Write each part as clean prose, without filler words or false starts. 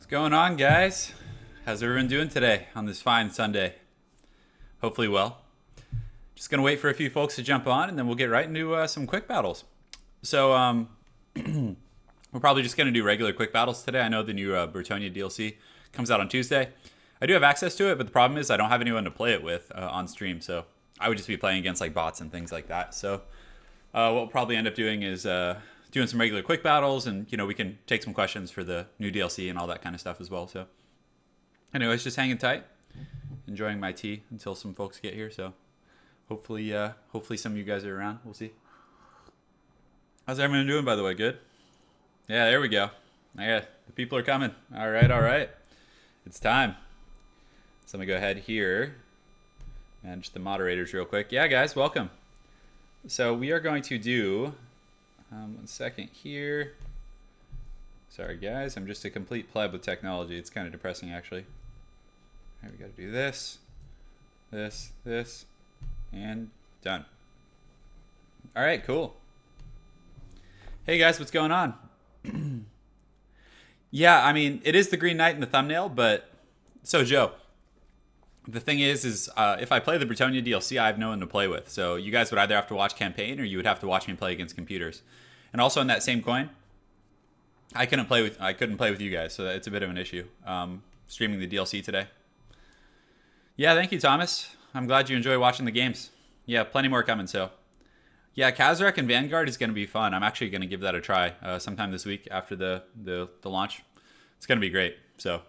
Going on, guys? How's everyone doing today on this fine Sunday? Hopefully well. Just gonna wait for a few folks to jump on, and then we'll get right into some quick battles. So we're probably just gonna do regular quick battles today. I know the new Bretonia DLC comes out on Tuesday. I do have access to it, but the problem is I don't have anyone to play it with on stream, so I would just be playing against like bots and things like that. So what we'll probably end up doing is doing some regular quick battles, and we can take some questions for the new DLC and all that kind of stuff as well. So anyways, just hanging tight, enjoying my tea until some folks get here. So hopefully some of you guys are around. We'll see. How's everyone doing, by the way? Good? Yeah, there we go. Yeah, the people are coming. All right. It's time. So let me go ahead here, manage the moderators real quick. Yeah, guys, welcome. So we are going to do, 1 second here. Sorry, guys, I'm just a complete pleb with technology. It's kind of depressing, actually. All right, we got to do this, and done. All right, cool. Hey, guys, what's going on? Yeah, I mean, it is the Green Knight in the thumbnail, but so, Joe, the thing is if I play the Bretonia DLC, I have no one to play with. So you guys would either have to watch campaign or you would have to watch me play against computers. And also in that same coin, I couldn't play with you guys, so it's a bit of an issue. Streaming the DLC today. Yeah, thank you, Thomas. I'm glad you enjoy watching the games. Yeah, plenty more coming. So yeah, Kazarek and Vanguard is going to be fun. I'm actually going to give that a try sometime this week after the launch. It's going to be great. So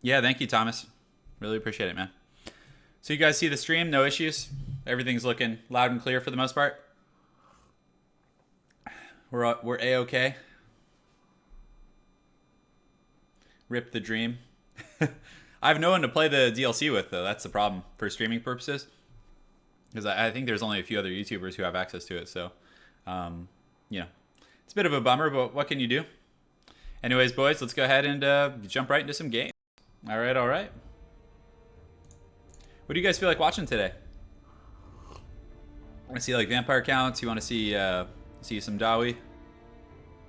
yeah, thank you, Thomas. Really appreciate it, man. So you guys see the stream? No issues? Everything's looking loud and clear for the most part? We're A-okay? Rip the dream. I have no one to play the DLC with, though. That's the problem for streaming purposes. Because I think there's only a few other YouTubers who have access to it. So, it's a bit of a bummer, but what can you do? Anyways, boys, let's go ahead and jump right into some games. All right. What do you guys feel like watching today? Want to see like vampire counts? You want to see some Dawi?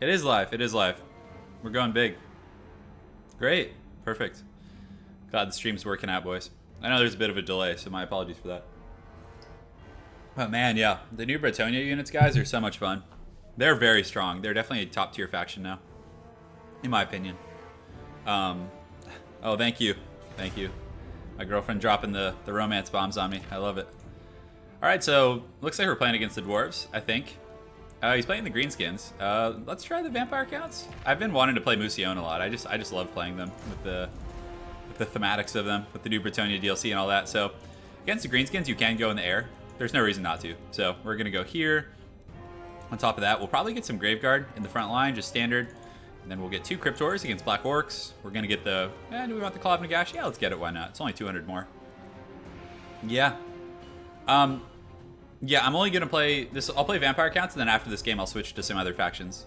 It is live. We're going big. Great. Perfect. Glad the stream's working out, boys. I know there's a bit of a delay, so my apologies for that. But man, yeah, the new Bretonia units, guys, are so much fun. They're very strong. They're definitely a top tier faction now, in my opinion. Oh, thank you. My girlfriend dropping the romance bombs on me. I love it. All right, so looks like we're playing against the dwarves, I think. He's playing the greenskins. Let's try the vampire counts. I've been wanting to play Mucione a lot. I just love playing them with the thematics of them, with the new Bretonia DLC and all that. So against the greenskins, you can go in the air. There's no reason not to. So we're gonna go here. On top of that, we'll probably get some Graveguard in the front line, just standard. And then we'll get 2 Cryptors against Black Orcs. We're going to get do we want the Claw of Nagash? Yeah, let's get it. Why not? It's only 200 more. Yeah. Yeah, I'm only going to play this. I'll play Vampire Counts, and then after this game, I'll switch to some other factions.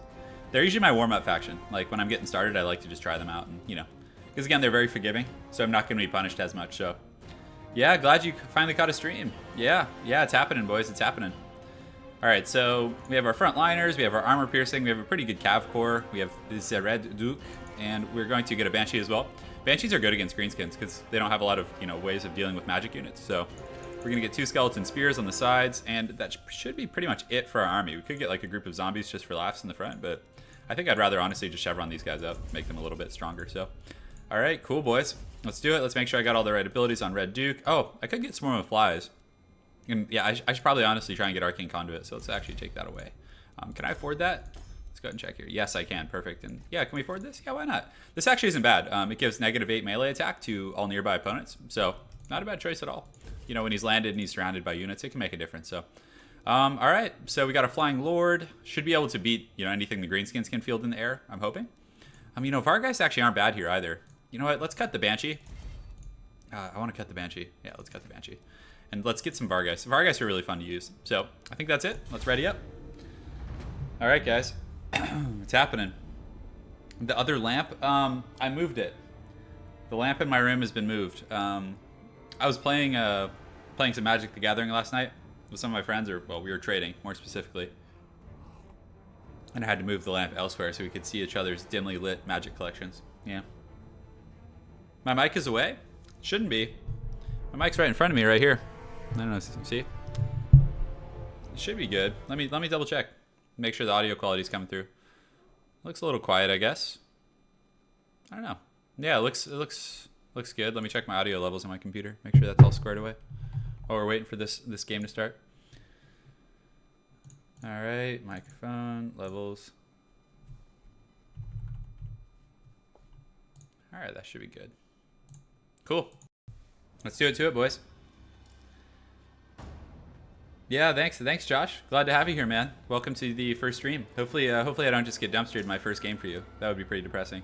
They're usually my warm-up faction. Like, when I'm getting started, I like to just try them out. And, because, again, they're very forgiving, so I'm not going to be punished as much. So, yeah, glad you finally caught a stream. Yeah, it's happening, boys. It's happening. All right, so we have our front liners, we have our armor piercing, we have a pretty good cav core, we have this red duke, and we're going to get a banshee as well. Banshees are good against greenskins because they don't have a lot of ways of dealing with magic units. So we're gonna get 2 skeleton spears on the sides, and that should be pretty much it for our army. We could get like a group of zombies just for laughs in the front, but I think I'd rather honestly just chevron these guys up, make them a little bit stronger. So, all right, cool, boys. Let's do it. Let's make sure I got all the right abilities on Red Duke. Oh, I could get Swarm of Flies. And yeah, I should probably honestly try and get Arcane Conduit, so let's actually take that away. Can I afford that? Let's go ahead and check here. Yes, I can. Perfect. And yeah, can we afford this? Yeah, why not? This actually isn't bad. It gives -8 melee attack to all nearby opponents, so not a bad choice at all. When he's landed and he's surrounded by units, it can make a difference. So, all right. So we got a Flying Lord. Should be able to beat anything the greenskins can field in the air, I'm hoping. Vargeist actually aren't bad here either. You know what? Let's cut the Banshee. I want to cut the Banshee. Yeah, let's cut the Banshee. And let's get some Vargeist. Vargeist are really fun to use. So I think that's it. Let's ready up. All right, guys. It's happening. The other lamp, I moved it. The lamp in my room has been moved. I was playing some Magic the Gathering last night with some of my friends, we were trading, more specifically. And I had to move the lamp elsewhere so we could see each other's dimly lit Magic collections. Yeah. My mic is away? Shouldn't be. My mic's right in front of me right here. I don't know, see? It should be good. Let me double check. Make sure the audio quality is coming through. Looks a little quiet, I guess. I don't know. Yeah, it looks good. Let me check my audio levels on my computer. Make sure that's all squared away. Oh, we're waiting for this game to start. All right, microphone levels. All right, that should be good. Cool. Let's do it to it, boys. Yeah, thanks, Josh. Glad to have you here, man. Welcome to the first stream. Hopefully I don't just get dumpstered in my first game for you. That would be pretty depressing.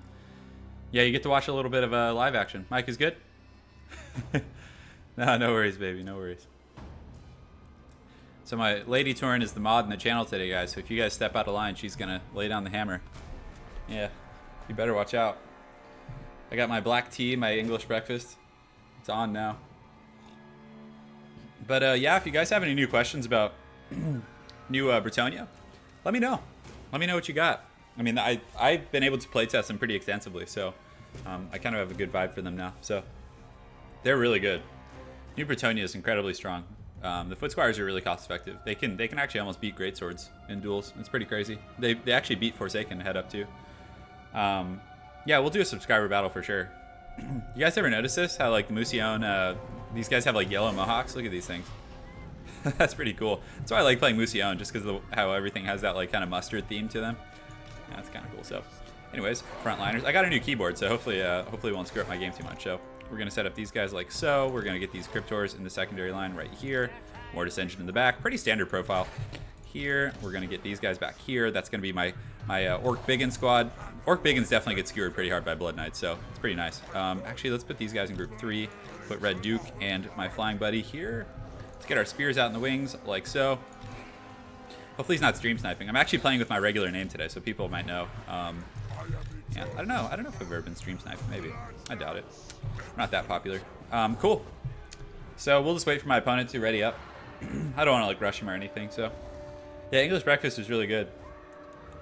Yeah, you get to watch a little bit of live action. Mike is good. No worries, baby. No worries. So my lady Turin is the mod in the channel today, guys. So if you guys step out of line, she's gonna lay down the hammer. Yeah, you better watch out. I got my black tea, my English breakfast. It's on now. But yeah, if you guys have any new questions about new Bretonnia, let me know. Let me know what you got. I mean, I've been able to playtest them pretty extensively, so I kind of have a good vibe for them now. So they're really good. New Bretonnia is incredibly strong. The foot squires are really cost effective. They can actually almost beat greatswords in duels. It's pretty crazy. They actually beat Forsaken head up too. Yeah, we'll do a subscriber battle for sure. You guys ever notice this? How like the Musion, these guys have like yellow mohawks. Look at these things. That's pretty cool. That's why I like playing Musion, just because of how everything has that like kind of mustard theme to them. Yeah, that's kind of cool. So, anyways, frontliners. I got a new keyboard, so hopefully it won't screw up my game too much. So we're gonna set up these guys like so. We're gonna get these Cryptors in the secondary line right here. Mortis Engine in the back. Pretty standard profile. Here, we're gonna get these guys back here. That's gonna be my Orc Biggin squad. Orc Biggins definitely get skewered pretty hard by Blood Knights, so it's pretty nice. Actually, let's put these guys in group 3. Put Red Duke and my flying buddy here. Let's get our spears out in the wings, like so. Hopefully he's not stream sniping. I'm actually playing with my regular name today, so people might know. Yeah, I don't know if I've ever been stream sniped. Maybe. I doubt it. I'm not that popular. Cool. So we'll just wait for my opponent to ready up. I don't want to like rush him or anything, so. Yeah, English breakfast is really good.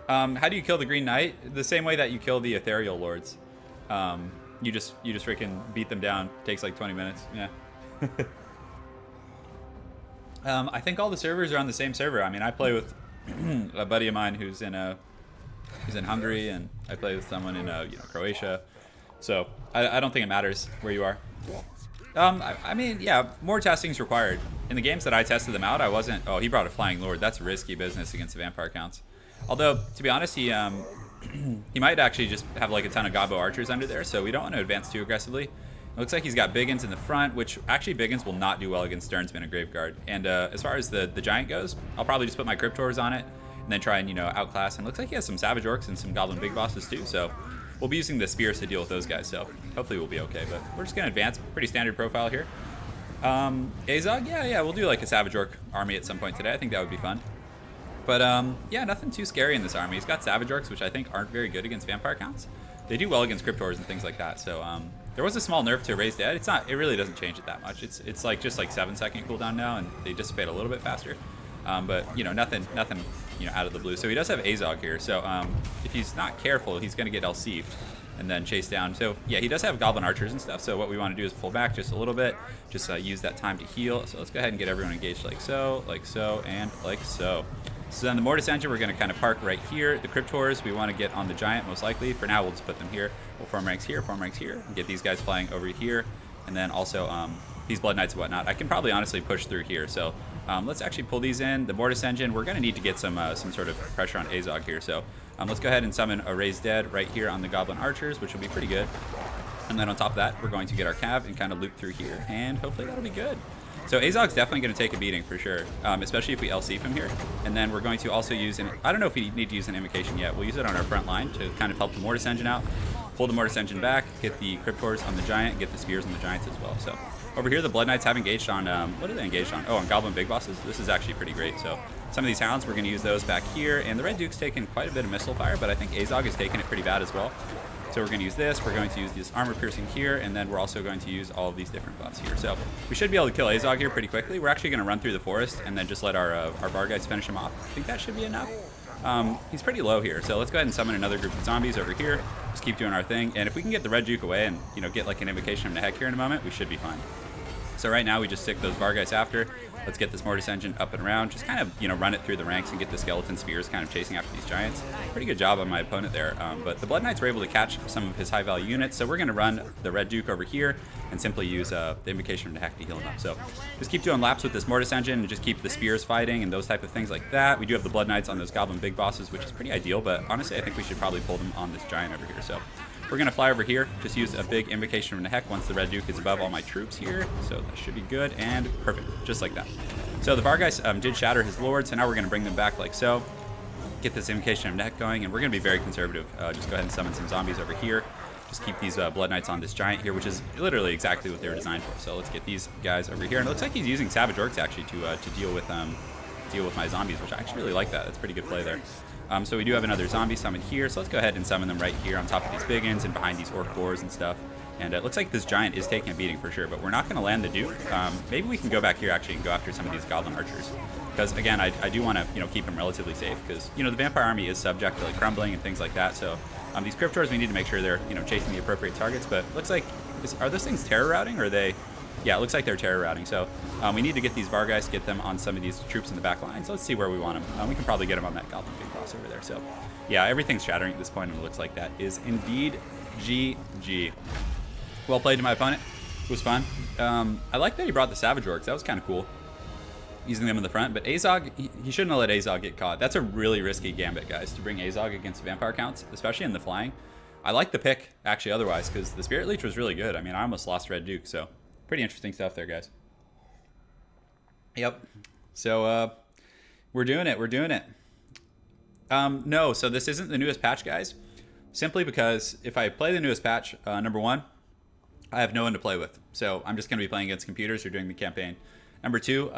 How do you kill the Green Knight? The same way that you kill the Ethereal Lords. You just freaking beat them down. Takes like 20 minutes. Yeah. I think all the servers are on the same server. I mean, I play with a buddy of mine who's in Hungary, and I play with someone in Croatia. So I don't think it matters where you are. I mean, yeah, more testing is required. In the games that I tested them out, I wasn't. Oh, he brought a Flying Lord. That's risky business against the vampire counts. Although, to be honest, he might actually just have like a ton of Gobbo archers under there, so we don't want to advance too aggressively. It looks like he's got Biggins in the front, which actually Biggins will not do well against Sternsman and Graveguard. And as far as the giant goes, I'll probably just put my Cryptors on it and then try and outclass. And it looks like he has some Savage Orcs and some Goblin Big Bosses too, so we'll be using the Spears to deal with those guys. So hopefully we'll be okay. But we're just gonna advance. Pretty standard profile here. Azog, yeah, we'll do like a Savage Orc army at some point today. I think that would be fun. But yeah, nothing too scary in this army. He's got Savage Orcs, which I think aren't very good against vampire counts. They do well against Cryptors and things like that. So there was a small nerf to Raise Dead. It really doesn't change it that much. It's like just like 7-second cooldown now, and they dissipate a little bit faster. But nothing out of the blue. So he does have Azog here. So if he's not careful, he's gonna get LC'd and then chase down. So yeah, he does have Goblin Archers and stuff. So what we want to do is pull back just a little bit, just use that time to heal. So let's go ahead and get everyone engaged like so, and like so. So then the Mortis Engine, we're going to kind of park right here. The Cryptors, we want to get on the Giant most likely. For now, we'll just put them here. We'll form ranks here, and get these guys flying over here. And then also these Blood Knights and whatnot. I can probably honestly push through here. So let's actually pull these in. The Mortis Engine, we're going to need to get some sort of pressure on Azog here. So let's go ahead and summon a Raise Dead right here on the Goblin Archers, which will be pretty good. And then on top of that, we're going to get our Cav and kind of loop through here. And hopefully that'll be good. So Azog's definitely going to take a beating for sure, especially if we LC from here. And then we're going to also use, I don't know if we need to use an Invocation yet. We'll use it on our front line to kind of help the Mortis Engine out. Pull the Mortis Engine back, get the Cryptors on the Giant, get the Spears on the Giants as well. So over here, the Blood Knights have engaged on, what are they engaged on? Oh, on Goblin Big Bosses. This is actually pretty great. So some of these Hounds, we're going to use those back here. And the Red Duke's taken quite a bit of missile fire, but I think Azog is taking it pretty bad as well. So we're going to use this. We're going to use this armor piercing here, and then we're also going to use all of these different buffs here. So we should be able to kill Azog here pretty quickly. We're actually going to run through the forest and then just let our Vargheist finish him off. I think that should be enough. He's pretty low here, so let's go ahead and summon another group of zombies over here. Just keep doing our thing, and if we can get the Red Duke away and, you know, get like an invocation of Nehek here in a moment, we should be fine. So right now we just stick those Vargheist after. Let's get this Mortis Engine up and around. Just kind of, you know, run it through the ranks and get the Skeleton Spears kind of chasing after these Giants. Pretty good job on my opponent there. But the Blood Knights were able to catch some of his high value units. So we're going to run the Red Duke over here and simply use the Invocation of Nehek to heal him up. So just keep doing laps with this Mortis Engine and just keep the Spears fighting and those type of things like that. We do have the Blood Knights on those Goblin Big Bosses, which is pretty ideal. But honestly, I think we should probably pull them on this Giant over here. So we're going to fly over here, just use a big Invocation of Nehek once the Red Duke is above all my troops here. So that should be good and perfect, just like that. So the Vargheist did shatter his lords, so now we're going to bring them back like so. Get this Invocation of Nehek going, and we're going to be very conservative. Just go ahead and summon some zombies over here. Just keep these Blood Knights on this Giant here, which is literally exactly what they were designed for. So let's get these guys over here. And it looks like he's using Savage Orcs actually to deal with my zombies, which I actually really like that. That's pretty good play there. So we do have another zombie summon here, so let's go ahead and summon them right here on top of these big ends and behind these orc boars and stuff. And it looks like this Giant is taking a beating for sure, but we're not going to land the Duke. Maybe we can go back here actually and go after some of these Goblin Archers. Because again, I do want to, you know, keep them relatively safe, because, you know, the Vampire Army is subject to like crumbling and things like that. So these Cryptors, we need to make sure they're, you know, chasing the appropriate targets. But it looks like, are those things terror routing, or are they? Yeah, it looks like they're terror routing. So we need to get these Vargheist, get them on some of these troops in the back line. So let's see where we want them. We can probably get them on that Goblin Big Boss over there. So yeah, everything's shattering at this point, and it looks like that is indeed GG. Well played to my opponent. It was fun. I like that he brought the Savage Orcs. That was kind of cool, using them in the front. But Azog, he shouldn't have let Azog get caught. That's a really risky gambit, guys, to bring Azog against Vampire counts, especially in the flying. I like the pick, actually, otherwise, because the Spirit Leech was really good. I mean, I almost lost Red Duke, so pretty interesting stuff there, guys. Yep. So we're doing it. We're doing it. No, so this isn't the newest patch, guys, simply because if I play the newest patch, number one, I have no one to play with. So I'm just going to be playing against computers or doing the campaign. Number two,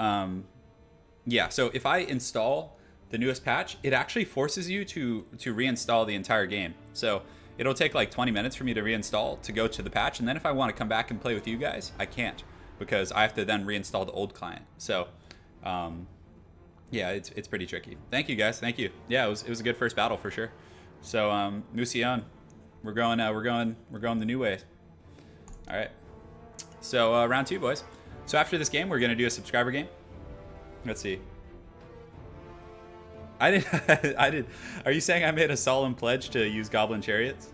yeah, so if I install the newest patch, it actually forces you to reinstall the entire game. So it'll take like 20 minutes for me to reinstall to go to the patch. And then if I want to come back and play with you guys, I can't, because I have to then reinstall the old client. So yeah, it's pretty tricky. Thank you, guys. Thank you. Yeah, it was a good first battle for sure. So Musion, we're going the new way. All right. So round two, boys. So after this game, we're gonna do a subscriber game. Let's see. I did. Are you saying I made a solemn pledge to use Goblin Chariots?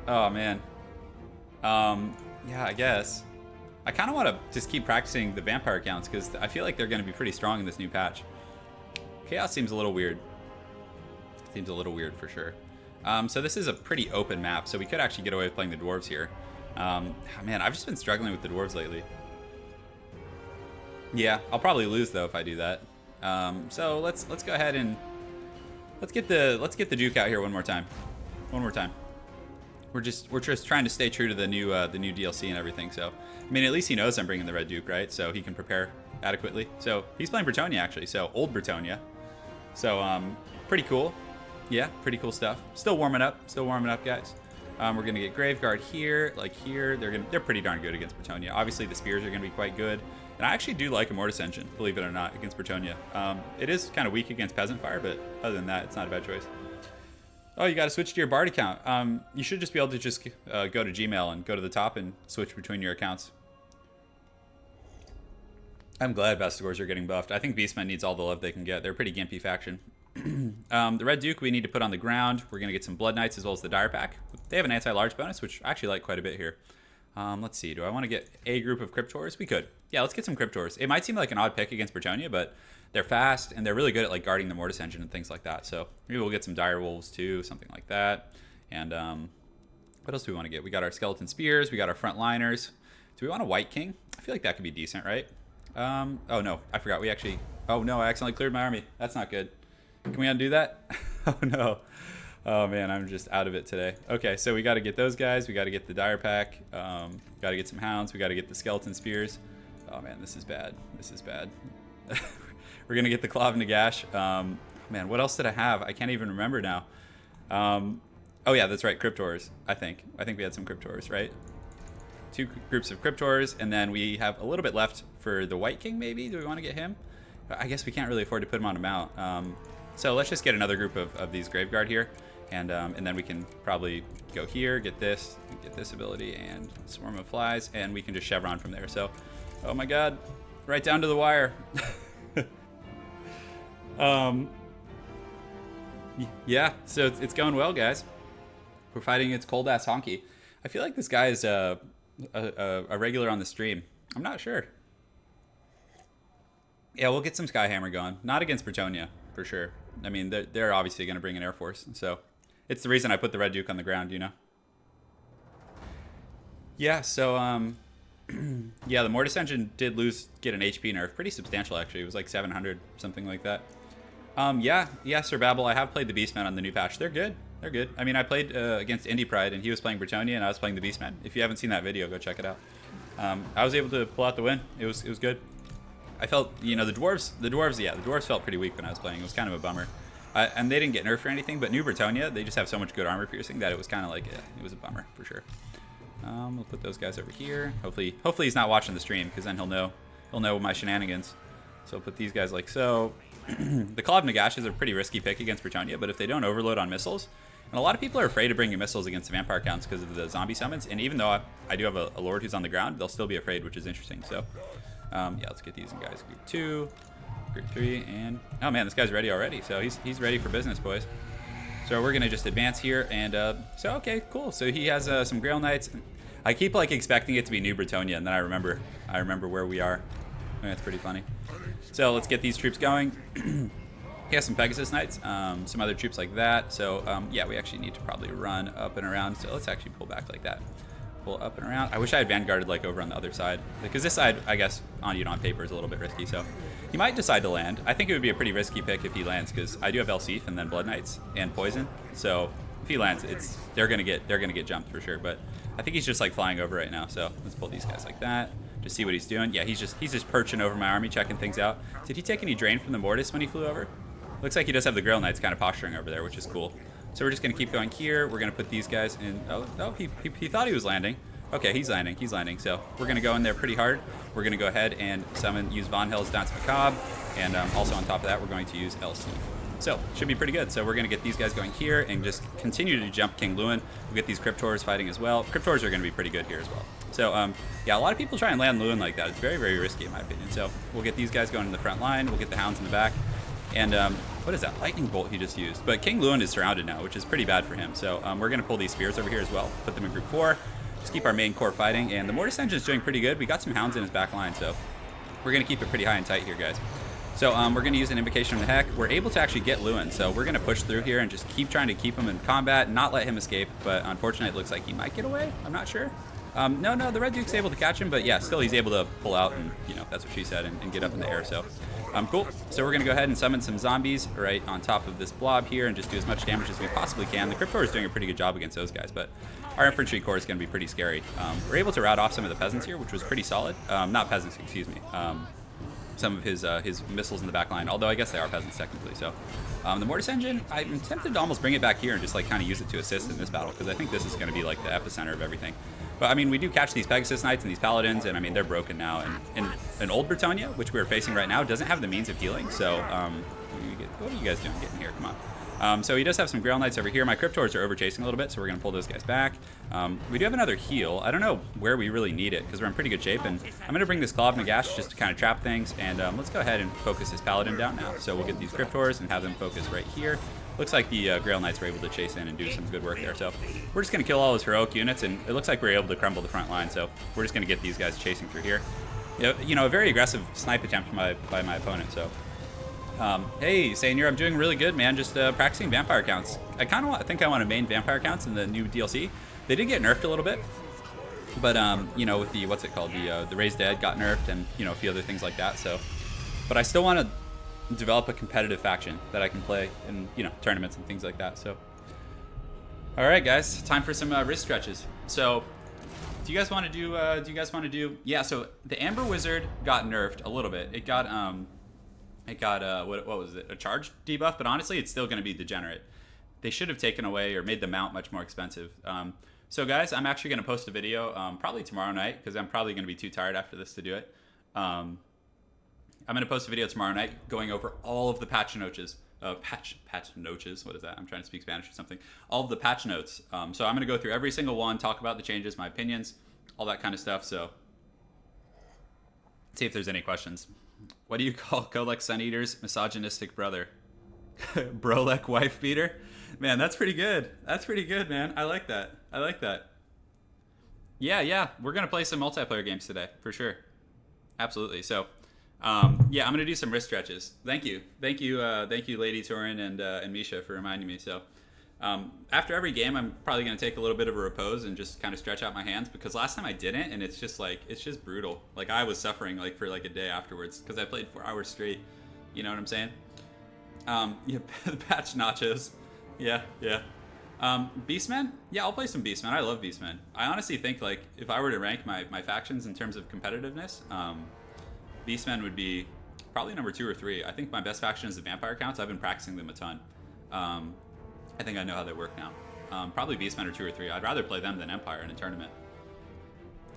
Oh man. Yeah, I guess. I kind of want to just keep practicing the vampire accounts, because I feel like they're going to be pretty strong in this new patch. Chaos seems a little weird. Seems a little weird for sure. So this is a pretty open map, so we could actually get away with playing the dwarves here. Man, I've just been struggling with the dwarves lately. Yeah, I'll probably lose though if I do that. So let's go ahead and let's get the Duke out here one more time. One more time. We're just trying to stay true to the new DLC and everything. So I mean, at least he knows I'm bringing the Red Duke, right? So he can prepare adequately. So he's playing Bretonia actually. So old Bretonia. So pretty cool. Yeah, pretty cool stuff. Still warming up, guys. We're gonna get Graveguard here, like here. They're pretty darn good against Bretonia. Obviously, the spears are gonna be quite good, and I actually do like a Mortis Engine, believe it or not, against Bretonia. It is kind of weak against Peasant Fire, but other than that, it's not a bad choice. Oh, you got to switch to your Bard account. You should just be able to just go to Gmail and go to the top and switch between your accounts. I'm glad Bastigors are getting buffed. I think Beastmen needs all the love they can get. They're a pretty gimpy faction. The Red Duke we need to put on the ground. We're going to get some Blood Knights as well as the Dire Pack. They have an anti-large bonus, which I actually like quite a bit here. Let's see. Do I want to get a group of Cryptors? We could. Yeah, let's get some Cryptors. It might seem like an odd pick against Bretonia, but they're fast, and they're really good at like guarding the Mortis Engine and things like that. So maybe we'll get some Dire Wolves too, something like that. And what else do we want to get? We got our Skeleton Spears. We got our Frontliners. Do we want a White King? I feel like that could be decent, right? Oh no, I forgot. We actually... Oh no, I accidentally cleared my army. That's not good. Can we undo that? Oh no. Oh man, I'm just out of it today. Okay, so we got to get those guys. We got to get the Dire Pack. Got to get some Hounds. We got to get the Skeleton Spears. Oh man, this is bad. This is bad. We're gonna get the Claw of Nagash. Man, what else did I have? I can't even remember now. Oh yeah, that's right, Cryptors. I think we had some Cryptors, right? Two groups of Cryptors, and then we have a little bit left for the White King. Maybe do we want to get him? I guess we can't really afford to put him on a mount. So let's just get another group of these Graveguard here, and then we can probably go here, get this ability, and Swarm of Flies, and we can just chevron from there. So, oh my God, right down to the wire. Yeah, so it's going well, guys. We're fighting its cold ass honky. I feel like this guy is a regular on the stream. I'm not sure. Yeah, we'll get some Skyhammer going. Not against Bretonia, for sure. I mean, they're obviously going to bring an Air Force. So it's the reason I put the Red Duke on the ground, you know? Yeah, so, yeah, the Mortis Engine did get an HP nerf. Pretty substantial, actually. It was like 700, something like that. Yeah, Sir Babel, I have played the Beastmen on the new patch. They're good. They're good. I mean, I played against Indie Pride, and he was playing Bretonia, and I was playing the Beastmen. If you haven't seen that video, go check it out. I was able to pull out the win. It was good. I felt, you know, the dwarves felt pretty weak when I was playing. It was kind of a bummer. And they didn't get nerfed or anything, but New Bretonia, they just have so much good armor piercing that it was kind of like, it was a bummer, for sure. We'll put those guys over here. Hopefully he's not watching the stream, because then he'll know my shenanigans. So we'll put these guys like so. The Claw of Nagash is a pretty risky pick against Bretonia, but if they don't overload on missiles, and a lot of people are afraid of bringing missiles against the vampire counts because of the zombie summons, and even though I do have a lord who's on the ground, they'll still be afraid, which is interesting. So yeah, let's get these in, guys. Group 2, Group 3, and oh man, this guy's ready already. So he's ready for business, boys. So we're gonna just advance here, and so okay, cool. So he has some Grail Knights. I keep like expecting it to be New Bretonia, and then I remember where we are. That's pretty funny. So let's get these troops going. He has some Pegasus Knights, some other troops like that. So yeah, we actually need to probably run up and around. So let's actually pull back like that. Pull up and around. I wish I had Vanguarded like over on the other side, because this side, I guess, on paper is a little bit risky. So he might decide to land. I think it would be a pretty risky pick if he lands, because I do have Elsif and then Blood Knights and Poison. So if he lands, they're gonna get jumped for sure. But I think he's just like flying over right now. So let's pull these guys like that. Just see what he's doing. Yeah, he's just perching over my army, checking things out. Did he take any drain from the Mortis when he flew over? Looks like he does have the Grail Knights kind of posturing over there, which is cool. So we're just going to keep going here. We're going to put these guys in. Oh, he thought he was landing. Okay, he's landing. So we're going to go in there pretty hard. We're going to go ahead and use Von Hell's Dance Macabre. And also on top of that, we're going to use LC. So should be pretty good. So we're going to get these guys going here and just continue to jump King Lewin. We'll get these Cryptors fighting as well. Cryptors are going to be pretty good here as well. So yeah, a lot of people try and land Lewin like that. It's very, very risky in my opinion. So we'll get these guys going in the front line. We'll get the Hounds in the back. And what is that lightning bolt he just used? But King Lewin is surrounded now, which is pretty bad for him. So we're going to pull these spears over here as well. Put them in group 4. Just keep our main core fighting. And the Mortis Engine is doing pretty good. We got some Hounds in his back line, so we're going to keep it pretty high and tight here, guys. So we're going to use an Invocation of the Heck. We're able to actually get Lewin, so we're going to push through here and just keep trying to keep him in combat, not let him escape. But unfortunately, it looks like he might get away. I'm not sure. No, the Red Duke's able to catch him, but yeah, still he's able to pull out and, you know, that's what she said, and get up in the air. So cool. So we're going to go ahead and summon some zombies right on top of this blob here and just do as much damage as we possibly can. The Cryptor is doing a pretty good job against those guys, but our infantry corps is going to be pretty scary. We're able to rout off some of the peasants here, which was pretty solid. Not peasants, excuse me. Some of his missiles in the back line, although I guess they are peasants technically. So the Mortis Engine, I'm tempted to almost bring it back here and just like kind of use it to assist in this battle, because I think this is going to be like the epicenter of everything. But I mean, we do catch these Pegasus Knights and these Paladins, and I mean, they're broken now. And an old Bretonia, which we're facing right now, doesn't have the means of healing. So what are you guys doing getting here? Come on. So he does have some Grail Knights over here. My Cryptors are over chasing a little bit, so we're going to pull those guys back. We do have another heal. I don't know where we really need it, because we're in pretty good shape. And I'm going to bring this Claw of Nagash just to kind of trap things. And let's go ahead and focus this Paladin down now. So we'll get these Cryptors and have them focus right here. Looks like the Grail Knights were able to chase in and do some good work there. So we're just going to kill all his heroic units, and it looks like we're able to crumble the front line. So we're just going to get these guys chasing through here. You know, a very aggressive snipe attempt by my opponent. So hey, Sainier, I'm doing really good, man. Just practicing vampire counts. I kind of think I want to main vampire counts in the new DLC. They did get nerfed a little bit, but you know, with the what's it called, the Raised Dead got nerfed, and you know, a few other things like that. So, but I still want to develop a competitive faction that I can play in, you know, tournaments and things like that. So, all right, guys, time for some wrist stretches. So, do you guys want to do? Yeah. So the Amber Wizard got nerfed a little bit. It got what was it? A charge debuff, but honestly, it's still going to be degenerate. they should have taken away or made the mount much more expensive. So guys, I'm actually going to post a video probably tomorrow night because I'm probably going to be too tired after this to do it. I'm going to post a video tomorrow night going over all of the patch notes. Patch notes. What is that? I'm trying to speak Spanish or something. All of the patch notes. So I'm going to go through every single one, talk about the changes, my opinions, all that kind of stuff. So see if there's any questions. What do you call Golek Sun Eater's misogynistic brother? Brolek wife beater? Man, that's pretty good. That's pretty good, man. I like that. I like that. Yeah. We're going to play some multiplayer games today, for sure. Absolutely. So, yeah, I'm going to do some wrist stretches. Thank you, Lady Turin and Misha for reminding me. So, after every game, I'm probably going to take a little bit of a repose and just kind of stretch out my hands because last time I didn't, and it's just brutal. Like I was suffering like for like a day afterwards because I played 4 hours straight. You know what I'm saying? Yeah, patch nachos. Yeah. Beastmen? Yeah, I'll play some Beastmen. I love Beastmen. I honestly think like if I were to rank my factions in terms of competitiveness, Beastmen would be probably number 2 or 3. I think my best faction is the Vampire Counts. I've been practicing them a ton. I think I know how they work now. Probably Beastmen are 2 or 3. I'd rather play them than Empire in a tournament.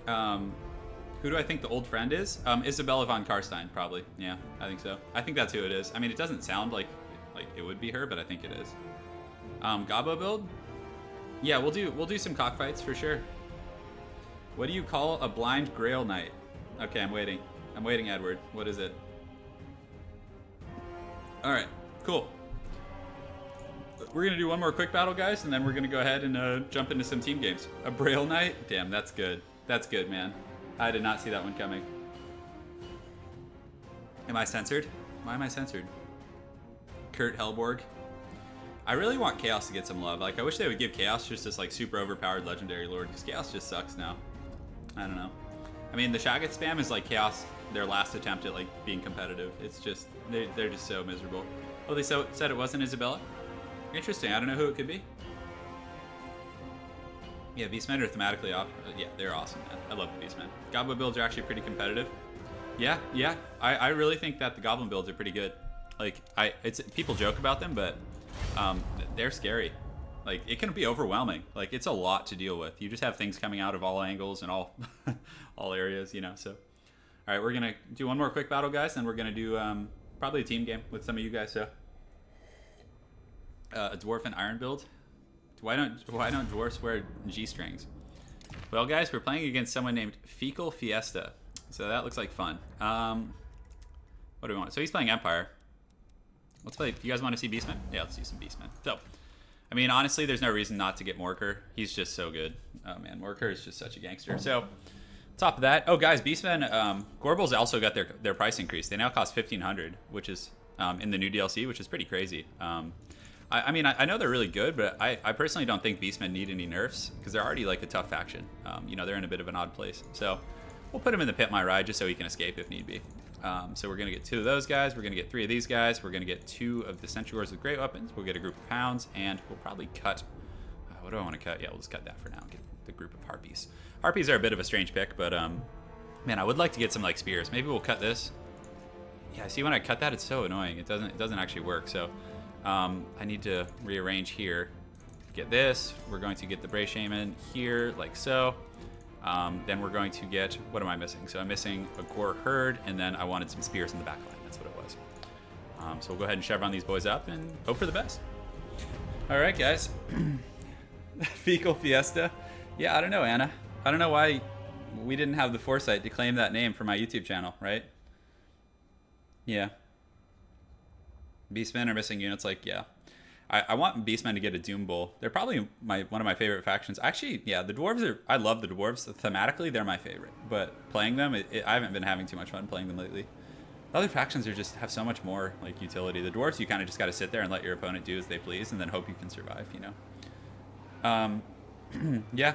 Who do I think the old friend is? Isabella von Karstein, probably. Yeah, I think so. I think that's who it is. I mean, it doesn't sound like it would be her, but I think it is. Gabo build? Yeah, we'll do some cockfights for sure. What do you call a blind Grail Knight? Okay, I'm waiting. I'm waiting, Edward. What is it? All right, cool. We're gonna do one more quick battle, guys, and then we're gonna go ahead and jump into some team games. A Braille Knight? Damn, that's good. That's good, man. I did not see that one coming. Am I censored? Why am I censored? Kurt Helborg. I really want Chaos to get some love. Like, I wish they would give Chaos just this, like, super overpowered Legendary Lord, because Chaos just sucks now. I don't know. I mean, the Shaggot spam is, like, Chaos, their last attempt at, like, being competitive. It's just, they're just so miserable. Oh, they said it wasn't Isabella? Interesting. I don't know who it could be. Yeah, Beastmen are thematically off. Yeah, they're awesome, man. I love the Beastmen. Goblin builds are actually pretty competitive. Yeah. I really think that the Goblin builds are pretty good. Like, people joke about them, but they're scary. Like, it can be overwhelming. Like, it's a lot to deal with. You just have things coming out of all angles and all all areas, you know. So, all right, we're gonna do one more quick battle, guys, and we're gonna do probably a team game with some of you guys. So, a dwarf and iron build. Why don't dwarfs wear G-strings? Well, guys, we're playing against someone named Fecal Fiesta, so that looks like fun. What do we want? So he's playing Empire. Let's play. You guys want to see Beastmen? Yeah, let's do some Beastmen. So, I mean, honestly, there's no reason not to get Morker. He's just so good. Oh man, Morker is just such a gangster. So, top of that, oh guys, Beastmen. Gorbals also got their price increase. They now cost 1,500, which is in the new DLC, which is pretty crazy. I mean, I know they're really good, but I personally don't think Beastmen need any nerfs because they're already like a tough faction. You know, they're in a bit of an odd place. So we'll put him in the Pit My Ride just so he can escape if need be. So we're going to get 2 of those guys. We're going to get 3 of these guys. We're going to get 2 of the Centaurs with great weapons. We'll get a group of Hounds, and we'll probably cut... what do I want to cut? Yeah, we'll just cut that for now. Get the group of Harpies. Harpies are a bit of a strange pick, but man, I would like to get some like spears. Maybe we'll cut this. Yeah, see when I cut that, it's so annoying. It doesn't actually work. So I need to rearrange here. Get this. We're going to get the Bray Shaman here, like so. Then we're going to get, what am I missing? So I'm missing a Core Herd, and then I wanted some spears in the back line. That's what it was. So we'll go ahead and chevron these boys up and hope for the best. All right, guys. Fecal Fiesta. Yeah, I don't know, Anna. I don't know why we didn't have the foresight to claim that name for my YouTube channel, right? Yeah. Beastmen are missing units, like, yeah. I want Beastmen to get a Doom Bull. They're probably one of my favorite factions. Actually, yeah, the Dwarves are... I love the Dwarves. Thematically, they're my favorite. But playing them, I haven't been having too much fun playing them lately. The other factions are just have so much more like utility. The Dwarves, you kind of just got to sit there and let your opponent do as they please and then hope you can survive, you know? Yeah.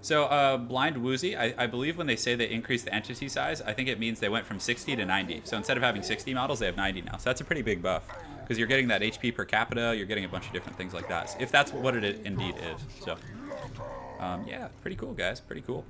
So Blind Woozy, I believe when they say they increase the entity size, I think it means they went from 60 to 90. So instead of having 60 models, they have 90 now. So that's a pretty big buff. Because you're getting that HP per capita, you're getting a bunch of different things like that. If that's what it indeed is. So, yeah, pretty cool, guys. Pretty cool.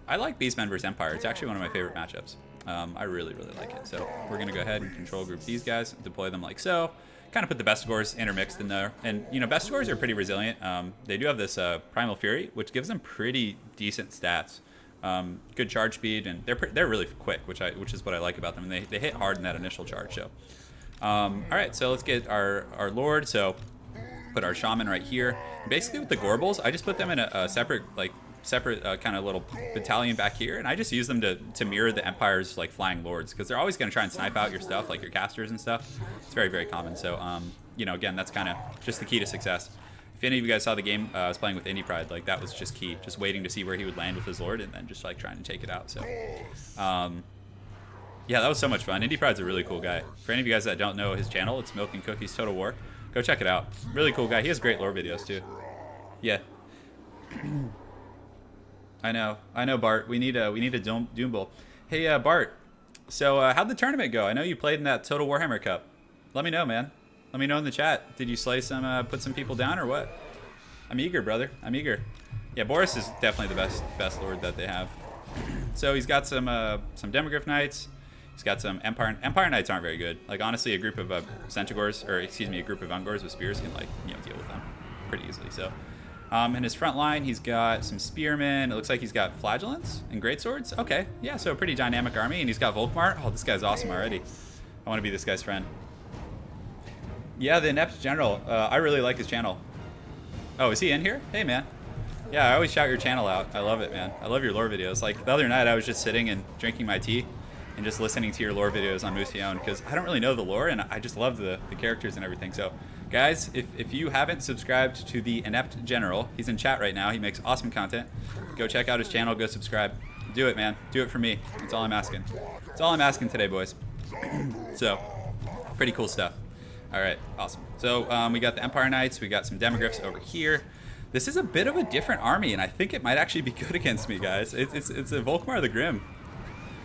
I like Beastmen vs. Empire. It's actually one of my favorite matchups. I really, really like it. So we're going to go ahead and control group these guys, deploy them like so. kind of put the best scores intermixed in there. And, you know, best scores are pretty resilient. They do have this Primal Fury, which gives them pretty decent stats. Good charge speed, and they're really quick, which is what I like about them. And they hit hard in that initial charge. So, all right, so let's get our Lord. So, put our Shaman right here. Basically, with the Gorbles, I just put them in a separate kind of little battalion back here, and I just use them to mirror the Empire's like flying lords, because they're always going to try and snipe out your stuff, like your casters and stuff. It's very, very common. So, you know, again, that's kind of just the key to success. If any of you guys saw the game I was playing with Indie Pride, like that was just key, just waiting to see where he would land with his lord, and then just like trying to take it out. So, yeah, that was so much fun. Indie Pride's a really cool guy. For any of you guys that don't know his channel, it's Milk and Cookies Total War. Go check it out. Really cool guy. He has great lore videos too. Yeah. I know, Bart. We need a Doom Bowl. Hey, Bart. So, how'd the tournament go? I know you played in that Total Warhammer Cup. Let me know, man. Let me know in the chat. Did you slay some, put some people down or what? I'm eager, brother. I'm eager. Yeah, Boris is definitely the best lord that they have. So he's got some Demogryph Knights. He's got some Empire Knights aren't very good. Like honestly, a group of Centaurs, or excuse me, a group of Ungors with spears can like deal with them pretty easily. So. In his front line, he's got some spearmen. It looks like he's got flagellants and greatswords. Okay, yeah, so a pretty dynamic army. And he's got Volkmar. Oh, this guy's awesome already. I want to be this guy's friend. Yeah, the Inept General. I really like his channel. Oh, is he in here? Hey, man. Yeah, I always shout your channel out. I love it, man. I love your lore videos. Like, the other night, I was just sitting and drinking my tea and just listening to your lore videos on Mousillon, because I don't really know the lore, and I just love the characters and everything. So, guys, if you haven't subscribed to the Inept General, he's in chat right now. He makes awesome content. Go check out his channel. Go subscribe. Do it, man. Do it for me. That's all I'm asking. That's all I'm asking today, boys. So, pretty cool stuff. All right, awesome. So, we got the Empire Knights. We got some Demogryphs over here. This is a bit of a different army, and I think it might actually be good against me, guys. It's a Volkmar the Grim.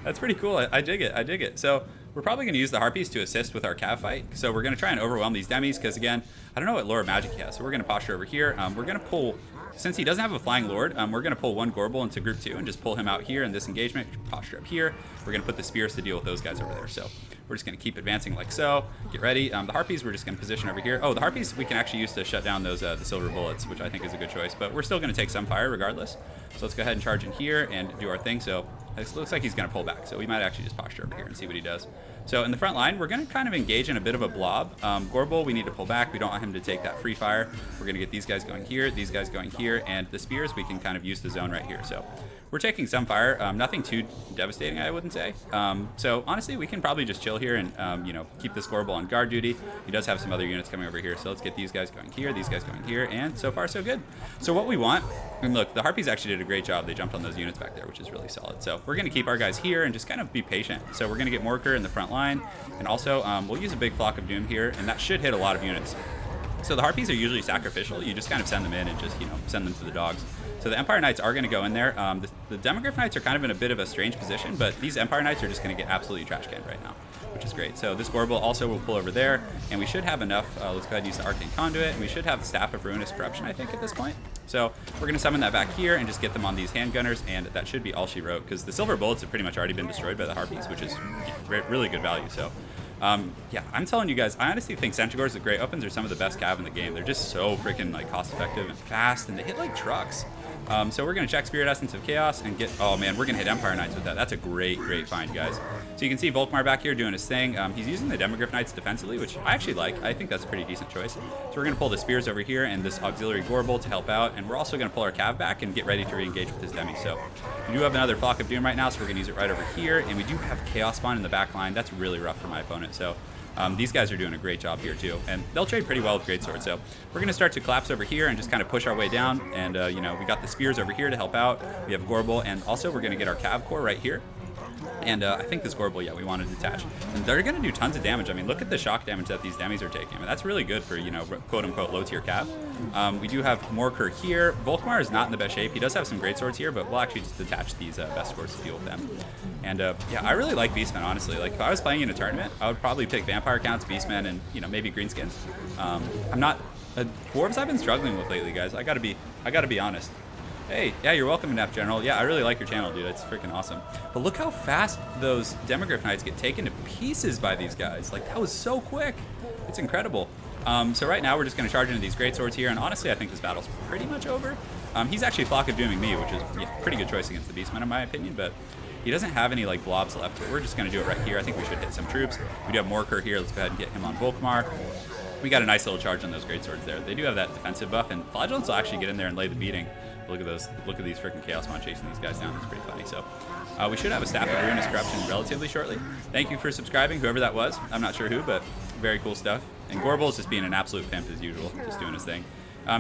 That's pretty cool. I dig it. I dig it. So we're probably going to use the Harpies to assist with our cav fight. So we're going to try and overwhelm these demis because, again, I don't know what lore magic he has. So we're going to posture over here. We're going to pull, since he doesn't have a flying lord, we're going to pull one Gorble into group 2 and just pull him out here in this engagement. Posture up here. We're going to put the spears to deal with those guys over there. So we're just going to keep advancing like so. Get ready. The Harpies, we're just going to position over here. Oh, the Harpies we can actually use to shut down those the silver bullets, which I think is a good choice. But we're still going to take some fire regardless. So let's go ahead and charge in here and do our thing. So it looks like he's going to pull back, so we might actually just posture over here and see what he does. So in the front line, we're going to kind of engage in a bit of a blob. Gorble, we need to pull back. We don't want him to take that free fire. We're going to get these guys going here, these guys going here, and the spears, we can kind of use the zone right here. So we're taking some fire. Nothing too devastating, I wouldn't say. So honestly, we can probably just chill here and keep this Gorble on guard duty. He does have some other units coming over here, so let's get these guys going here, these guys going here, and so far so good. So what we want, and look, the Harpies actually did a great job. They jumped on those units back there, which is really solid. So we're going to keep our guys here and just kind of be patient. So we're going to get Morker in the front line, and also we'll use a big Flock of Doom here, and that should hit a lot of units. So the Harpies are usually sacrificial. You just kind of send them in and just, send them to the dogs. So the Empire Knights are going to go in there. The Demogryph Knights are kind of in a bit of a strange position, but these Empire Knights are just going to get absolutely trash canned right now, which is great. So this Gorble also will pull over there, and we should have enough. Let's go ahead and use the Arcane Conduit, and we should have the Staff of Ruinous Corruption, I think, at this point. So we're going to summon that back here and just get them on these handgunners, and that should be all she wrote, because the silver bullets have pretty much already been destroyed by the Harpies, which is really good value. So yeah, I'm telling you guys, I honestly think Centaurs with Great Opens are some of the best cav in the game. They're just so freaking like cost effective and fast, and they hit like trucks. So we're going to check Spirit Essence of Chaos and get, oh man, we're going to hit Empire Knights with that. That's a great find, guys. So you can see Volkmar back here doing his thing. He's using the Demogryph Knights defensively, which I actually like. I think that's a pretty decent choice. So we're going to pull the Spears over here and this Auxiliary Gorble to help out, and we're also going to pull our cav back and get ready to re-engage with his demi. So we do have another Flock of Doom right now, so we're going to use it right over here, and we do have Chaos Spawn in the back line. That's really rough for my opponent. So these guys are doing a great job here too, and they'll trade pretty well with Greatsword. So we're going to start to collapse over here and just kind of push our way down, and we got the Spears over here to help out. We have Gorble, and also we're going to get our Cav Core right here. And I think this Gorble, yeah, we want to detach. And they're going to do tons of damage. I mean, look at the shock damage that these demis are taking. I mean, that's really good for, quote-unquote low-tier cav. We do have Morker here. Volkmar is not in the best shape. He does have some great swords here, but we'll actually just detach these best swords to deal with them. And, yeah, I really like Beastmen, honestly. Like, if I was playing in a tournament, I would probably pick Vampire Counts, Beastmen, and, maybe Greenskins. I'm not... Dwarves I've been struggling with lately, guys. I gotta be honest. Hey, yeah, you're welcome, Inept General. Yeah, I really like your channel, dude. It's freaking awesome. But look how fast those Demogryph Knights get taken to pieces by these guys. Like, that was so quick. It's incredible. So right now we're just going to charge into these greatswords here, and honestly I think this battle's pretty much over. He's actually Flock of Dooming me, which is pretty good choice against the Beastmen in my opinion, but he doesn't have any like blobs left, but we're just going to do it right here. I think we should hit some troops. We do have Morker here. Let's go ahead and get him on Volkmar. We got a nice little charge on those greatswords there. They do have that defensive buff, and Flagellants will actually get in there and lay the beating. Look at those. Look at these freaking Chaosmon chasing these guys down. It's pretty funny. So we should have a Staff of Ruinous Corruption relatively shortly. Thank you for subscribing, whoever that was. I'm not sure who, but very cool stuff. And Gorbel's just being an absolute pimp as usual, just doing his thing.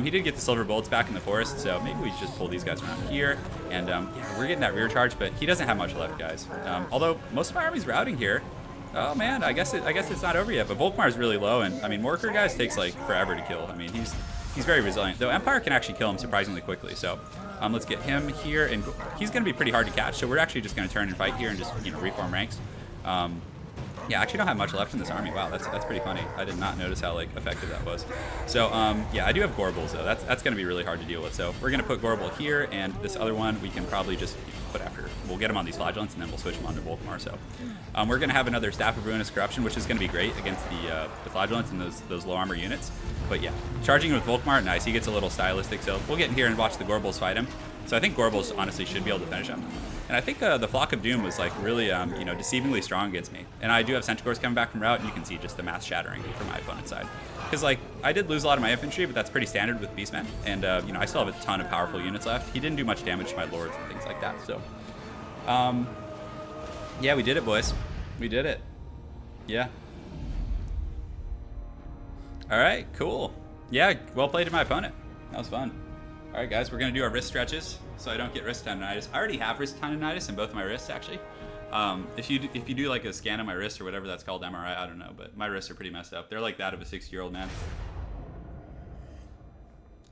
He did get the silver bolts back in the forest, so maybe we just pull these guys around here. And yeah, we're getting that rear charge, but he doesn't have much left, guys. Although most of my army's routing here. Oh man, I guess it's not over yet. But Volkmar's really low, and I mean Morker guys takes like forever to kill. I mean he's very resilient. Though Empire can actually kill him surprisingly quickly. So let's get him here, and he's going to be pretty hard to catch. So we're actually just going to turn and fight here and just reform ranks. Yeah, I actually don't have much left in this army. Wow, that's pretty funny. I did not notice how like effective that was. So yeah, I do have Gorbels though. That's going to be really hard to deal with. So we're going to put Gorbel here, and this other one we can probably just put after. We'll get him on these Flagellants, and then we'll switch him on to Volkmar. So we're going to have another Staff of Ruinous Corruption, which is going to be great against the Flagellants and those low armor units. But yeah, charging with Volkmar, nice. He gets a little stylistic. So we'll get in here and watch the Gorbels fight him. So I think Gorbels honestly should be able to finish him. And I think the Flock of Doom was like really, deceivingly strong against me. And I do have Centaurs coming back from route, and you can see just the mass shattering from my opponent's side. Because like I did lose a lot of my infantry, but that's pretty standard with Beastmen. And I still have a ton of powerful units left. He didn't do much damage to my lords and things like that. So, yeah, we did it, boys. We did it. Yeah. All right, cool. Yeah, well played to my opponent. That was fun. All right, guys, we're gonna do our wrist stretches so I don't get wrist tendonitis. I already have wrist tendonitis in both of my wrists, actually. If you do like a scan of my wrist or whatever that's called, MRI, I don't know, but my wrists are pretty messed up. They're like that of a 60-year-old man.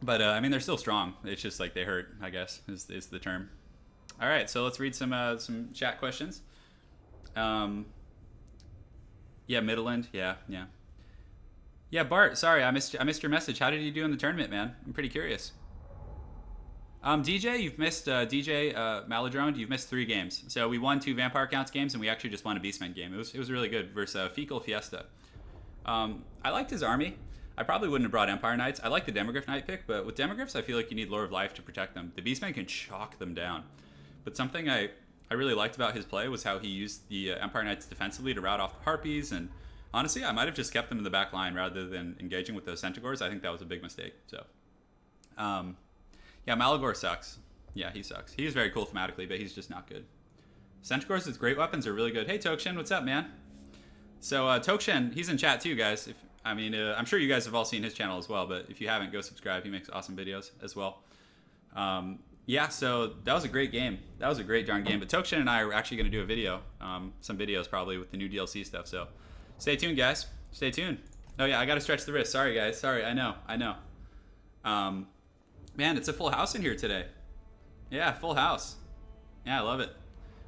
But I mean, they're still strong. It's just like they hurt, I guess, is the term. All right, so let's read some chat questions. Yeah, Midland. Yeah. Yeah, Bart. Sorry, I missed your message. How did you do in the tournament, man? I'm pretty curious. DJ, you've missed Maladrone. You've missed 3 games. So we won 2 Vampire Counts games, and we actually just won a Beastmen game. It was really good versus Fecal Fiesta. I liked his army. I probably wouldn't have brought Empire Knights. I like the Demogryph Knight pick, but with Demogryphs, I feel like you need Lore of Life to protect them. The Beastmen can chalk them down. But something I really liked about his play was how he used the Empire Knights defensively to rout off the Harpies, and honestly, I might have just kept them in the back line rather than engaging with those Centaurs. I think that was a big mistake. So, yeah, Malagor sucks. Yeah, he sucks. He's very cool thematically, but he's just not good. Centaurs with great weapons are really good. Hey, Tokshin, what's up, man? So, Tokshin, he's in chat too, guys. I'm sure you guys have all seen his channel as well, but if you haven't, go subscribe. He makes awesome videos as well. Yeah, so that was a great game. That was a great darn game. But Tokshin and I are actually going to do a video, some videos probably with the new DLC stuff. So stay tuned, guys. Stay tuned. Oh, yeah, I got to stretch the wrist. Sorry, guys. Sorry, I know. Man, it's a full house in here today. Yeah, full house. Yeah, I love it.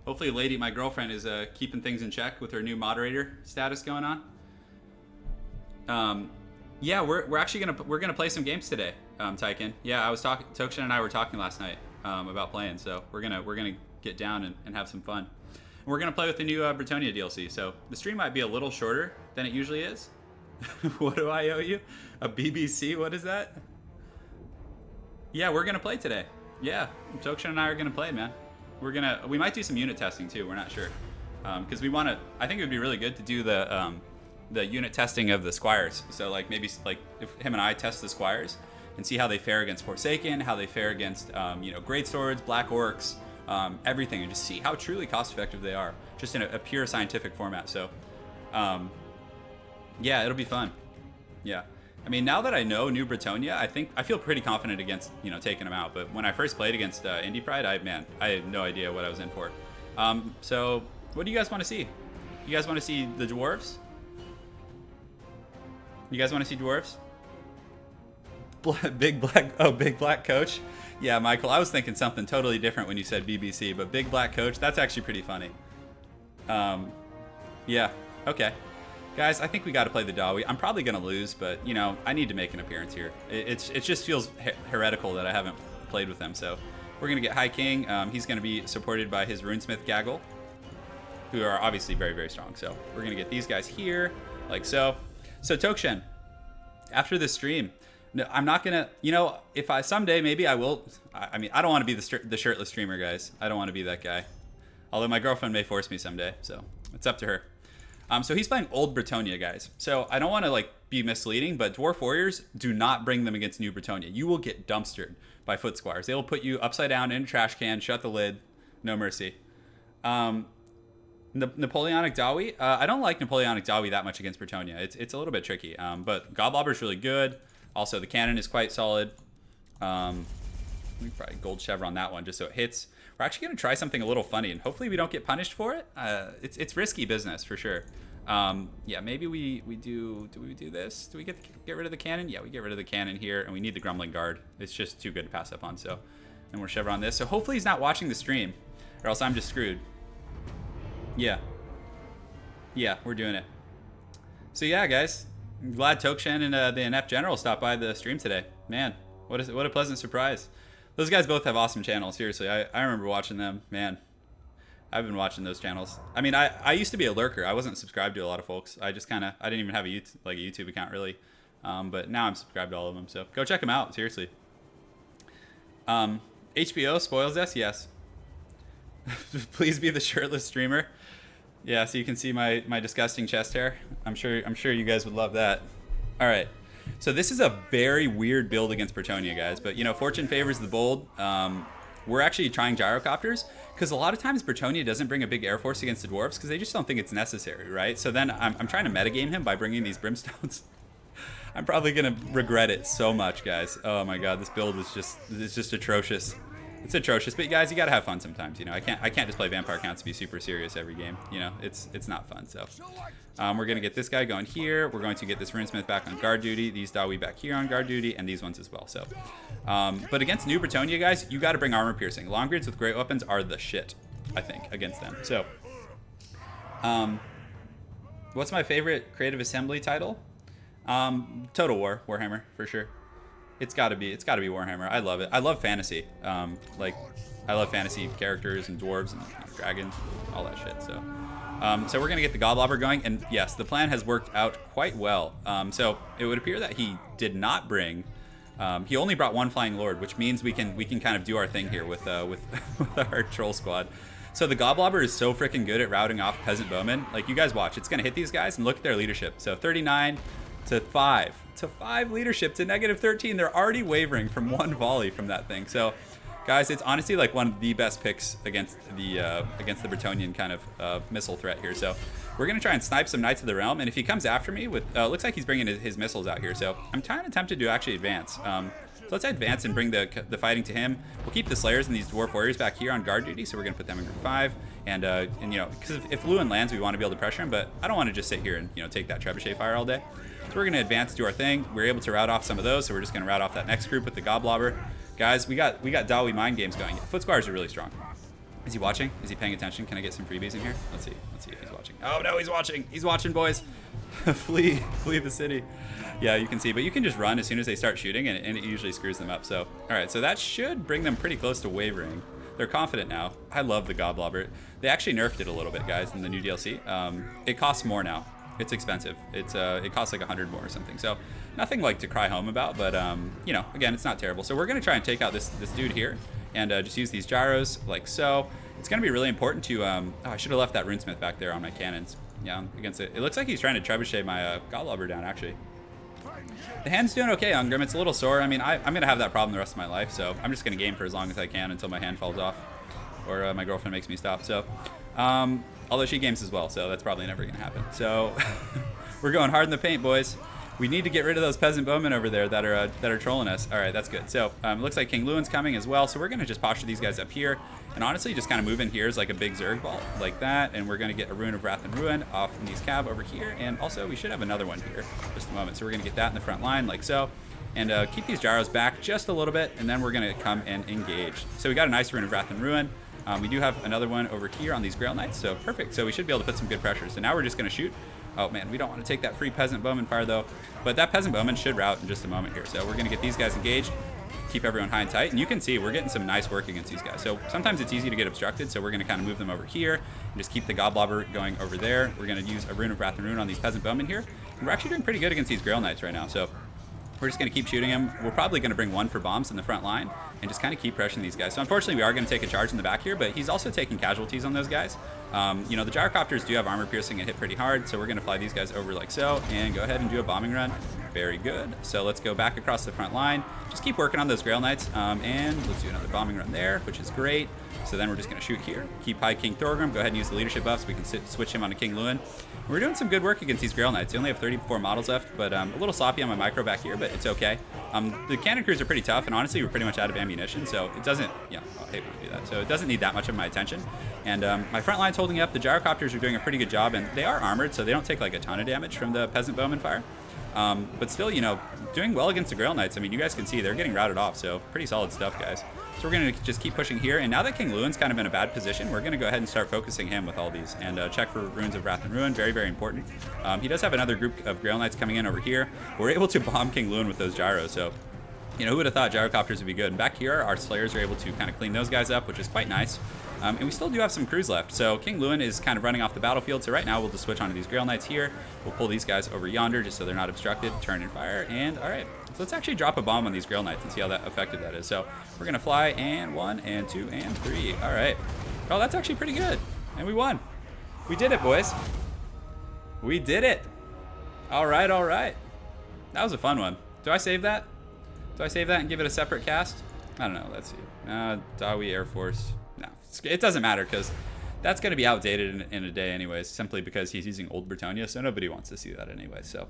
Hopefully Lady, my girlfriend, is keeping things in check with her new moderator status going on. Yeah, we're actually gonna play some games today, Tykin. Yeah, Tokshin and I were talking last night about playing, so we're gonna get down and have some fun. And we're gonna play with the new Bretonnia DLC. So the stream might be a little shorter than it usually is. What do I owe you? A BBC? What is that? Yeah, we're gonna play today. Yeah, Tokshin and I are gonna play, man. We might do some unit testing too. We're not sure because I think it would be really good to do the unit testing of the squires. So like maybe like if him and I test the squires and see how they fare against Forsaken, how they fare against great swords, black orcs, everything, and just see how truly cost effective they are, just in a pure scientific format. So yeah, it'll be fun. Yeah. I mean, now that I know New Bretonnia, I feel pretty confident against taking them out. But when I first played against Indie Pride, I had no idea what I was in for. So what do you guys want to see? You guys want to see the dwarves? You guys want to see dwarves? Big black coach. Yeah, Michael, I was thinking something totally different when you said BBC, but big black coach, that's actually pretty funny. Yeah, okay. Guys, I think we got to play the Dawi. I'm probably going to lose, but, I need to make an appearance here. It just feels heretical that I haven't played with them. So we're going to get High King. He's going to be supported by his Runesmith Gaggle, who are obviously very, very strong. So we're going to get these guys here, like so. So Tokshen, after this stream, no, I'm not gonna. You know, if I someday maybe I will. I mean, I don't want to be the shirtless streamer, guys. I don't want to be that guy. Although my girlfriend may force me someday, so it's up to her. So he's playing Old Bretonnia, guys. So I don't want to like be misleading, but Dwarf Warriors, do not bring them against New Bretonnia. You will get dumpstered by Foot Squires. They will put you upside down in a trash can, shut the lid, no mercy. Napoleonic Dawi. I don't like Napoleonic Dawi that much against Bretonnia. It's a little bit tricky. But Goblobber is really good. Also, the cannon is quite solid. We probably gold chevron that one just so it hits. We're actually going to try something a little funny, and hopefully we don't get punished for it. It's risky business for sure. Yeah, maybe we do. Do we do this? Do we get rid of the cannon? Yeah, we get rid of the cannon here, and we need the Grumbling Guard. It's just too good to pass up on. So, and we're chevron this. So hopefully he's not watching the stream, or else I'm just screwed. Yeah, we're doing it. So yeah, guys, I'm glad Tokshen and the Inept General stopped by the stream today. Man, what a pleasant surprise. Those guys both have awesome channels. Seriously, I remember watching them. Man, I've been watching those channels. I mean, I used to be a lurker. I wasn't subscribed to a lot of folks. I just I didn't even have a YouTube account really. But now I'm subscribed to all of them. So go check them out. Seriously. HBO spoils us. Yes. Please be the shirtless streamer. Yeah, so you can see my disgusting chest hair. I'm sure you guys would love that. All right. So this is a very weird build against Bretonnia, guys. But, you know, fortune favors the bold. We're actually trying gyrocopters because a lot of times Bretonnia doesn't bring a big air force against the dwarves because they just don't think it's necessary, right? So then I'm trying to metagame him by bringing these brimstones. I'm probably going to regret it so much, guys. Oh, my God. This build is just atrocious. It's atrocious, but guys, you gotta have fun sometimes. You know, I can't just play vampire counts to be super serious every game. You know, it's not fun. So, we're gonna get this guy going here. We're going to get this runesmith back on guard duty. These Dawi back here on guard duty, and these ones as well. So, but against New Bretonnia, guys, you gotta bring armor piercing. Longbeards with great weapons are the shit, I think, against them. So, what's my favorite creative assembly title? Total War, Warhammer for sure. It's gotta be Warhammer. I love it. I love fantasy. I love fantasy characters and dwarves and dragons, all that shit. So, so we're gonna get the Goblobber going, and yes, the plan has worked out quite well. So it would appear that he did not bring. He only brought one Flying Lord, which means we can kind of do our thing here with our troll squad. So the Goblobber is so freaking good at routing off peasant bowmen. Like, you guys watch, it's gonna hit these guys and look at their leadership. So 39 to 5. To 5 leadership to -13. They're already wavering from one volley from that thing. So, guys, it's honestly like one of the best picks against the Bretonnian kind of missile threat here. So, we're gonna try and snipe some Knights of the Realm, and if he comes after me with, looks like he's bringing his missiles out here. So, I'm kind of tempted to actually advance. So let's advance and bring the fighting to him. We'll keep the Slayers and these Dwarf Warriors back here on guard duty. So we're gonna put them in group 5, and you know, because if Lewin lands, we want to be able to pressure him, but I don't want to just sit here and take that trebuchet fire all day. So we're going to advance, do our thing. We're able to rout off some of those, so we're just going to rout off that next group with the Goblobber. Guys, we got Dawi mind games going. Foot Squires are really strong. Is he watching? Is he paying attention? Can I get some freebies in here? Let's see if he's watching. Oh no, he's watching. He's watching, boys. Flee the city. Yeah, you can see, but you can just run as soon as they start shooting, and it usually screws them up. So, all right, so that should bring them pretty close to wavering. They're confident now. I love the Goblobber. They actually nerfed it a little bit, guys, in the new DLC. It costs more now. It's expensive. It costs like 100 more or something. So nothing like to cry home about, but you know, again, it's not terrible. So we're gonna try and take out this dude here, and just use these gyros like so. It's gonna be really important to. Oh, I should have left that runesmith back there on my cannons. Yeah, against it. It looks like he's trying to trebuchet my Goblobber down actually. The hand's doing okay, Ungrim. It's a little sore. I mean, I'm going to have that problem the rest of my life, so I'm just going to game for as long as I can until my hand falls off or my girlfriend makes me stop. So, although she games as well, so that's probably never going to happen. So, we're going hard in the paint, boys. We need to get rid of those peasant bowmen over there that are trolling us. All right, that's good. So, it looks like King Lewin's coming as well, so we're going to just posture these guys up here. And honestly, just kind of move in here as like a big Zerg ball, like that. And we're going to get a Rune of Wrath and Ruin off from these Cav over here. And also, we should have another one here just a moment. So we're going to get that in the front line, like so. And keep these gyros back just a little bit. And then we're going to come and engage. So we got a nice Rune of Wrath and Ruin. We do have another one over here on these Grail Knights. So perfect. So we should be able to put some good pressure. So now we're just going to shoot. Oh, man, we don't want to take that free Peasant Bowman fire, though. But that Peasant Bowman should rout in just a moment here. So we're going to get these guys engaged. keep everyone high and tight. And you can see we're getting some nice work against these guys. So sometimes it's easy to get obstructed, so we're going to kind of move them over here and just keep the Godblobber going over there. We're going to use a Rune of Wrath and Ruin on these Peasant Bowmen here. And we're actually doing pretty good against these Grail Knights right now. So we're just going to keep shooting him. We're probably going to bring one for bombs in the front line and just kind of keep pressuring these guys. So unfortunately, we are going to take a charge in the back here, but he's also taking casualties on those guys. You know, the gyrocopters do have armor piercing and hit pretty hard, so we're going to fly these guys over like so and go ahead and do a bombing run. Very good. So let's go back across the front line. Just keep working on those Grail Knights, and let's do another bombing run there, which is great. So then we're just going to shoot here. Keep high King Thorgrim. Go ahead and use the leadership buffs. We can switch him onto King Lewin. We're doing some good work against these Grail Knights. They only have 34 models left, but a little sloppy on my micro back here, but it's okay. The cannon crews are pretty tough, and honestly, we're pretty much out of ammunition, so it doesn't, yeah, I hate when I do that. So it doesn't need that much of my attention. And my front line's holding up. The gyrocopters are doing a pretty good job, and they are armored, so they don't take like a ton of damage from the Peasant Bowman fire. But still, you know, doing well against the Grail Knights. I mean, you guys can see they're getting routed off, so pretty solid stuff, guys. So we're going to just keep pushing here, and now that King Lewin's kind of in a bad position, we're going to go ahead and start focusing him with all these, and check for Runes of Wrath and Ruin. Very, very important. He does have another group of Grail Knights coming in over here. We're able to bomb King Lewin with those gyros, so, you know, who would have thought gyrocopters would be good? And back here, our Slayers are able to kind of clean those guys up, which is quite nice. And we still do have some crews left. So King Lewin is kind of running off the battlefield. So right now we'll just switch onto these Grail Knights here. We'll pull these guys over yonder just so they're not obstructed. Turn and fire. And all right, so let's actually drop a bomb on these Grail Knights and see how that effective that is. So we're going to fly, and 1 and 2 and 3. All right. Oh, that's actually pretty good. And we won. We did it, boys. We did it. All right, all right. That was a fun one. Do I save that? Do I save that and give it a separate cast? I don't know. Let's see. Dawi Air Force. No, it doesn't matter because that's going to be outdated in a day anyways, simply because he's using Old Britannia, so nobody wants to see that anyway. So,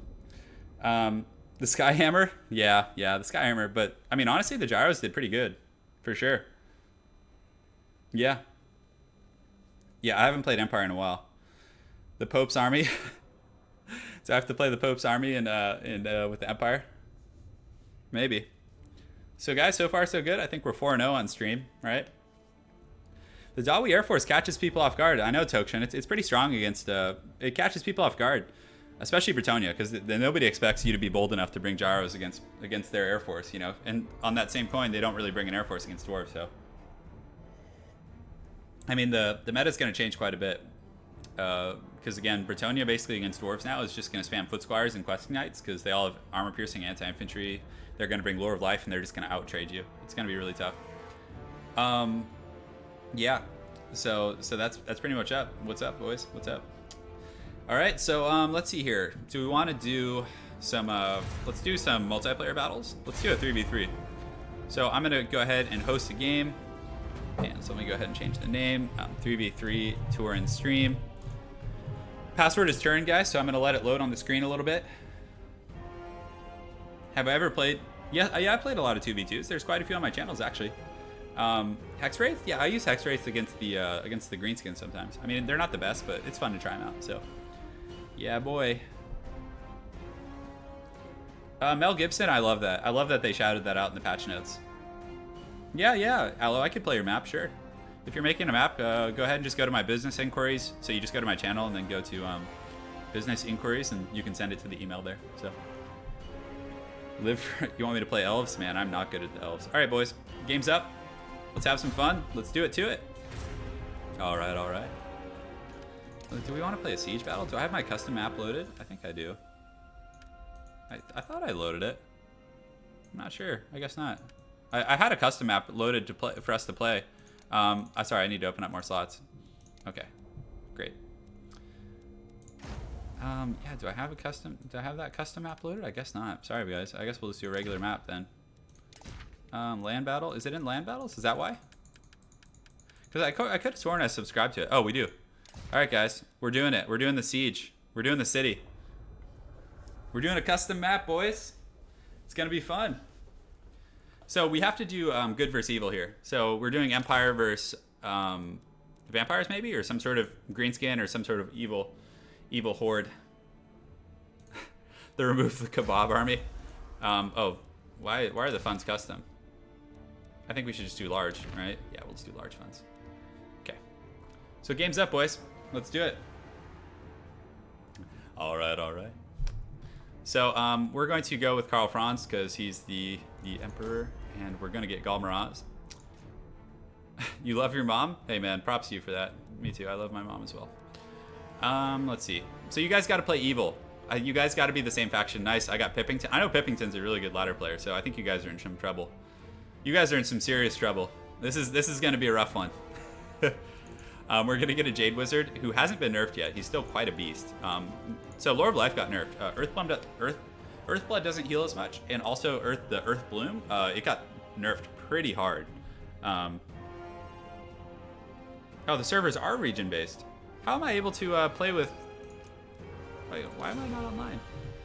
the Skyhammer, yeah, the Skyhammer. But, I mean, honestly, the gyros did pretty good, for sure. Yeah. Yeah, I haven't played Empire in a while. The Pope's Army. So I have to play the Pope's Army and with the Empire? Maybe. So, guys, so far so good. I think we're 4-0 on stream, right? The Dawi Air Force catches people off guard. I know, Tokshin. It's pretty strong against... it catches people off guard, especially Britannia, because nobody expects you to be bold enough to bring gyros against their Air Force, you know? And on that same coin, they don't really bring an Air Force against dwarves, so... I mean, the meta's going to change quite a bit. Because, again, Britannia basically against dwarves now is just going to spam Foot Squires and Questing Knights, because they all have armor-piercing anti-infantry. They're going to bring Lore of Life, and they're just going to out-trade you. It's going to be really tough. Yeah, so that's pretty much up. What's up, boys? What's up? All right, so let's see here. Do we want to do some? Let's do some multiplayer battles. Let's do a 3v3. So I'm gonna go ahead and host a game, and so let me go ahead and change the name. 3v3 Turin stream. Password is Turin, guys. So I'm gonna let it load on the screen a little bit. Have I ever played? Yeah, I played a lot of 2v2s. There's quite a few on my channels actually. Hex Wraith? Yeah, I use Hex Wraith against the Greenskin sometimes. I mean, they're not the best, but it's fun to try them out, so. Yeah, boy. Mel Gibson, I love that. I love that they shouted that out in the patch notes. Yeah, Aloe, I could play your map, sure. If you're making a map, go ahead and just go to my business inquiries. So you just go to my channel and then go to business inquiries, and you can send it to the email there, so. You want me to play elves? Man, I'm not good at the elves. All right, boys, game's up. Let's have some fun. Let's do it to it. All right. Do we want to play a siege battle? Do I have my custom map loaded? I think I do. I thought I loaded it. I'm not sure. I guess not. I had a custom map loaded to play for us to play. Sorry, I need to open up more slots. Okay, great. Yeah, do I have that custom map loaded? I guess not. Sorry, guys. I guess we'll just do a regular map then. Land battle. Is it in land battles? Is that why? Because I could have sworn I subscribed to it. Oh, we do. All right, guys. We're doing it. We're doing the siege. We're doing the city. We're doing a custom map, boys. It's going to be fun. So we have to do good versus evil here. So we're doing Empire versus vampires maybe, or some sort of greenskin, or some sort of evil horde. They removed the kebab army. Oh, why are the funds custom? I think we should just do large, right? Yeah, we'll just do large funds. Okay. So game's up, boys. Let's do it. All right. So we're going to go with Karl Franz because he's the emperor, And we're gonna get Galmarans. You love your mom? Hey man, props to you for that. Me too, I love my mom as well. Let's see. So you guys gotta play evil. You guys gotta be the same faction. Nice, I got Pippington. I know Pippington's a really good ladder player, so I think you guys are in some trouble. You guys are in some serious trouble. This is gonna be a rough one. We're gonna get a Jade Wizard who hasn't been nerfed yet. He's still quite a beast. So Lore of Life got nerfed. Earthblood doesn't heal as much, and also the Earth Bloom, it got nerfed pretty hard. Oh, the servers are region based. How am I able to play with? Wait, why am I not online?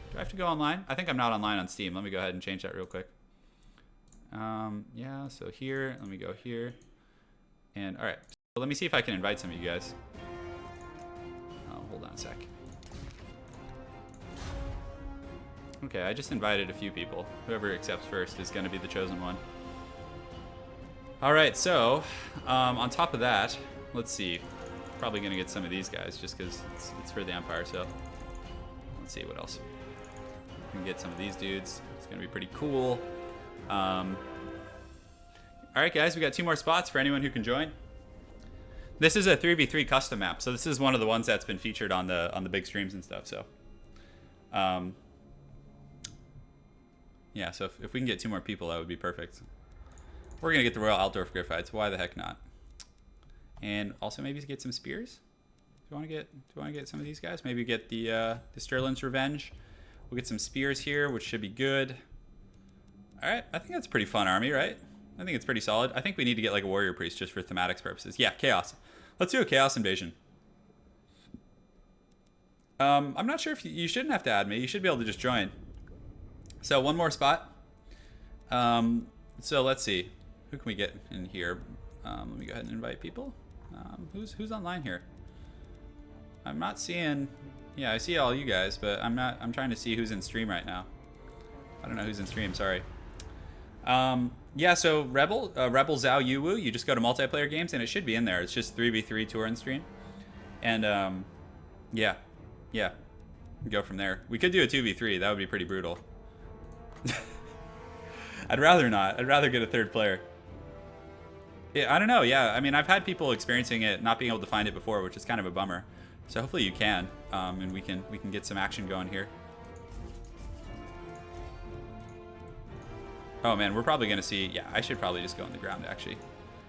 Do I have to go online? I think I'm not online on Steam. Let me go ahead and change that real quick. Yeah, so here, let me go here. And all right, so let me see if I can invite some of you guys. Oh, hold on a sec. Okay, I just invited a few people. Whoever accepts first is going to be the chosen one. All right, so on top of that, let's see. Probably going to get some of these guys just because it's for the Empire, so let's see what else. We can get some of these dudes. It's going to be pretty cool. All right, guys, we got 2 more spots for anyone who can join. This is a 3v3 custom map, so this is one of the ones that's been featured on the big streams and stuff. So, yeah. So if we can get 2 more people, that would be perfect. We're gonna get the Royal Altdorf Griffites. Why the heck not? And also maybe get some spears. Do you want to get some of these guys? Maybe get the Sterling's Revenge. We'll get some spears here, which should be good. All right, I think that's a pretty fun army, right? I think it's pretty solid. I think we need to get like a warrior priest just for thematics purposes. Yeah, chaos. Let's do a chaos invasion. I'm not sure if you shouldn't have to add me. You should be able to just join. So 1 more spot. So let's see. Who can we get in here? Let me go ahead and invite people. Who's online here? I'm not seeing. Yeah, I see all you guys, but I'm trying to see who's in stream right now. I don't know who's in stream. Sorry. Yeah, so Rebel Zhao Yuwu, you just go to multiplayer games and it should be in there. It's just 3v3 Turin stream. And yeah. Go from there. We could do a 2v3. That would be pretty brutal. I'd rather not. I'd rather get a 3rd player. Yeah, I don't know. Yeah, I mean, I've had people experiencing it, not being able to find it before, which is kind of a bummer. So hopefully you can, and we can get some action going here. Oh man, we're probably gonna see. Yeah, I should probably just go on the ground actually,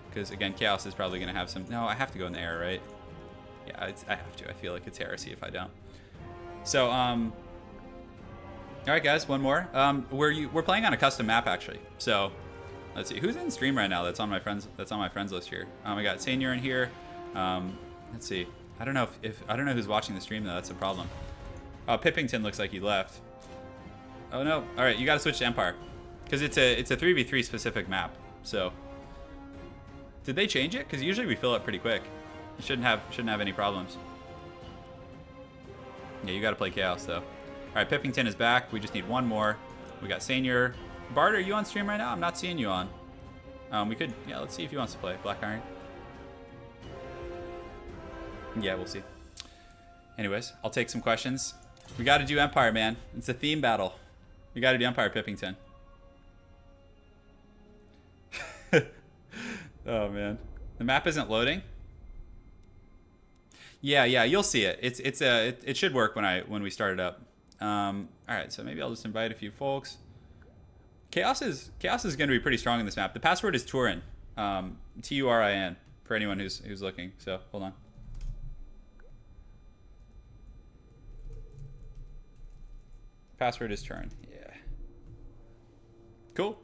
because again, Chaos is probably gonna have some. No, I have to go in the air, right? Yeah, I have to. I feel like it's heresy if I don't. So, all right, guys, 1 more. We're playing on a custom map actually. So, let's see who's in stream right now. That's on my friends. That's on my friends list here. We got Senior in here. Let's see. I don't know if I don't know who's watching the stream though. That's a problem. Pippington looks like he left. Oh no. All right, you got to switch to Empire. Because it's a 3v3 specific map. So did they change it? Because usually we fill it pretty quick. You shouldn't have any problems. Yeah, you got to play Chaos though. All right, Pippington is back. We just need 1 more. We got Senior. Bart, are you on stream right now? I'm not seeing you on. We could. Yeah, let's see if he wants to play Black Iron. Yeah, we'll see. Anyways, I'll take some questions. We got to do Empire, man. It's a theme battle. We got to do Empire Pippington. Oh man, the map isn't loading. Yeah, you'll see it. It should work when we start it up. All right, so maybe I'll just invite a few folks. Chaos is going to be pretty strong in this map. The password is Turin, Turin, for anyone who's looking. So hold on. Password is Turin. Yeah. Cool.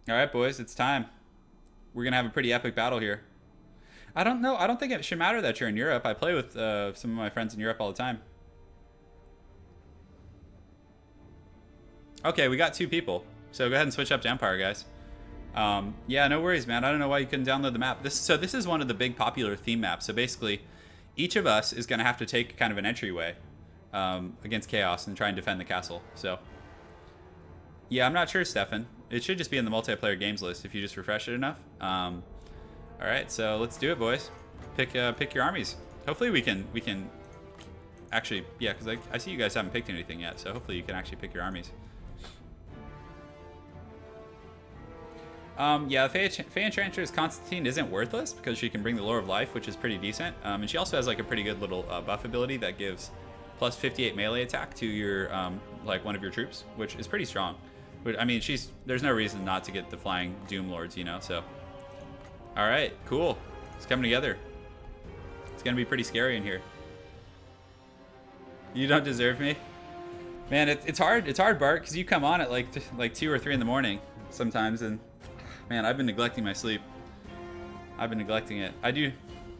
All right, boys, it's time. We're gonna have a pretty epic battle here. I don't know. I don't think it should matter that you're in Europe. I play with some of my friends in Europe all the time. Okay, we got 2 people. So go ahead and switch up to Empire, guys. Yeah, no worries, man. I don't know why you couldn't download the map. This is one of the big popular theme maps. So basically, each of us is gonna have to take kind of an entryway against Chaos and try and defend the castle. So yeah, I'm not sure, Stefan. It should just be in the multiplayer games list if you just refresh it enough. All right, so let's do it, boys. Pick your armies. Hopefully we can actually, yeah, because I see you guys haven't picked anything yet. So hopefully you can actually pick your armies. Yeah, Fey Enchantress Constantine isn't worthless because she can bring the Lore of Life, which is pretty decent. And she also has like a pretty good little buff ability that gives plus 58 melee attack to your like one of your troops, which is pretty strong. But I mean, there's no reason not to get the Flying Doom Lords, you know. So, all right, cool. It's coming together. It's gonna be pretty scary in here. You don't deserve me, man. It's hard. It's hard, Bart, because you come on at like 2 or 3 in the morning sometimes, and man, I've been neglecting my sleep. I've been neglecting it. I do.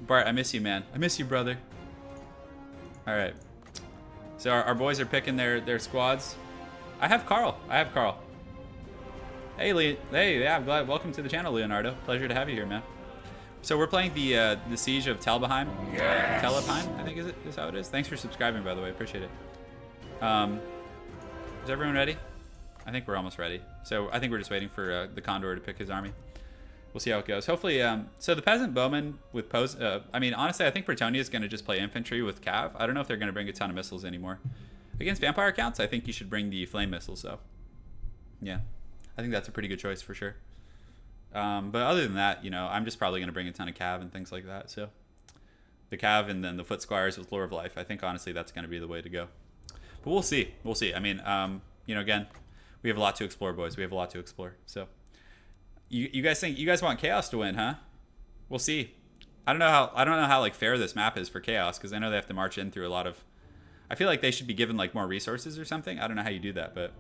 Bart, I miss you, man. I miss you, brother. All right. So our boys are picking their squads. I have Carl. Hey, yeah, I'm glad. Welcome to the channel, Leonardo. Pleasure to have you here, man. So we're playing the Siege of Talabheim. Yes. Talabheim, I think is how it is. Thanks for subscribing, by the way. Appreciate it. Is everyone ready? I think we're almost ready. So I think we're just waiting for the Condor to pick his army. We'll see how it goes. Hopefully, so the Peasant Bowman with I mean, honestly, I think Bretonnia is going to just play infantry with Cav. I don't know if they're going to bring a ton of missiles anymore. Against vampire accounts, I think you should bring the flame missiles, though. Yeah, I think that's a pretty good choice for sure. But other than that, you know, I'm just probably going to bring a ton of Cav and things like that. So the Cav and then the Foot Squires with Lore of Life. I think, honestly, that's going to be the way to go. But we'll see. We'll see. I mean, you know, again, we have a lot to explore, boys. We have a lot to explore. So you guys want Chaos to win, huh? We'll see. I don't know how like fair this map is for Chaos, because I know they have to march in through a lot of. I feel like they should be given like more resources or something. I don't know how you do that, but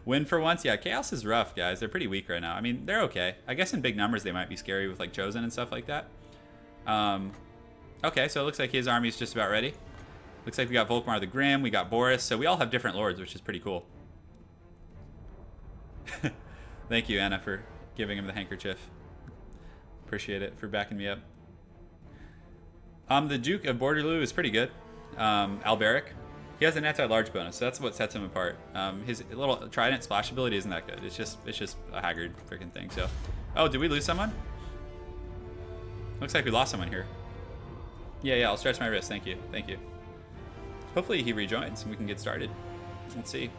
win for once. Yeah, Chaos is rough, guys. They're pretty weak right now. I mean, they're okay. I guess in big numbers they might be scary with like Chosen and stuff like that. Okay, so it looks like his army's just about ready. Looks like we got Volkmar the Grim, we got Boris, so we all have different lords, which is pretty cool. Thank you, Anna, for giving him the handkerchief. Appreciate it, for backing me up. The Duke of Bordeloo is pretty good. Alberic. He has an anti-large bonus, so that's what sets him apart. His little Trident splash ability isn't that good. It's just a haggard freaking thing, so. Oh, did we lose someone? Looks like we lost someone here. Yeah, I'll stretch my wrist, thank you. Hopefully he rejoins and we can get started. Let's see.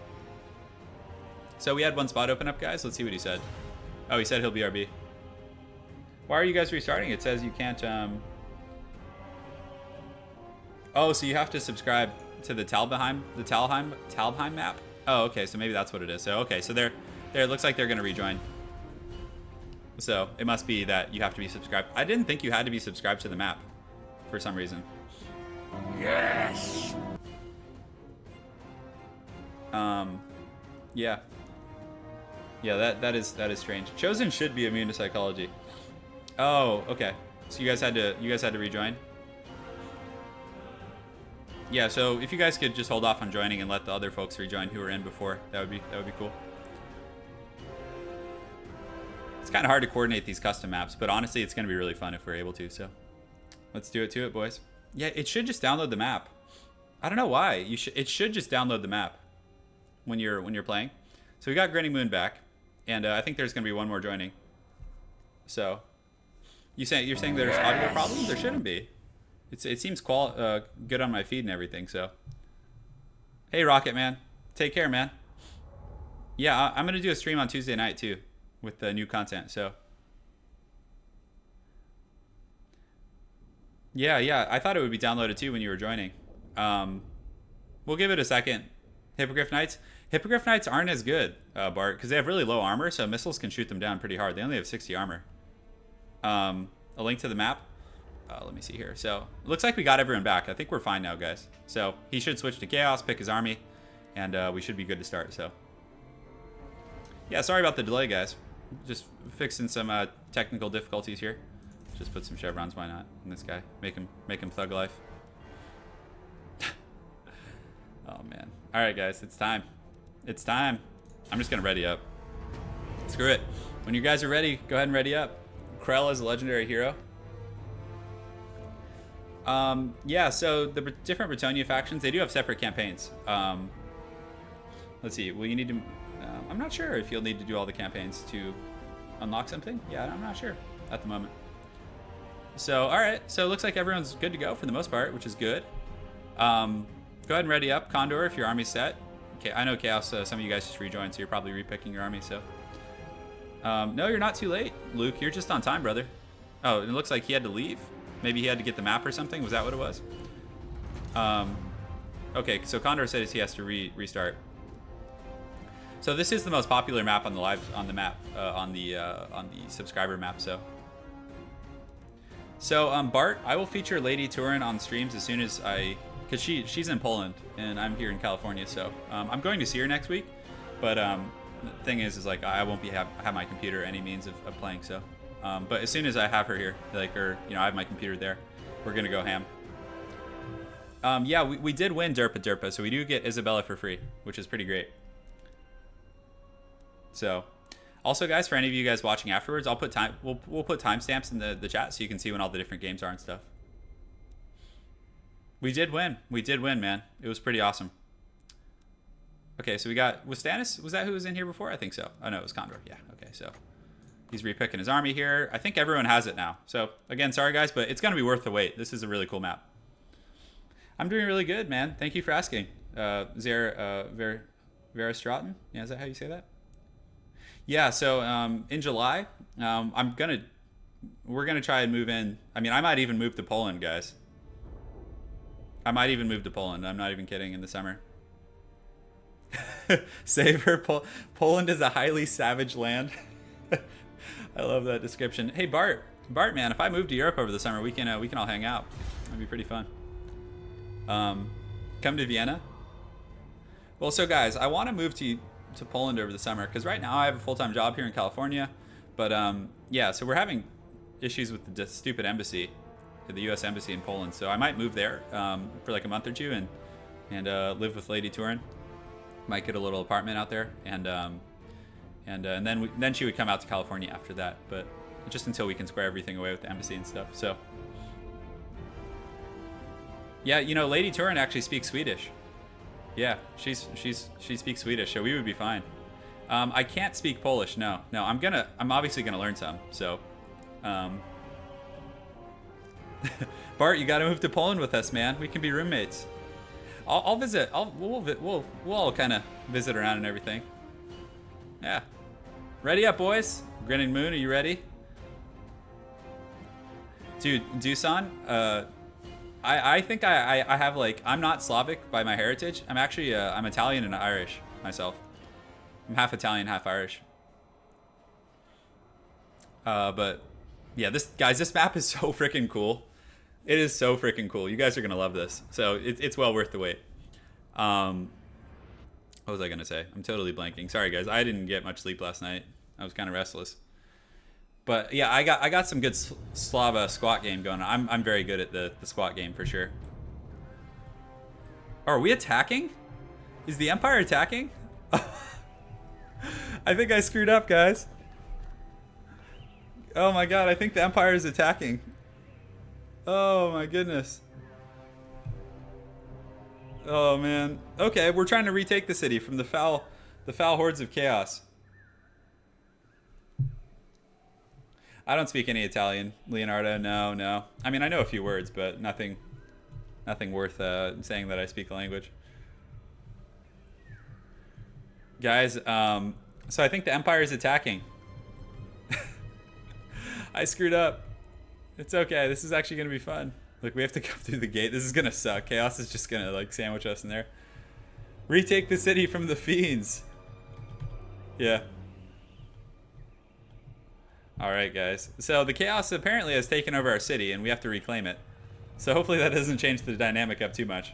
So we had one spot open up, guys. Let's see what he said. Oh, he said he'll BRB. Why are you guys restarting? It says you can't, Oh, so you have to subscribe to the Talbheim map? Oh, okay, so maybe that's what it is. So, okay, so it looks like they're going to rejoin. So it must be that you have to be subscribed. I didn't think you had to be subscribed to the map for some reason. Yes. Yeah, that is strange. Chosen should be immune to psychology. Oh, okay. So you guys had to rejoin? Yeah, so if you guys could just hold off on joining and let the other folks rejoin who were in before, that would be cool. It's kind of hard to coordinate these custom maps, but honestly, it's going to be really fun if we're able to. So let's do it to it, boys. Yeah, it should just download the map. I don't know why. It should just download the map when you're playing. So we got Grinning Moon back, and I think there's going to be one more joining. So you're saying there's audio problems? There shouldn't be. It seems good on my feed and everything. So hey, Rocket Man, take care, man. Yeah, I'm going to do a stream on Tuesday night too with the new content. So yeah, I thought it would be downloaded too when you were joining. We'll give it a second. Hippogriff Knights aren't as good, Bart, because they have really low armor, so missiles can shoot them down pretty hard. They only have 60 armor. A link to the map. Let me see here. So it looks like we got everyone back. I think we're fine now, guys. So he should switch to Chaos, pick his army, and we should be good to start. So yeah, sorry about the delay, guys. Just fixing some technical difficulties here. Just put some chevrons, why not? And this guy, make him thug life. Oh man. All right, guys, it's time. It's time. I'm just gonna ready up. Screw it. When you guys are ready, go ahead and ready up. Krell is a legendary hero. Yeah, so the different Bretonnia factions, they do have separate campaigns. Let's see. Well, you need to. I'm not sure if you'll need to do all the campaigns to unlock something. Yeah, I'm not sure at the moment. So, all right. So it looks like everyone's good to go for the most part, which is good. Go ahead and ready up, Condor, if your army's set. I know Chaos, some of you guys just rejoined, so you're probably repicking your army, so. No, you're not too late, Luke. You're just on time, brother. Oh, it looks like he had to leave. Maybe he had to get the map or something. Was that what it was? Okay, so Condor says he has to restart. So this is the most popular map on the on the subscriber map. So Bart, I will feature Lady Turin on streams as soon as because she's in Poland and I'm here in California. So I'm going to see her next week, but the thing is like I won't have my computer any means of playing. So, but as soon as I have her here, like I have my computer there, we're gonna go ham. Yeah, we did win Derpa, so we do get Isabella for free, which is pretty great. So, also guys, for any of you guys watching afterwards, I'll put we'll put timestamps in the chat so you can see when all the different games are and stuff. We did win, man. It was pretty awesome. Okay, so we got, was Stannis, was that who was in here before? I think so. Oh no, it was Condor. Yeah, okay, so he's repicking his army here. I think everyone has it now. So again, sorry guys, but it's gonna be worth the wait. This is a really cool map. I'm doing really good, man. Thank you for asking. Vera Stratton? Yeah, is that how you say that? Yeah, so in July, we're gonna try and move in. I mean, I might even move to Poland, guys. I might even move to Poland. I'm not even kidding, in the summer. Save her. Poland is a highly savage land. I love that description. Hey, Bart, man, if I move to Europe over the summer, we can all hang out. That'd be pretty fun. Come to Vienna. Well, so guys, I want to move to Poland over the summer because right now I have a full-time job here in California, but yeah, so we're having issues with the stupid embassy, the U.S. embassy in Poland. So I might move there for like a month or two and live with Lady Turin. Might get a little apartment out there, and then she would come out to California after that, but just until we can square everything away with the embassy and stuff. So yeah, Lady Turin actually speaks Swedish. Yeah, she speaks Swedish, so we would be fine. I can't speak Polish. No. I'm obviously gonna learn some. So, Bart, you gotta move to Poland with us, man. We can be roommates. I'll visit. We'll all kind of visit around and everything. Yeah. Ready up, boys. Grinning Moon, are you ready? Dude, Dusan, I think I have like, I'm not Slavic by my heritage. I'm actually, I'm Italian and Irish myself. I'm half Italian, half Irish. But yeah, this map is so freaking cool. It is so freaking cool. You guys are gonna love this. So it's well worth the wait. What was I gonna say? I'm totally blanking. Sorry guys, I didn't get much sleep last night. I was kind of restless. But yeah, I got some good Slava squat game going on. I'm very good at the squat game for sure. Oh, are we attacking? Is the Empire attacking? I think I screwed up, guys. Oh my god, I think the Empire is attacking. Oh my goodness. Oh man. Okay, we're trying to retake the city from the foul hordes of chaos. I don't speak any Italian, Leonardo. No. I mean, I know a few words, but nothing worth saying that I speak the language. Guys, so I think the Empire is attacking. I screwed up. It's okay. This is actually gonna be fun. Look, we have to go through the gate. This is gonna suck. Chaos is just gonna like sandwich us in there. Retake the city from the fiends. Yeah. All right, guys. So the Chaos apparently has taken over our city, and we have to reclaim it. So hopefully that doesn't change the dynamic up too much.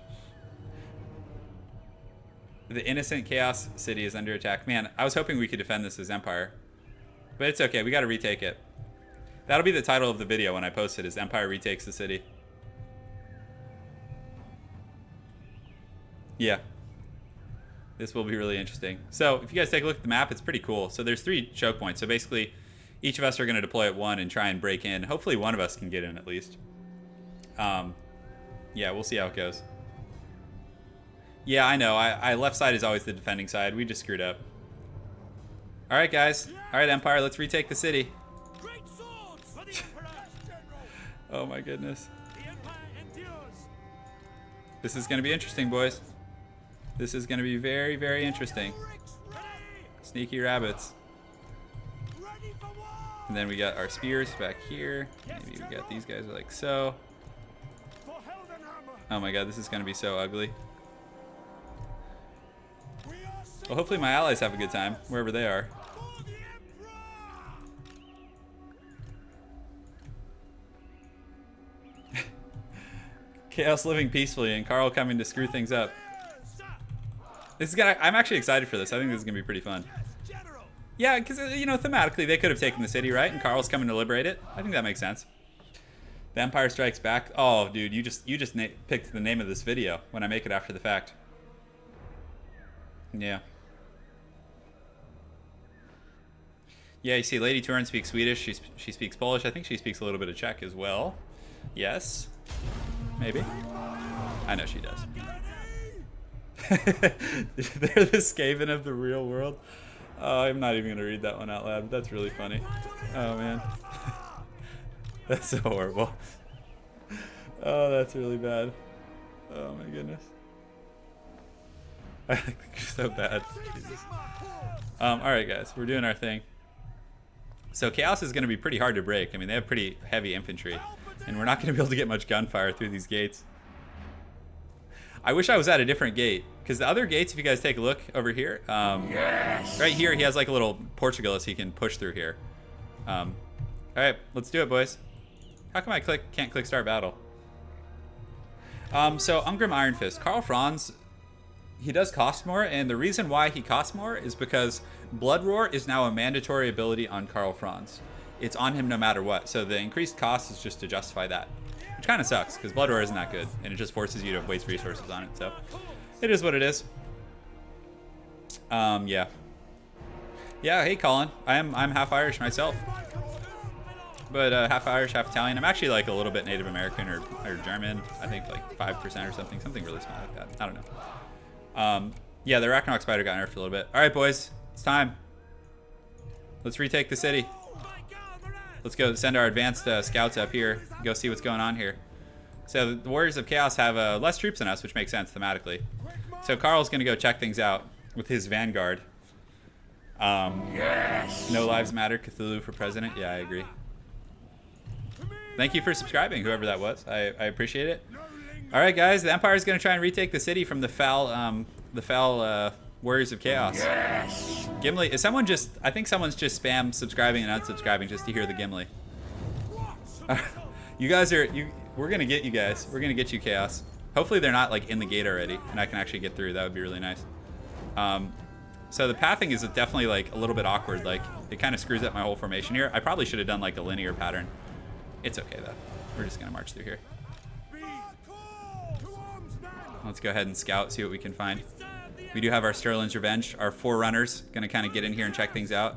The innocent Chaos city is under attack. Man, I was hoping we could defend this as Empire. But it's okay. We got to retake it. That'll be the title of the video when I post it, is Empire retakes the city. Yeah. This will be really interesting. So if you guys take a look at the map, it's pretty cool. So there's 3 choke points. So basically, each of us are going to deploy at 1 and try and break in. Hopefully one of us can get in at least. Yeah, we'll see how it goes. Yeah, I know. I left side is always the defending side. We just screwed up. All right, guys. All right, Empire, let's retake the city. Great swords for the Emperor! Oh my goodness. The Empire endures. This is going to be interesting, boys. This is going to be very, very interesting. Sneaky rabbits. And then we got our spears back here. Maybe we got these guys like so. Oh my god, this is going to be so ugly. Well, hopefully my allies have a good time, wherever they are. Chaos living peacefully and Carl coming to screw things up. This is gonna. I'm actually excited for this. I think this is gonna be pretty fun. Yeah, because you know, thematically they could have taken the city, right? And Carl's coming to liberate it. I think that makes sense. The Empire Strikes Back. Oh, dude, you just picked the name of this video when I make it after the fact. Yeah. Yeah, you see, Lady Turin speaks Swedish. She speaks Polish. I think she speaks a little bit of Czech as well. Yes. Maybe. I know she does. They're the Skaven of the real world. Oh, I'm not even going to read that one out loud. That's really funny. Oh, man. That's so horrible. Oh, that's really bad. Oh, my goodness. I think you're so bad. Jesus. Alright, guys. We're doing our thing. So Chaos is going to be pretty hard to break. I mean, they have pretty heavy infantry. And we're not going to be able to get much gunfire through these gates. I wish I was at a different gate. Because the other gates, if you guys take a look over here. Right here, he has like a little Portugalist he can push through here. Alright, let's do it, boys. How come I can't click start battle? So Ungrim Iron Fist. Karl Franz, he does cost more. And the reason why he costs more is because Blood Roar is now a mandatory ability on Karl Franz. It's on him no matter what. So the increased cost is just to justify that. Which kind of sucks, because Blood Roar isn't that good. And it just forces you to waste resources on it. So it is what it is. Yeah. Yeah, hey Colin. I'm half Irish myself. But half Irish, half Italian. I'm actually like a little bit Native American or German. I think like 5% or something. Something really small like that. I don't know. Yeah, the Ragnarok Spider got nerfed a little bit. Alright, boys. It's time. Let's retake the city. Let's go send our advanced scouts up here. Go see what's going on here. So the Warriors of Chaos have less troops than us, which makes sense thematically. So Carl's going to go check things out with his vanguard. Yes. No lives matter. Cthulhu for president. Yeah, I agree. Thank you for subscribing, whoever that was. I appreciate it. All right, guys. The Empire is going to try and retake the city from the foul Warriors of Chaos. Yes. Gimli, is someone just... I think someone's just spam subscribing and unsubscribing just to hear the Gimli. You guys are... We're going to get you guys. We're going to get you, Chaos. Hopefully they're not like in the gate already and I can actually get through. That would be really nice. So the pathing is definitely like a little bit awkward. Like it kind of screws up my whole formation here. I probably should have done like a linear pattern. It's okay though. We're just going to march through here. Let's go ahead and scout, see what we can find. We do have our Sterling's Revenge, our forerunners, gonna kind of get in here and check things out.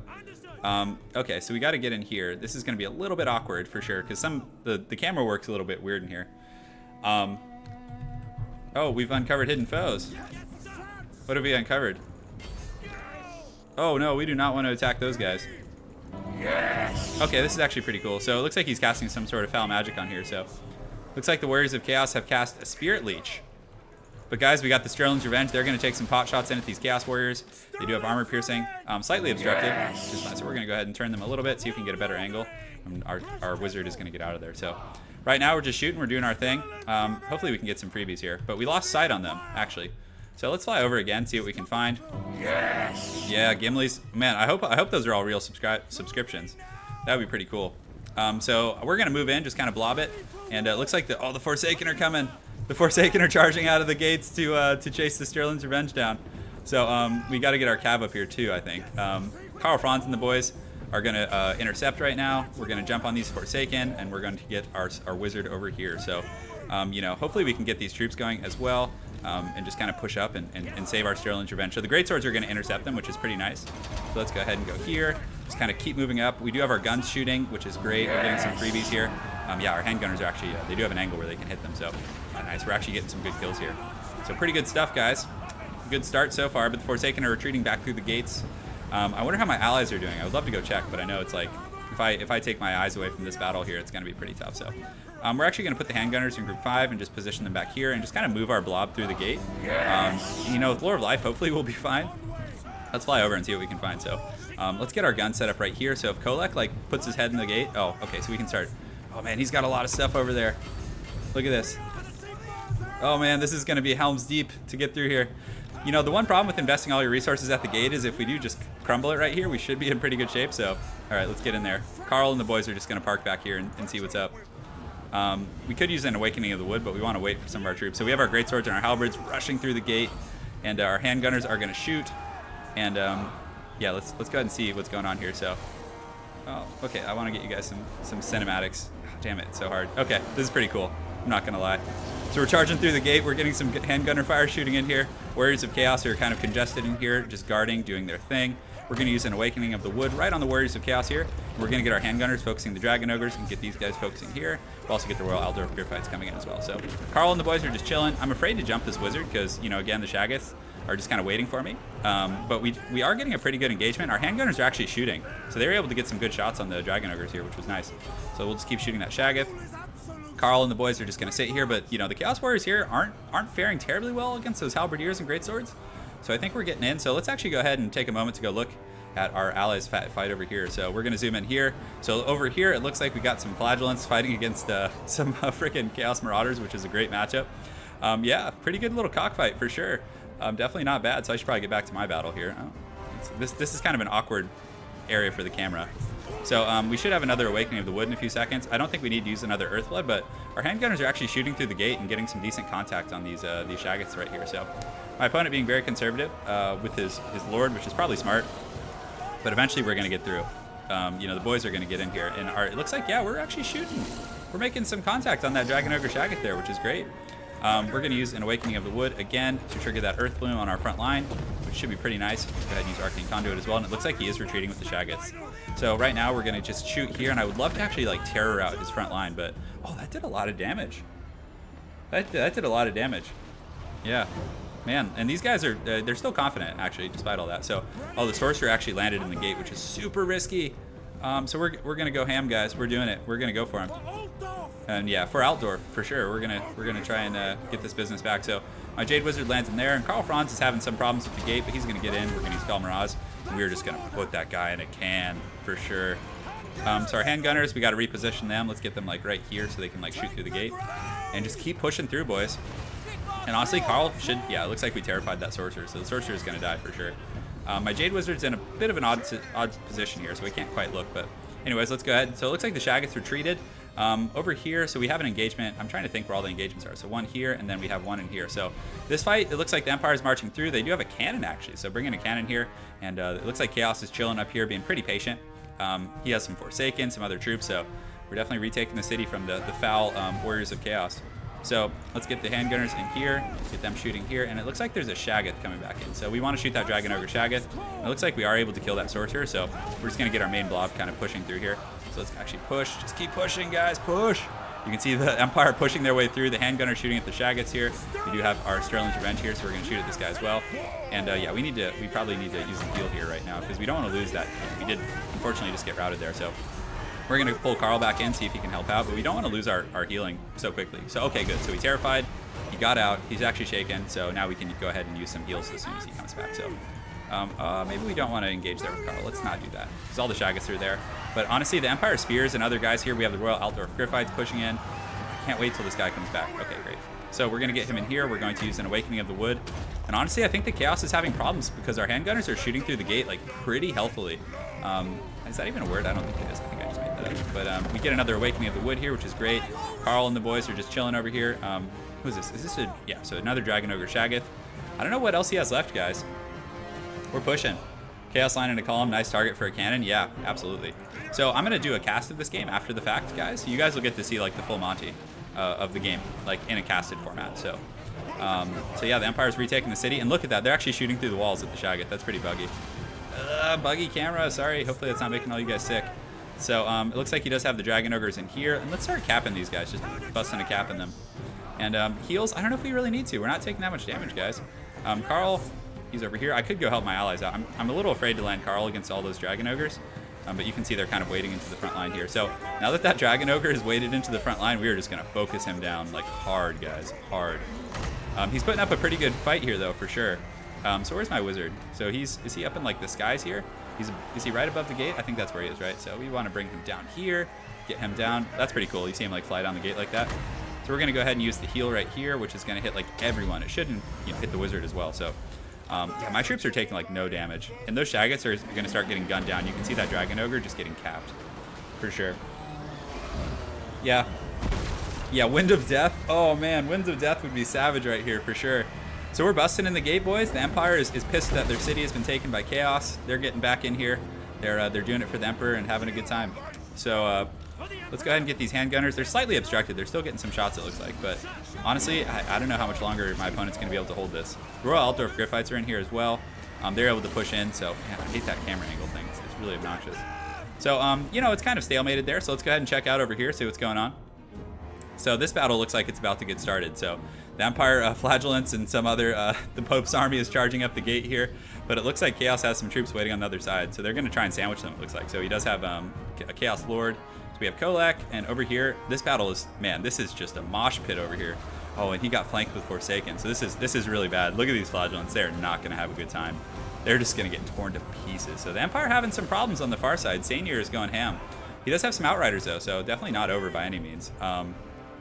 Okay, so we got to get in here. This is gonna be a little bit awkward for sure, because the camera works a little bit weird in here. Oh, we've uncovered hidden foes. What have we uncovered? Oh no, we do not want to attack those guys. Yes. Okay, this is actually pretty cool. So it looks like he's casting some sort of foul magic on here. So looks like the Warriors of Chaos have cast a Spirit Leech. But guys, we got the Sterling's Revenge. They're going to take some pot shots in at these Chaos Warriors. They do have armor piercing, slightly obstructed. So we're going to go ahead and turn them a little bit, see if we can get a better angle. And our wizard is going to get out of there. So right now we're just shooting. We're doing our thing. Hopefully we can get some freebies here. But we lost sight on them, actually. So let's fly over again, see what we can find. Yes. Yeah, Gimli's. Man, I hope those are all real subscriptions. That would be pretty cool. So we're going to move in, just kind of blob it. And it looks like the Forsaken are coming. The Forsaken are charging out of the gates to chase the Sterling's Revenge down. So we got to get our cav up here too, I think. Karl Franz and the boys are going to intercept right now. We're going to jump on these Forsaken, and we're going to get our wizard over here. So, you know, hopefully we can get these troops going as well, and just kind of push up and save our Sterling's Revenge. So the Greatswords are going to intercept them, which is pretty nice. So let's go ahead and go here. Just kind of keep moving up. We do have our guns shooting, which is great. We're getting some freebies here. Yeah, our handgunners are actually, they do have an angle where they can hit them. So nice. We're actually getting some good kills here. So pretty good stuff, guys. Good start so far, but the Forsaken are retreating back through the gates. I wonder how my allies are doing. I would love to go check, but I know it's like, if I take my eyes away from this battle here, it's going to be pretty tough. So We're actually going to put the handgunners in group 5 and just position them back here and just kind of move our blob through the gate. You know, with Lore of Life, hopefully we'll be fine. Let's fly over and see what we can find. So let's get our gun set up right here. So if Kolek like puts his head in the gate, oh, okay, so we can start. Oh man, he's got a lot of stuff over there. Look at this. Oh man, this is going to be Helm's Deep to get through here. You know, the one problem with investing all your resources at the gate is if we do just crumble it right here, we should be in pretty good shape. So, all right, let's get in there. Carl and the boys are just going to park back here and see what's up. We could use an Awakening of the Wood, but we want to wait for some of our troops. So we have our greatswords and our halberds rushing through the gate, and our handgunners are going to shoot. And yeah, let's go ahead and see what's going on here. So, oh, okay, I want to get you guys some cinematics. Oh, damn it, it's so hard. Okay, this is pretty cool. I'm not going to lie. So we're charging through the gate. We're getting some handgunner fire shooting in here. Warriors of Chaos are kind of congested in here, just guarding, doing their thing. We're going to use an Awakening of the Wood right on the Warriors of Chaos here. We're going to get our handgunners focusing the Dragon Ogres and get these guys focusing here. We'll also get the Royal Aldor Fear Fights coming in as well. So Carl and the boys are just chilling. I'm afraid to jump this wizard because, you know, again, the Shaggoths are just kind of waiting for me. But we are getting a pretty good engagement. Our handgunners are actually shooting. So they were able to get some good shots on the Dragon Ogres here, which was nice. So we'll just keep shooting that Shaggoth. Carl and the boys are just going to sit here, but you know the Chaos Warriors here aren't faring terribly well against those halberdiers and greatswords. So I think we're getting in. So let's actually go ahead and take a moment to go look at our allies fight over here. So we're going to zoom in here. So over here it looks like we got some flagellants fighting against some freaking Chaos Marauders, which is a great matchup. Yeah, pretty good little cockfight for sure. Definitely not bad. So I should probably get back to my battle here. Oh, this is kind of an awkward area for the camera. So we should have another Awakening of the Wood in a few seconds. I don't think we need to use another Earthblood, but our handgunners are actually shooting through the gate and getting some decent contact on these Shaggoths right here. So my opponent being very conservative with his Lord, which is probably smart, but eventually we're going to get through. You know, the boys are going to get in here, and it looks like, yeah, we're actually shooting. We're making some contact on that Dragon Ogre Shaggoth there, which is great. We're going to use an Awakening of the Wood again to trigger that Earth Bloom on our front line, which should be pretty nice. Go ahead and use Arcane Conduit as well, and it looks like he is retreating with the Shaggoths. So right now we're going to just shoot here, and I would love to actually like terror out his front line, but oh, that did a lot of damage. That did a lot of damage. Yeah, man, and these guys are they're still confident actually, despite all that. So oh, the Sorcerer actually landed in the gate, which is super risky. So we're going to go ham, guys. We're doing it. We're going to go for him. And yeah, for Altdorf, for sure. We're gonna try and get this business back. So my Jade Wizard lands in there, and Karl Franz is having some problems with the gate, but he's gonna get in. We're gonna use Fel Miraz, and we're just gonna put that guy in a can for sure. So our handgunners, we got to reposition them. Let's get them like right here so they can like shoot through the gate, and just keep pushing through, boys. And honestly, Karl should. Yeah, it looks like we terrified that Sorcerer, so the Sorcerer is gonna die for sure. My Jade Wizard's in a bit of an odd position here, so we can't quite look. But anyways, let's go ahead. So it looks like the Shaggoths retreated. Over here, so we have an engagement. I'm trying to think where all the engagements are. So one here, and then we have one in here. So this fight, it looks like the Empire is marching through. They do have a cannon, actually. So bring in a cannon here, and it looks like Chaos is chilling up here, being pretty patient. He has some Forsaken, some other troops, so we're definitely retaking the city from the foul Warriors of Chaos. So let's get the handgunners in here, get them shooting here, and it looks like there's a Shaggoth coming back in. So we want to shoot that Dragon Ogre Shaggoth. And it looks like we are able to kill that Sorcerer, so we're just going to get our main blob kind of pushing through here. So let's actually push. Just keep pushing, guys. Push. You can see the Empire pushing their way through. The handgunner shooting at the Shaggoths here. We do have our Sterling's Revenge here, so we're going to shoot at this guy as well. And yeah, we probably need to use the heal here right now because we don't want to lose that. We did unfortunately just get routed there. So we're going to pull Karl back in, see if he can help out, but we don't want to lose our healing so quickly. So okay, good. So he terrified. He got out. He's actually shaken. So now we can go ahead and use some heals as soon as he comes back. So maybe we don't want to engage there with Karl. Let's not do that because all the Shaggoths are there. But honestly, the Empire Spears and other guys here, we have the Royal Altdorf Griffites pushing in. I can't wait till this guy comes back. Okay, great. So we're going to get him in here. We're going to use an Awakening of the Wood. And honestly, I think the Chaos is having problems because our handgunners are shooting through the gate like pretty healthily. Is that even a word? I don't think it is. I think I just made that up. But we get another Awakening of the Wood here, which is great. Karl and the boys are just chilling over here. Who is this? Is this a... Yeah, so another Dragon Ogre Shaggoth. I don't know what else he has left, guys. We're pushing. Chaos line in a column, nice target for a cannon. Yeah, absolutely. So I'm gonna do a cast of this game after the fact, guys. So you guys will get to see like the full Monty of the game, like in a casted format. So yeah, the Empire's retaking the city, and look at that. They're actually shooting through the walls at the Shaggoth. That's pretty buggy. Buggy camera. Sorry. Hopefully that's not making all you guys sick. So it looks like he does have the Dragon Ogres in here, and let's start capping these guys. Just busting a cap in them. And heals. I don't know if we really need to. We're not taking that much damage, guys. Karl. He's over here. I could go help my allies out. I'm a little afraid to land Karl against all those Dragon Ogres. But you can see they're kind of wading into the front line here. So now that that Dragon Ogre has waded into the front line, we are just going to focus him down like hard, guys, hard. He's putting up a pretty good fight here, though, for sure. So where's my wizard? So is he up in like the skies here? Is he right above the gate? I think that's where he is, right? So we want to bring him down here, get him down. That's pretty cool. You see him like fly down the gate like that. So we're going to go ahead and use the heal right here, which is going to hit like everyone. It shouldn't, hit the wizard as well. So yeah, my troops are taking like no damage. And those Shaggots are going to start getting gunned down. You can see that Dragon Ogre just getting capped for sure. Yeah. Yeah, Wind of Death. Oh man, Winds of Death would be savage right here for sure. So we're busting in the gate, boys. The Empire is pissed that their city has been taken by Chaos. They're getting back in here. They're doing it for the Emperor and having a good time. So let's go ahead and get these handgunners. They're slightly obstructed. They're still getting some shots, it looks like. But honestly, I don't know how much longer my opponent's going to be able to hold this. Royal Altdorf Griffites are in here as well. They're able to push in. So man, I hate that camera angle thing. It's really obnoxious. So, it's kind of stalemated there. So let's go ahead and check out over here, see what's going on. So this battle looks like it's about to get started. So the Empire Flagellants and some other, the Pope's army is charging up the gate here. But it looks like Chaos has some troops waiting on the other side. So they're going to try and sandwich them, it looks like. So he does have a Chaos Lord. So we have Kolak. And over here, this battle is, man, this is just a mosh pit over here. Oh, and he got flanked with Forsaken. So this is really bad. Look at these Flagellants. They're not going to have a good time. They're just going to get torn to pieces. So the Empire having some problems on the far side. Sainier is going ham. He does have some Outriders, though. So definitely not over by any means.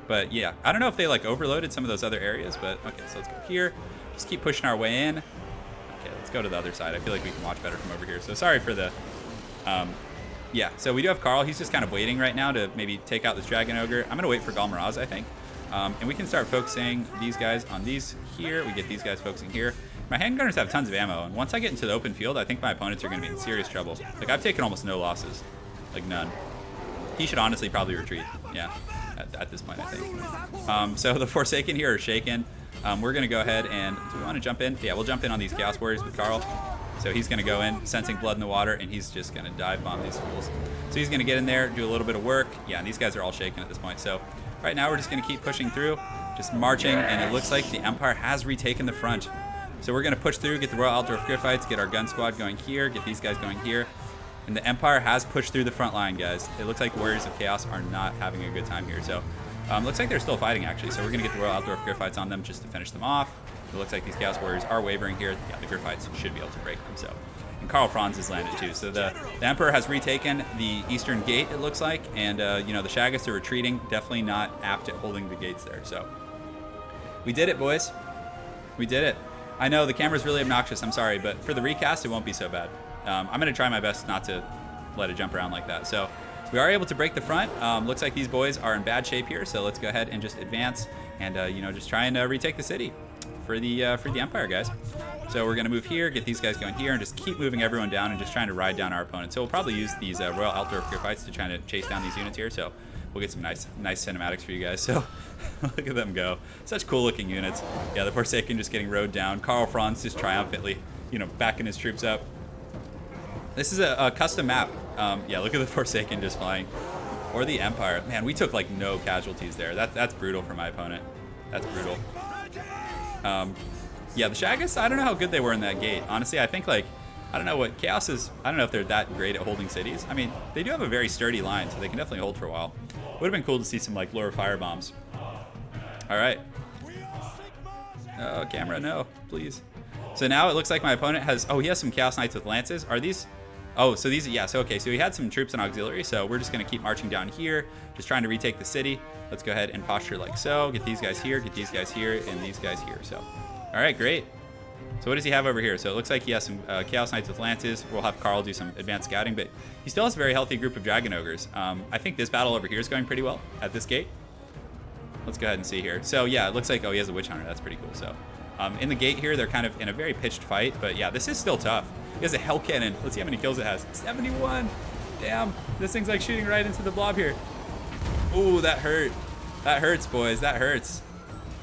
But yeah, I don't know if they like overloaded some of those other areas, but okay, so let's go here. Just keep pushing our way in. Okay, let's go to the other side. I feel like we can watch better from over here. So sorry for the, yeah, so we do have Karl. He's just kind of waiting right now to maybe take out this Dragon Ogre. I'm going to wait for Galmaraz, I think. And we can start focusing these guys on these here. We get these guys focusing here. My handgunners have tons of ammo, and once I get into the open field, I think my opponents are going to be in serious trouble. Like, I've taken almost no losses. Like, none. He should honestly probably retreat. Yeah. At this point, I think. So the Forsaken here are shaken. We're going to go ahead and, do we want to jump in? Yeah, we'll jump in on these Chaos Warriors with Karl. So he's going to go in, sensing blood in the water, and he's just going to dive bomb these fools. So he's going to get in there, do a little bit of work. Yeah, and these guys are all shaken at this point. So right now we're just going to keep pushing through, just marching, and it looks like the Empire has retaken the front. So we're going to push through, get the Royal Altdorf Griffites, get our gun squad going here, get these guys going here. And the Empire has pushed through the front line, guys. It looks like Warriors of Chaos are not having a good time here. So looks like they're still fighting, actually. So we're going to get the Royal Altdorf Griffites on them just to finish them off. It looks like these Chaos Warriors are wavering here. Yeah, the Griffites should be able to break them. So, and Karl Franz has landed, too. So the Emperor has retaken the Eastern Gate, it looks like. And, the Shaggots are retreating. Definitely not apt at holding the gates there. So we did it, boys. We did it. I know the camera's really obnoxious. I'm sorry. But for the recast, it won't be so bad. I'm going to try my best not to let it jump around like that. So we are able to break the front. Looks like these boys are in bad shape here. So let's go ahead and just advance and, just try and retake the city for the Empire, guys. So we're going to move here, get these guys going here, and just keep moving everyone down and just trying to ride down our opponent. So we'll probably use these Royal Altdorf Griffites to try to chase down these units here. So we'll get some nice cinematics for you guys. So look at them go. Such cool looking units. Yeah, the Forsaken just getting rode down. Karl Franz just triumphantly, backing his troops up. This is a custom map. Yeah, look at the Forsaken just flying. Or the Empire. Man, we took like no casualties there. That's brutal for my opponent. That's brutal. Yeah, the Shaggots, I don't know how good they were in that gate. Honestly, I think like, I don't know what Chaos is. I don't know if they're that great at holding cities. I mean, they do have a very sturdy line, so they can definitely hold for a while. Would have been cool to see some like lower fire bombs. All right. Oh, camera, no, please. So now it looks like my opponent has, he has some Chaos Knights with lances. Are these? Oh, so these, yeah, so okay, so he had some troops and auxiliary, so we're just going to keep marching down here, just trying to retake the city. Let's go ahead and posture like so, get these guys here, and these guys here, so. All right, great. So what does he have over here? So it looks like he has some Chaos Knights with lances. We'll have Karl do some advanced scouting, but he still has a very healthy group of Dragon Ogres. I think this battle over here is going pretty well at this gate. Let's go ahead and see here. So yeah, it looks like, he has a Witch Hunter, that's pretty cool, so. In the gate here, they're kind of in a very pitched fight, but yeah, this is still tough. He has a Hell Cannon. Let's see how many kills it has. 71. Damn, this thing's like shooting right into the blob here. Ooh, that hurt. That hurts, boys. That hurts.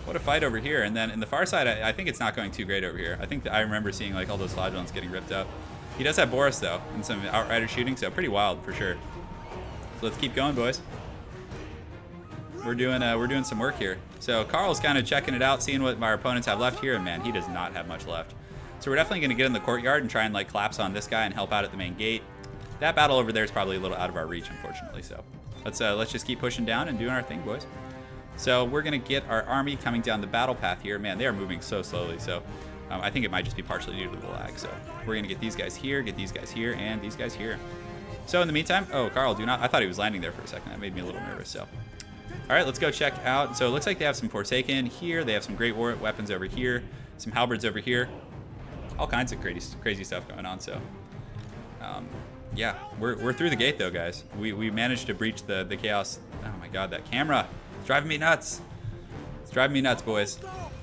What a fight over here. And then in the far side, I think it's not going too great over here. I think I remember seeing like all those Flagellants getting ripped up. He does have Boris though, and some Outrider shooting, so pretty wild for sure. So let's keep going, boys. We're doing some work here. So Karl's kind of checking it out, seeing what our opponents have left here, and man, he does not have much left. So we're definitely going to get in the courtyard and try and like collapse on this guy and help out at the main gate. that battle over there is probably a little out of our reach, unfortunately. So let's just keep pushing down and doing our thing, boys. So we're going to get our army coming down the battle path here. Man, they are moving so slowly. So I think it might just be partially due to the lag. So we're going to get these guys here, and these guys here. So in the meantime, oh, Carl, do not. I thought he was landing there for a second. That made me a little nervous. So, all right, let's go check out. So it looks like they have some Forsaken here. They have some great war weapons over here, some halberds over here, all kinds of crazy stuff going on. So, yeah, we're through the gate though, guys. We managed to breach the chaos. Oh my God, that camera. It's driving me nuts. It's driving me nuts, boys.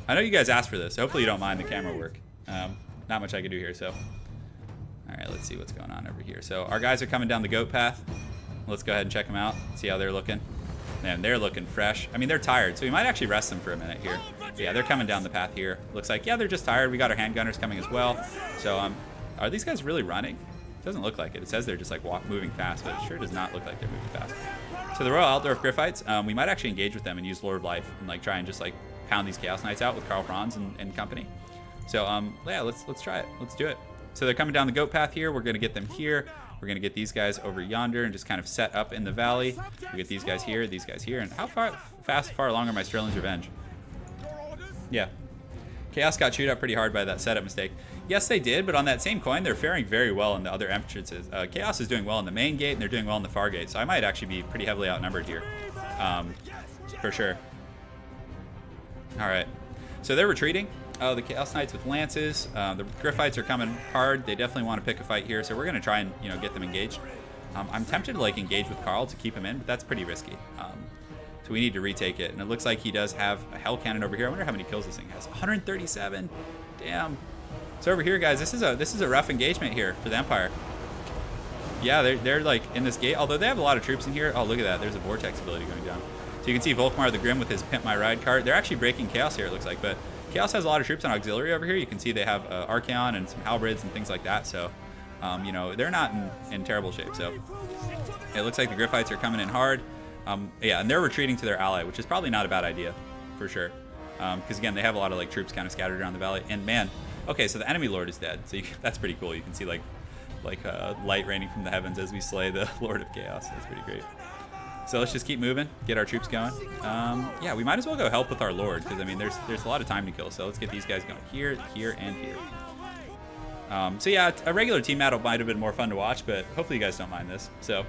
I know you guys asked for this. So hopefully you don't mind the camera work. Not much I can do here, so. All right, let's see what's going on over here. So our guys are coming down the goat path. Let's go ahead and check them out, see how they're looking. Man, they're looking fresh. I mean, they're tired, so we might actually rest them for a minute here. But yeah, they're coming down the path here. Looks like, yeah, they're just tired. We got our handgunners coming as well. So are these guys really running? Doesn't look like it. It says they're just like moving fast, but it sure does not look like they're moving fast. So the Royal Altdorf Griffites, we might actually engage with them and use Lord of Life and like try and just like pound these Chaos Knights out with Karl Franz and company. So yeah, let's try it. Let's do it. So they're coming down the goat path here. We're gonna get them here. We're gonna get these guys over yonder and just kind of set up in the valley. We get these guys here, and how far along are my Sterling's Revenge? Yeah. Chaos got chewed up pretty hard by that setup mistake. Yes, they did, but on that same coin, they're faring very well in the other entrances. Chaos is doing well in the main gate, and they're doing well in the far gate, so I might actually be pretty heavily outnumbered here. For sure. All right. So they're retreating. The Chaos Knights with lances. The Griffites are coming hard. They definitely want to pick a fight here, so we're going to try and get them engaged. I'm tempted to like engage with Karl to keep him in, but that's pretty risky. So we need to retake it, and it looks like he does have a Hell Cannon over here. I wonder how many kills this thing has. 137. Damn. So over here, guys, this is a rough engagement here for the Empire. Yeah, they're like in this gate, although they have a lot of troops in here. Oh, look at that. There's a Vortex ability going down. So you can see Volkmar the Grim with his Pimp My Ride cart. They're actually breaking Chaos here, it looks like, but Chaos has a lot of troops on auxiliary over here. You can see they have Archaon and some halberds and things like that. So, they're not in terrible shape. So it looks like the Griffites are coming in hard. Yeah, and they're retreating to their ally, which is probably not a bad idea, for sure. Because again, they have a lot of like troops kind of scattered around the valley. And man, okay, so the enemy lord is dead. So that's pretty cool. You can see like light raining from the heavens as we slay the Lord of Chaos. That's pretty great. So let's just keep moving, get our troops going. Yeah, we might as well go help with our lord, because I mean, there's a lot of time to kill. So let's get these guys going here, here, and here. So yeah, a regular team battle might have been more fun to watch, but hopefully you guys don't mind this. So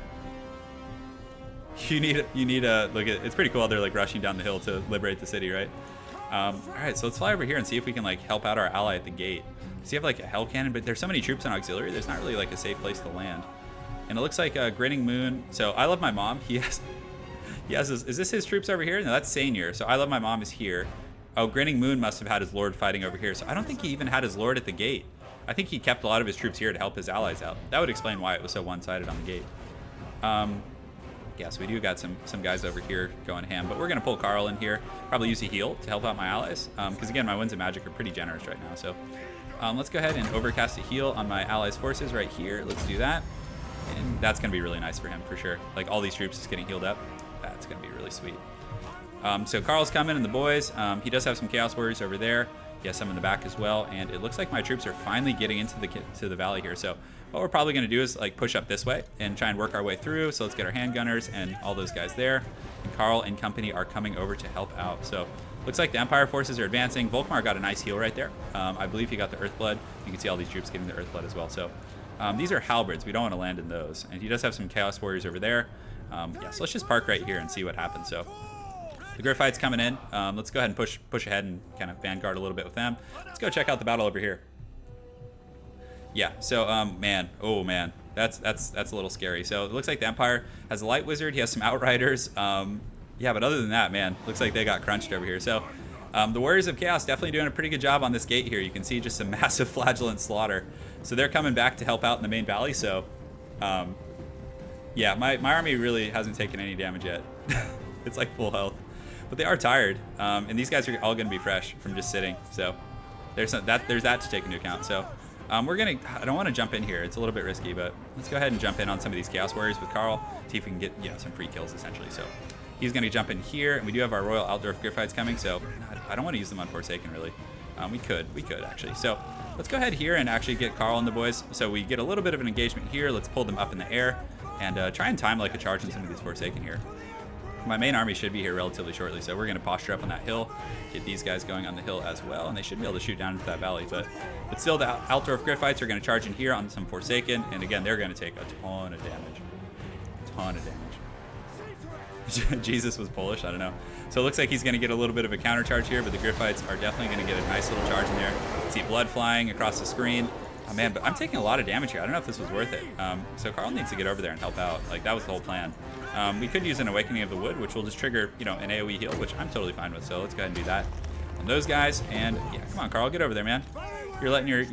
you need a look at. It's pretty cool. They're like rushing down the hill to liberate the city, right? All right, so let's fly over here and see if we can like help out our ally at the gate. So you have like a Hell Cannon, but there's so many troops on auxiliary. There's not really like a safe place to land. And it looks like Grinning Moon. So I Love My Mom. He has is this his troops over here? No, that's Sainier. So I Love My Mom is here. Oh, Grinning Moon must have had his lord fighting over here. So I don't think he even had his lord at the gate. I think he kept a lot of his troops here to help his allies out. That would explain why it was so one-sided on the gate. Yeah, so we do got some guys over here going ham, but we're gonna pull Karl in here. Probably use a heal to help out my allies, because again, my winds of magic are pretty generous right now. So let's go ahead and overcast a heal on my allies' forces right here. Let's do that, and that's gonna be really nice for him for sure. Like all these troops just getting healed up. That's gonna be really sweet. So Karl's coming and the boys. He does have some Chaos Warriors over there. He has some in the back as well, and it looks like my troops are finally getting into the valley here. So what we're probably going to do is like push up this way and try and work our way through. So let's get our handgunners and all those guys there. And Karl and company are coming over to help out. So looks like the Empire forces are advancing. Volkmar got a nice heal right there. I believe he got the Earthblood. You can see all these troops getting the Earthblood as well. So these are halberds. We don't want to land in those. And he does have some Chaos Warriors over there. Yeah, so let's just park right here and see what happens. So the Griffites coming in. Let's go ahead and push ahead and kind of vanguard a little bit with them. Let's go check out the battle over here. Yeah, so man, oh man, that's a little scary. So it looks like the Empire has a light wizard. He has some outriders. Yeah, but other than that, man, looks like they got crunched over here. So the Warriors of Chaos definitely doing a pretty good job on this gate here. You can see just some massive flagellant slaughter. So they're coming back to help out in the main valley. So yeah, my army really hasn't taken any damage yet. It's like full health. But they are tired, and these guys are all going to be fresh from just sitting. So there's that to take into account. So I don't want to jump in here. It's a little bit risky, but let's go ahead and jump in on some of these Chaos Warriors with Karl. See if we can get some free kills essentially. So he's going to jump in here, and we do have our Royal Altdorf Griffites coming. So I don't want to use them on Forsaken really. We could actually. So let's go ahead here and actually get Carl and the boys. So we get a little bit of an engagement here. Let's pull them up in the air and try and time like a charge on some of these Forsaken here. My main army should be here relatively shortly, so we're going to posture up on that hill, get these guys going on the hill as well, and they should be able to shoot down into that valley. But still, the Altdorf Griffites are going to charge in here on some Forsaken, and again, they're going to take a ton of damage. Jesus was Polish, I don't know. So it looks like he's going to get a little bit of a counter charge here, but the Griffites are definitely going to get a nice little charge in there. See blood flying across the screen. Oh man, but I'm taking a lot of damage here. I don't know if this was worth it. So Carl needs to get over there and help out. Like, that was the whole plan. We could use an Awakening of the Wood, which will just trigger, you know, an AoE heal, which I'm totally fine with. So let's go ahead and do that on those guys. And yeah, come on, Carl, get over there, man. You're letting your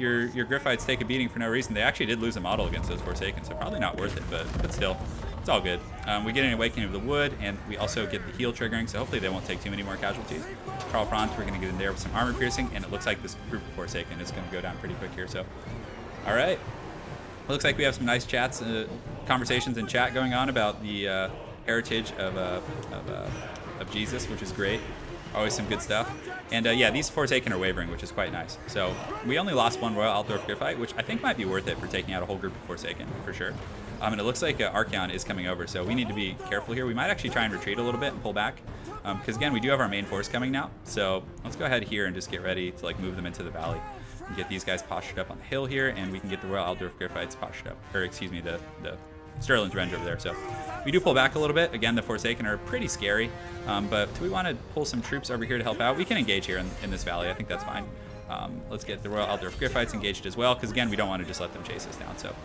Griffites take a beating for no reason. They actually did lose a model against those Forsaken, so probably not worth it, but still, it's all good. We get an Awakening of the Wood, and we also get the heal triggering, so hopefully they won't take too many more casualties. Carl Franz, we're going to get in there with some armor piercing, and it looks like this group of Forsaken is going to go down pretty quick here. So, all right. Looks like we have some nice chats, conversations in chat going on about the heritage of Jesus, which is great. Always some good stuff. And yeah, these Forsaken are wavering, which is quite nice. So we only lost one Royal Altdorf Griffite, which I think might be worth it for taking out a whole group of Forsaken, for sure. And it looks like Archeon is coming over, so we need to be careful here. We might actually try and retreat a little bit and pull back. Because again, we do have our main force coming now. So let's go ahead here and just get ready to like move them into the valley. And get these guys postured up on the hill here, and we can get the Royal Altdorf Griffites postured up. Or excuse me, the Sterling's Revenge over there. So we do pull back a little bit. Again, the Forsaken are pretty scary, but do we want to pull some troops over here to help out? We can engage here in this valley. I think that's fine. Let's get the Royal Altdorf Griffites engaged as well, because again, we don't want to just let them chase us down. So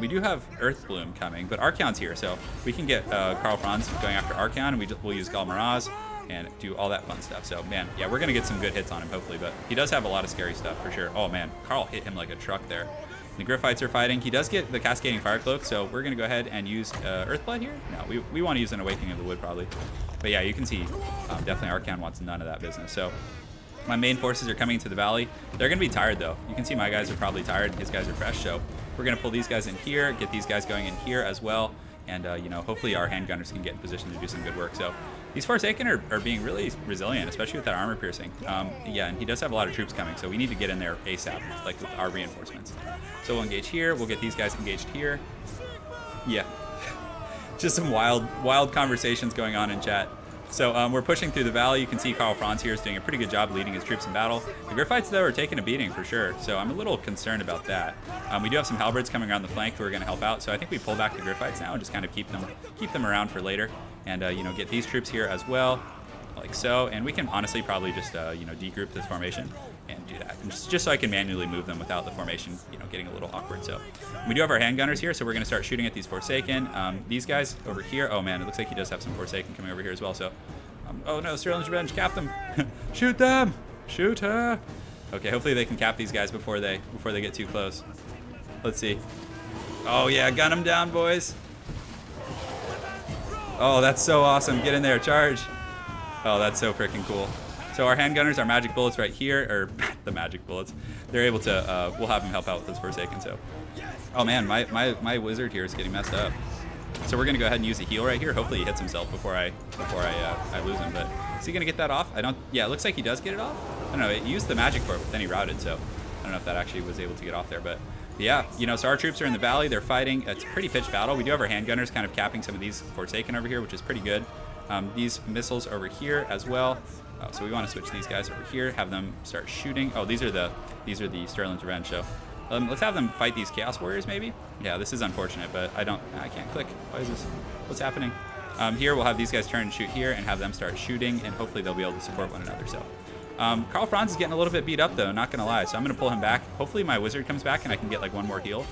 we do have Earthbloom coming, but Archeon's here, so we can get Carl Franz going after Archeon, and we'll use Galmaraz and do all that fun stuff. So man, yeah, we're gonna get some good hits on him hopefully, but he does have a lot of scary stuff for sure. Oh man, Carl hit him like a truck there. The Griffites are fighting. He does get the Cascading Fire Cloak, so we're going to go ahead and use Earthblood here. No, we want to use an Awakening of the Wood probably. But yeah, you can see definitely Archeon wants none of that business. So my main forces are coming into the valley. They're going to be tired though. You can see my guys are probably tired. His guys are fresh. So we're going to pull these guys in here, get these guys going in here as well. And, you know, hopefully our handgunners can get in position to do some good work. So these Forsaken are being really resilient, especially with that armor piercing. Yeah, and he does have a lot of troops coming, so we need to get in there ASAP, like with our reinforcements. So we'll engage here. We'll get these guys engaged here. Yeah. Just some wild conversations going on in chat. So we're pushing through the valley. You can see Carl Franz here is doing a pretty good job leading his troops in battle. The Griffites, though, are taking a beating for sure, so I'm a little concerned about that. We do have some Halberds coming around the flank who are going to help out, so I think we pull back the Griffites now and just kind of keep them around for later. And, you know, get these troops here as well, like so. And we can honestly probably just, you know, degroup this formation and do that. And just so I can manually move them without the formation, you know, getting a little awkward. So we do have our handgunners here, so we're going to start shooting at these Forsaken. These guys over here, oh man, it looks like he does have some Forsaken coming over here as well. So, oh no, Sterling's Revenge, cap them. Shoot them, shoot her. Okay, hopefully they can cap these guys before they get too close. Let's see. Oh yeah, gun them down, boys. Oh, that's so awesome. Get in there, charge. Oh, that's so freaking cool. So our handgunners, our magic bullets right here, or the magic bullets, they're able to, we'll have them help out with those Forsaken. So, oh man, my wizard here is getting messed up. So we're gonna go ahead and use a heal right here. Hopefully he hits himself before I lose him. But is he gonna get that off? Yeah, it looks like he does get it off. I don't know, it used the magic for it, but then he routed, so I don't know if that actually was able to get off there. But yeah, you know, so our troops are in the valley, they're fighting. It's a pretty pitched battle. We do have our handgunners kind of capping some of these Forsaken over here, which is pretty good. These missiles over here as well. So we want to switch these guys over here, have them start shooting. Oh, these are the Sterling's Revenge. So let's have them fight these Chaos Warriors maybe. Yeah, this is unfortunate, but I can't click. Why is this? What's happening? Here we'll have these guys turn and shoot here and have them start shooting, and hopefully they'll be able to support one another. So Carl Franz is getting a little bit beat up though, not gonna lie. So I'm gonna pull him back. Hopefully my wizard comes back and I can get like one more heal.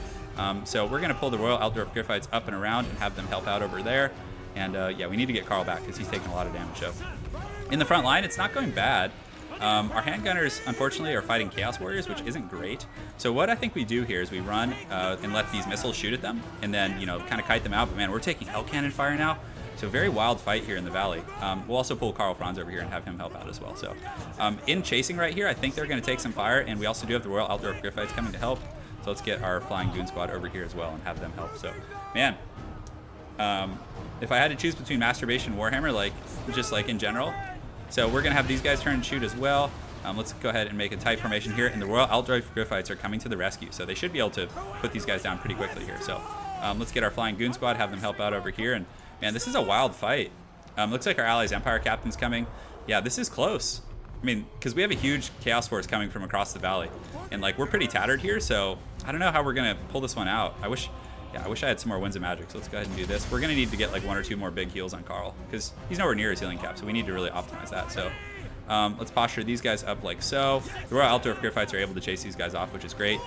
So we're gonna pull the Royal Altdorf Griffites up and around and have them help out over there. And yeah, we need to get Carl back because he's taking a lot of damage. So in the front line, it's not going bad. Our handgunners, unfortunately, are fighting Chaos Warriors, which isn't great. So what I think we do here is we run and let these missiles shoot at them, and then, you know, kind of kite them out. But man, we're taking Hell Cannon fire now. So very wild fight here in the valley. We'll also pull Carl Franz over here and have him help out as well. So in chasing right here, I think they're going to take some fire, and we also do have the Royal Altdorf Griffites coming to help. So let's get our Flying Goon Squad over here as well and have them help. So, man, if I had to choose between Masturbation and Warhammer, like just like in general, so we're gonna have these guys turn and shoot as well. Let's go ahead and make a tight formation here, and the Royal Outdoor Gryphites are coming to the rescue, so they should be able to put these guys down pretty quickly here. So let's get our Flying Goon Squad, have them help out over here, and man, this is a wild fight. Looks like our allies' Empire Captain's coming. Yeah, this is close. I mean, because we have a huge Chaos Force coming from across the valley, and like we're pretty tattered here, so I don't know how we're gonna pull this one out. I wish I had some more Winds of Magic, so let's go ahead and do this. We're gonna need to get like 1 or 2 more big heals on Carl, because he's nowhere near his healing cap, so we need to really optimize that. So let's posture these guys up like so. The Royal Outdoor Gryphites are able to chase these guys off, which is great.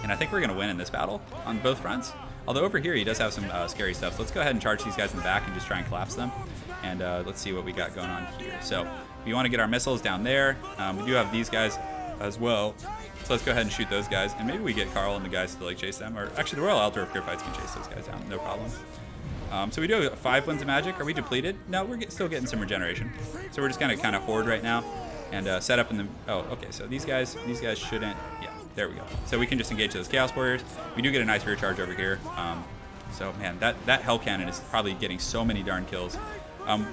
And I think we're gonna win in this battle on both fronts. Although over here he does have some scary stuff. So let's go ahead and charge these guys in the back and just try and collapse them. And let's see what we got going on here. So we want to get our missiles down there. We do have these guys as well. So let's go ahead and shoot those guys. And maybe we get Carl and the guys to like chase them. Or actually the Royal Outdoor Gryphites can chase those guys down, no problem. So we do have 5 Winds of Magic. Are we depleted? No, we're still getting some regeneration. So we're just gonna kind of hoard right now and set up in the. Oh, okay. So these guys shouldn't. Yeah, there we go. So we can just engage those Chaos Warriors. We do get a nice rear charge over here. So man, that Hell Cannon is probably getting so many darn kills.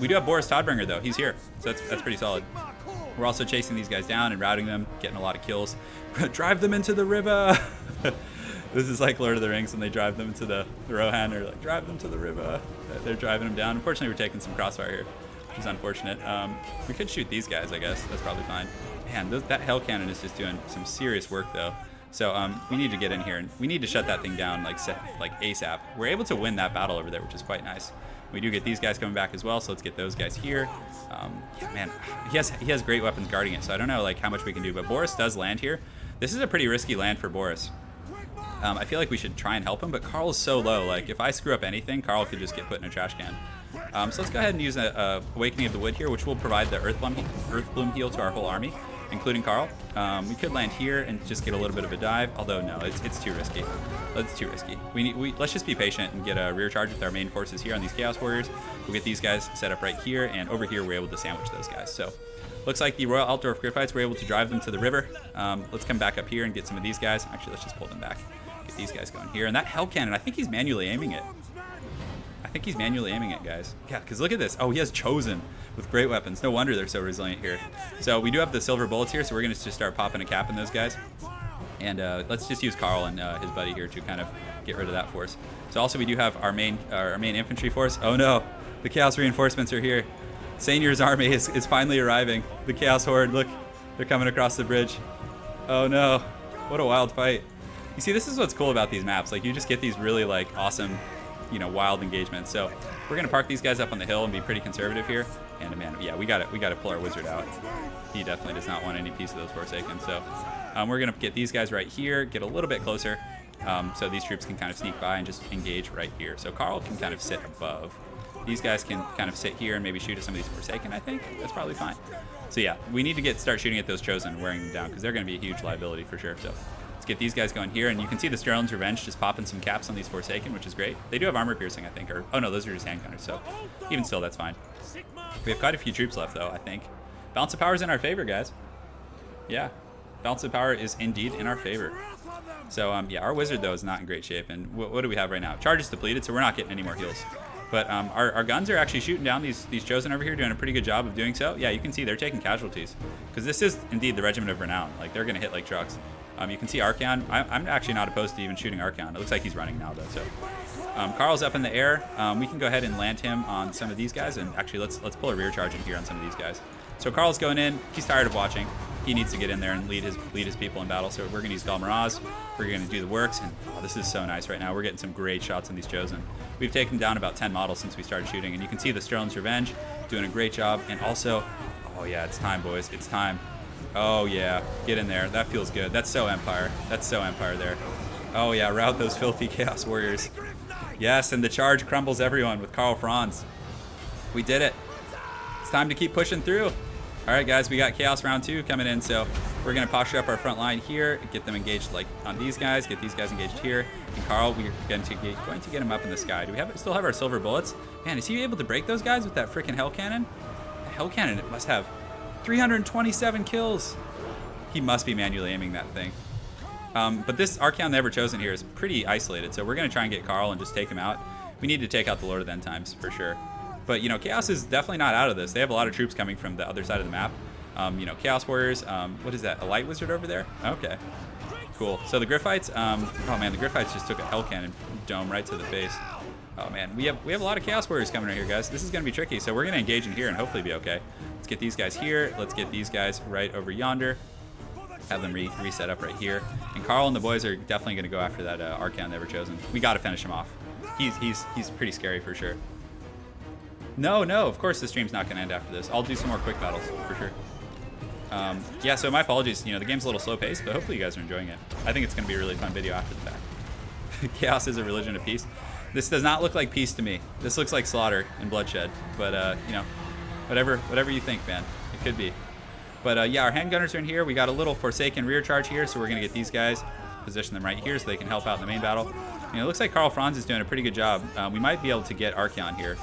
We do have Boris Todbringer though. He's here, so that's pretty solid. We're also chasing these guys down and routing them, getting a lot of kills. Drive them into the river. This is like Lord of the Rings when they drive them into the Rohan, or like drive them to the river. They're driving them down. Unfortunately, we're taking some crossfire here, which is unfortunate. We could shoot these guys, I guess. That's probably fine. Man, that Hell Cannon is just doing some serious work though. So we need to get in here and we need to shut that thing down like ASAP. We're able to win that battle over there, which is quite nice. We do get these guys coming back as well, so let's get those guys here. Yeah, man, he has great weapons guarding it, so I don't know like how much we can do. But Boris does land here. This is a pretty risky land for Boris. I feel like we should try and help him, but Carl is so low. Like if I screw up anything, Carl could just get put in a trash can. So let's go ahead and use a Awakening of the Wood here, which will provide the Earth Bloom heal to our whole army, including Carl. We could land here and just get a little bit of a dive, although no, it's too risky. It's too risky. Let's just be patient and get a rear charge with our main forces here on these Chaos Warriors. We'll get these guys set up right here, and over here we're able to sandwich those guys. So looks like the Royal Outdoor Gryphites were able to drive them to the river. Let's come back up here and get some of these guys. Actually, let's just pull them back. Get these guys going here. And that Hell Cannon, I think he's manually aiming it. Guys. Yeah, because look at this. Oh, he has Chosen with great weapons. No wonder they're so resilient here. So we do have the silver bullets here, so we're going to just start popping a cap in those guys. And let's just use Carl and his buddy here to kind of get rid of that force. So also we do have our main infantry force. Oh no, the Chaos Reinforcements are here. Sainier's army is finally arriving. The Chaos Horde, look, they're coming across the bridge. Oh no, what a wild fight. You see, this is what's cool about these maps. Like you just get these really like awesome, you know, wild engagements. So we're gonna park these guys up on the hill and be pretty conservative here. And man, yeah, we gotta pull our wizard out. He definitely does not want any piece of those Forsaken. So we're gonna get these guys right here, get a little bit closer, so these troops can kind of sneak by and just engage right here. So Carl can kind of sit above. These guys can kind of sit here and maybe shoot at some of these Forsaken. I think that's probably fine. So yeah, we need to start shooting at those Chosen, wearing them down, because they're gonna be a huge liability for sure. So let's get these guys going here, and you can see the Sterling's Revenge just popping some caps on these Forsaken, which is great. They do have armor piercing, I think, or oh no, those are just hand gunners. So even still, that's fine. We have quite a few troops left, though. I think balance of power is in our favor, guys. Yeah, balance of power is indeed in our favor. So yeah, our wizard though is not in great shape, and what do we have right now? Charge is depleted, so we're not getting any more heals. But our guns are actually shooting down these Chosen over here, doing a pretty good job of doing so. Yeah, you can see they're taking casualties, because this is indeed the Regiment of Renown. Like they're gonna hit like trucks. You can see Archaon. I'm actually not opposed to even shooting Archaon. It looks like he's running now though. So Carl's up in the air. We can go ahead and land him on some of these guys, and actually let's pull a rear charge in here on some of these guys. So Carl's going in. He's tired of watching. He needs to get in there and lead his people in battle. So we're gonna use Galmaraz. We're gonna do the works, and oh, this is so nice right now. We're getting some great shots on these Chosen. We've taken down about 10 models since we started shooting, and you can see the Sterling's Revenge doing a great job. And also, oh yeah, it's time, boys. It's time. Oh yeah, get in there. That feels good. That's so Empire. That's so Empire there. Oh yeah, rout those filthy Chaos Warriors. Yes, and the charge crumbles everyone with Karl Franz. We did it. It's time to keep pushing through. All right, guys, we got Chaos Round 2 coming in, so we're gonna posture up our front line here, get them engaged like on these guys, get these guys engaged here. And Carl, we're going to get him up in the sky. Do we still have our silver bullets? Man, is he able to break those guys with that freaking Hell Cannon? The Hell Cannon, it must have 327 kills. He must be manually aiming that thing. But this Archaon, the Ever Chosen here, is pretty isolated, so we're going to try and get Carl and just take him out. We need to take out the Lord of the End Times for sure. But, you know, Chaos is definitely not out of this. They have a lot of troops coming from the other side of the map. You know, Chaos Warriors. What is that? A Light Wizard over there? Okay. Cool. So the Griffites, oh man, the Griffites just took a Hell Cannon dome right to the face. Oh man, we have a lot of Chaos Warriors coming right here, guys. This is going to be tricky, so we're going to engage in here and hopefully be okay. Let's get these guys here. Let's get these guys right over yonder. Have them reset up right here. And Carl and the boys are definitely going to go after that Archon they were chosen. We got to finish him off. He's pretty scary for sure. No, of course the stream's not going to end after this. I'll do some more quick battles for sure. Yeah, so my apologies. You know, the game's a little slow paced, but hopefully you guys are enjoying it. I think it's going to be a really fun video after the fact. Chaos is a religion of peace. This does not look like peace to me. This looks like slaughter and bloodshed. But, you know, whatever you think, man. It could be. But, yeah, our handgunners are in here. We got a little Forsaken rear charge here, so we're going to get these guys, position them right here so they can help out in the main battle. You know, it looks like Karl Franz is doing a pretty good job. We might be able to get Archeon here.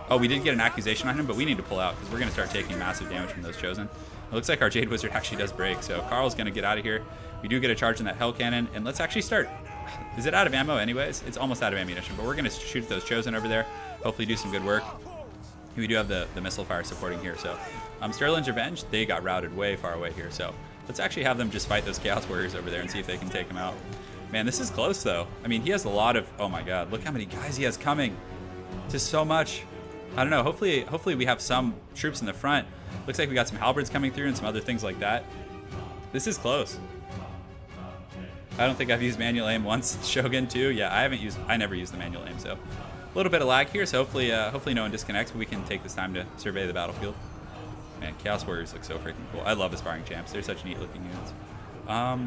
Oh, we did get an accusation on him, but we need to pull out because we're going to start taking massive damage from those chosen. It looks like our Jade Wizard actually does break, so Carl's going to get out of here. We do get a charge in that Hell Cannon, and let's actually start. Is it out of ammo anyways? It's almost out of ammunition, but we're going to shoot those chosen over there. Hopefully do some good work. We do have the missile fire supporting here, so Sterling's Revenge, they got routed way far away here, so let's actually have them just fight those Chaos Warriors over there and see if they can take them out. Man, this is close, though. I mean, he has a lot of... Oh, my God. Look how many guys he has coming. Just so much. I don't know. Hopefully we have some troops in the front. Looks like we got some halberds coming through and some other things like that. This is close. I don't think I've used manual aim once. Shogun too. Yeah, I never used the manual aim, so a little bit of lag here. So hopefully no one disconnects, but we can take this time to survey the battlefield. Man, Chaos Warriors look so freaking cool. I love Aspiring Champs. They're such neat looking units.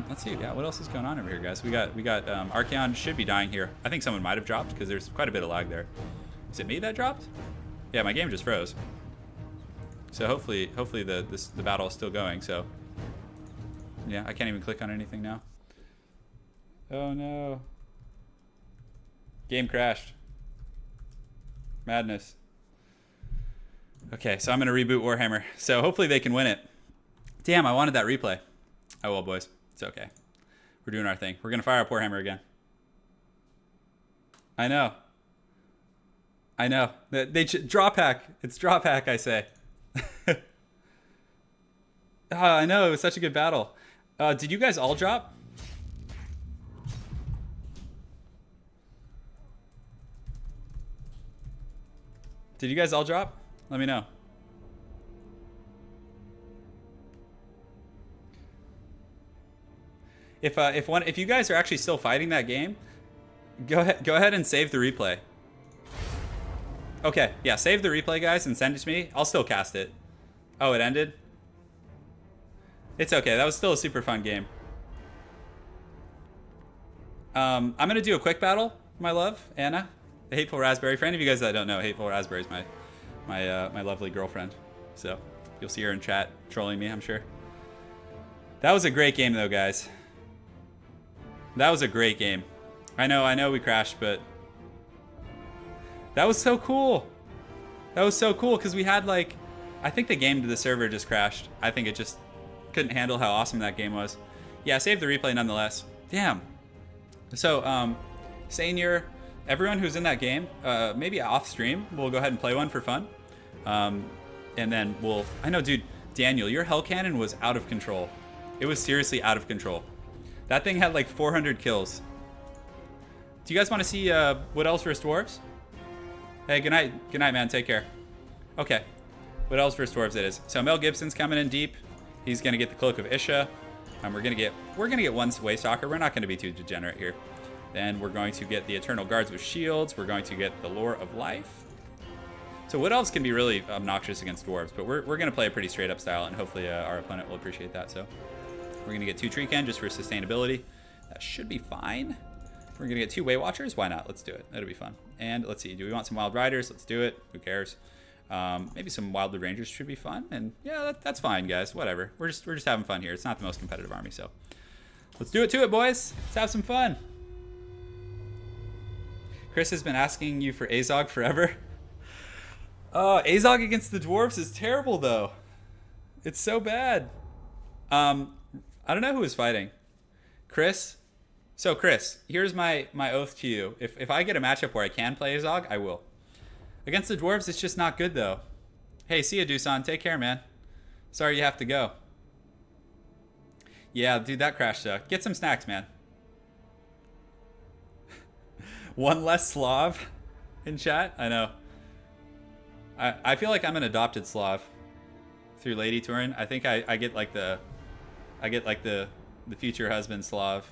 Let's see. Yeah, what else is going on over here, guys? We got Archeon should be dying here. I think someone might have dropped because there's quite a bit of lag there. Is it me that dropped? Yeah, my game just froze. So hopefully the battle is still going. So yeah, I can't even click on anything now. Oh no. Game crashed. Madness. Okay, so I'm gonna reboot Warhammer. So hopefully they can win it. Damn, I wanted that replay. Oh well, boys. It's okay. We're doing our thing. We're gonna fire up Warhammer again. I know. Drop hack. It's drop hack, I say. I know, it was such a good battle. Did you guys all drop? Did you guys all drop? Let me know. If you guys are actually still fighting that game, go ahead and save the replay. Okay, yeah, save the replay, guys, and send it to me. I'll still cast it. Oh, it ended? It's okay. That was still a super fun game. I'm going to do a quick battle, my love, Anna. The Hateful Raspberry. For any of you guys that don't know, Hateful Raspberry is my lovely girlfriend. So you'll see her in chat trolling me, I'm sure. That was a great game, though, guys. That was a great game. I know we crashed, but... That was so cool. That was so cool because we had like, I think the game to the server just crashed. I think it just couldn't handle how awesome that game was. Yeah, save the replay nonetheless. Damn. So, Senior, everyone who's in that game, maybe off stream, we'll go ahead and play one for fun. And then I know, dude, Daniel, your Hell Cannon was out of control. It was seriously out of control. That thing had like 400 kills. Do you guys want to see Wood Elves vs. Dwarves? Hey, good night, man. Take care. Okay, Wood Elves vs. Dwarves it is. So Mel Gibson's coming in deep. He's gonna get the Cloak of Isha. We're gonna get one Waystalker. We're not gonna be too degenerate here. Then we're going to get the Eternal Guards with shields. We're going to get the Lore of Life. So Wood Elves can be really obnoxious against Dwarves, but we're gonna play a pretty straight up style, and hopefully our opponent will appreciate that. So we're gonna get 2 Treecan just for sustainability. That should be fine. We're going to get 2 Way Watchers. Why not? Let's do it. It'll be fun. And let's see. Do we want some Wild Riders? Let's do it. Who cares? Maybe some Wildwood Rangers should be fun. And yeah, that's fine, guys. Whatever. We're just having fun here. It's not the most competitive army, so let's do it to it, boys. Let's have some fun. Chris has been asking you for Azog forever. Oh, Azog against the Dwarves is terrible, though. It's so bad. I don't know who is fighting. Chris? So, Chris, here's my oath to you. If I get a matchup where I can play Azog, I will. Against the Dwarves, it's just not good, though. Hey, see ya, Dusan. Take care, man. Sorry you have to go. Yeah, dude, that crash sucked. Get some snacks, man. One less Slav in chat? I know. I feel like I'm an adopted Slav through Lady Turin. I think I get like the future husband Slav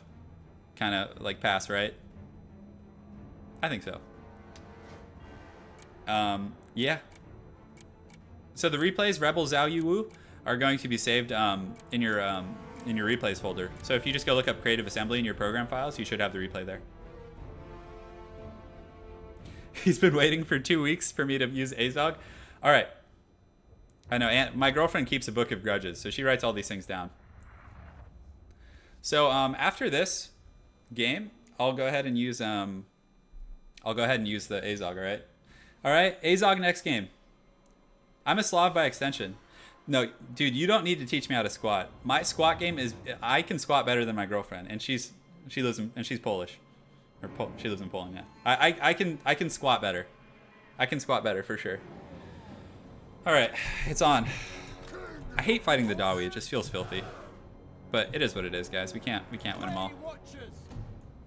kind of like pass, right? I think so. Yeah. So the replays, Rebel Zhao Yu Wu, are going to be saved in your replays folder. So if you just go look up Creative Assembly in your program files, you should have the replay there. He's been waiting for 2 weeks for me to use Azog. All right. I know. And my girlfriend keeps a book of grudges, so she writes all these things down. So after this game, I'll go ahead and use the Azog. All right. All right. Azog next game. I'm a Slav by extension. No, dude, you don't need to teach me how to squat. My squat game is I can squat better than my girlfriend, and she's Polish. She lives in Poland, yeah. I can squat better. I can squat better for sure. All right, it's on. I hate fighting the Dawi. It just feels filthy. But it is what it is, guys. We can't win them all.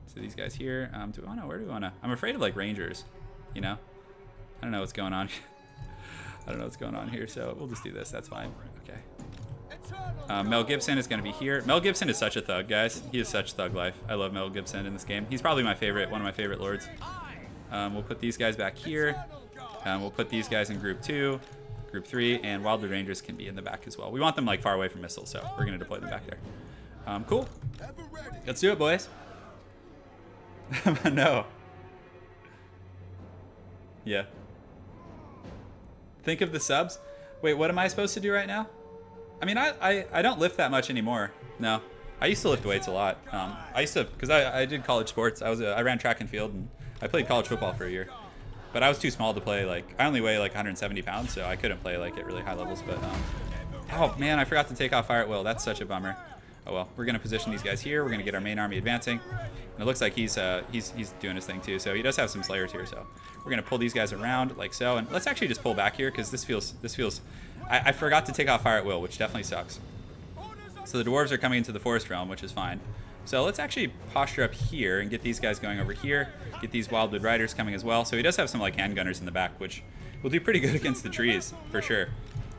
So these guys here. Do we wanna? Where do we wanna? I'm afraid of like Rangers. You know. I don't know what's going on. I don't know what's going on here. So we'll just do this. That's fine. Okay. Mel Gibson is going to be here. Mel Gibson is such a thug, guys. He is such thug life. I love Mel Gibson in this game. He's probably one of my favorite lords. We'll put these guys back here. We'll put these guys in group 2, group 3, and Wildwood Rangers can be in the back as well. We want them like far away from missiles, so we're going to deploy them back there. Cool. Let's do it, boys. No. Yeah. Think of the subs. Wait, what am I supposed to do right now? I mean, I don't lift that much anymore. No, I used to lift weights a lot. I used to, because I did college sports. I ran track and field, and I played college football for a year. But I was too small to play. Like, I only weigh like 170 pounds, so I couldn't play like at really high levels. But oh man, I forgot to take off fire at will. That's such a bummer. Oh well, we're gonna position these guys here. We're gonna get our main army advancing, and it looks like he's doing his thing too. So he does have some slayers here. So we're gonna pull these guys around like so, and let's actually just pull back here because this feels. I forgot to take off fire at will, which definitely sucks. So the dwarves are coming into the forest realm, which is fine. So let's actually posture up here and get these guys going over here. Get these wildwood riders coming as well. So he does have some like handgunners in the back, which will do pretty good against the trees for sure.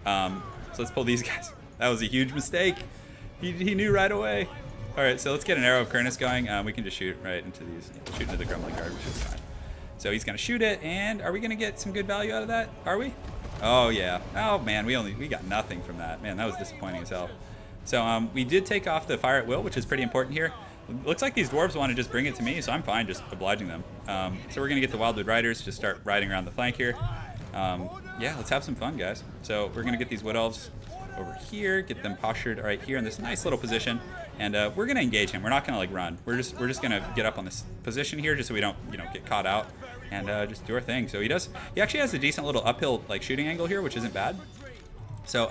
So let's pull these guys. That was a huge mistake. He knew right away. All right, so let's get an arrow of Kurnus going. We can just shoot right into these. Shoot into the grumbling guard, which is fine. So he's gonna shoot it, and are we gonna get some good value out of that? Are we? Oh yeah. Oh man, we got nothing from that. Man, that was disappointing as hell. So we did take off the fire at will, which is pretty important here. Looks like these dwarves want to just bring it to me, so I'm fine just obliging them. So we're gonna get the wildwood riders, just start riding around the flank here. Yeah, let's have some fun, guys. So we're gonna get these wood elves over here, get them postured right here in this nice little position, and we're gonna engage him. We're not gonna like run. We're just gonna get up on this position here, just so we don't get caught out, and just do our thing. So he actually has a decent little uphill like shooting angle here, which isn't bad. So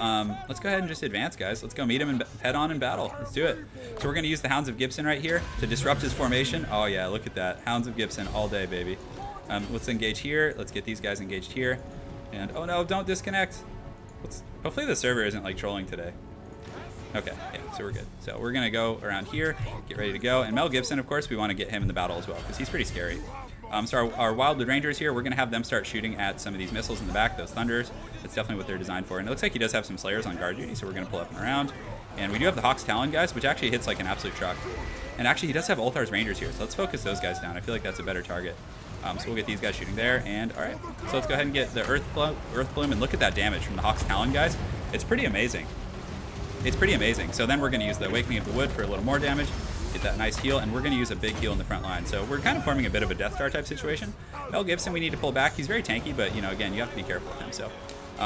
let's go ahead and just advance, guys. Let's go meet him head on in battle. Let's do it. So we're gonna use the Hounds of Gibson right here to disrupt his formation. Oh yeah, look at that. Hounds of Gibson all day, baby. Let's engage here. Let's get these guys engaged here. And oh no, don't disconnect. Hopefully the server isn't like trolling today. Okay, yeah, so we're good. So we're gonna go around here, get ready to go. And Mel Gibson, of course, we want to get him in the battle as well because he's pretty scary. So our Wildwood Rangers here, we're gonna have them start shooting at some of these missiles in the back, those Thunders. That's definitely what they're designed for. And it looks like he does have some Slayers on guard duty, so we're gonna pull up and around. And we do have the Hawk's Talon guys, which actually hits like an absolute truck. And actually he does have Ulthar's Rangers here, so let's focus those guys down. I feel like that's a better target. So we'll get these guys shooting there, and all right. So let's go ahead and get the Earth Bloom, and look at that damage from the Hawk's Talon guys. It's pretty amazing. It's pretty amazing. So then we're going to use the Awakening of the Wood for a little more damage, get that nice heal, and we're going to use a big heal in the front line. So we're kind of forming a bit of a Death Star type situation. Mel Gibson, we need to pull back. He's very tanky, but again, you have to be careful with him. So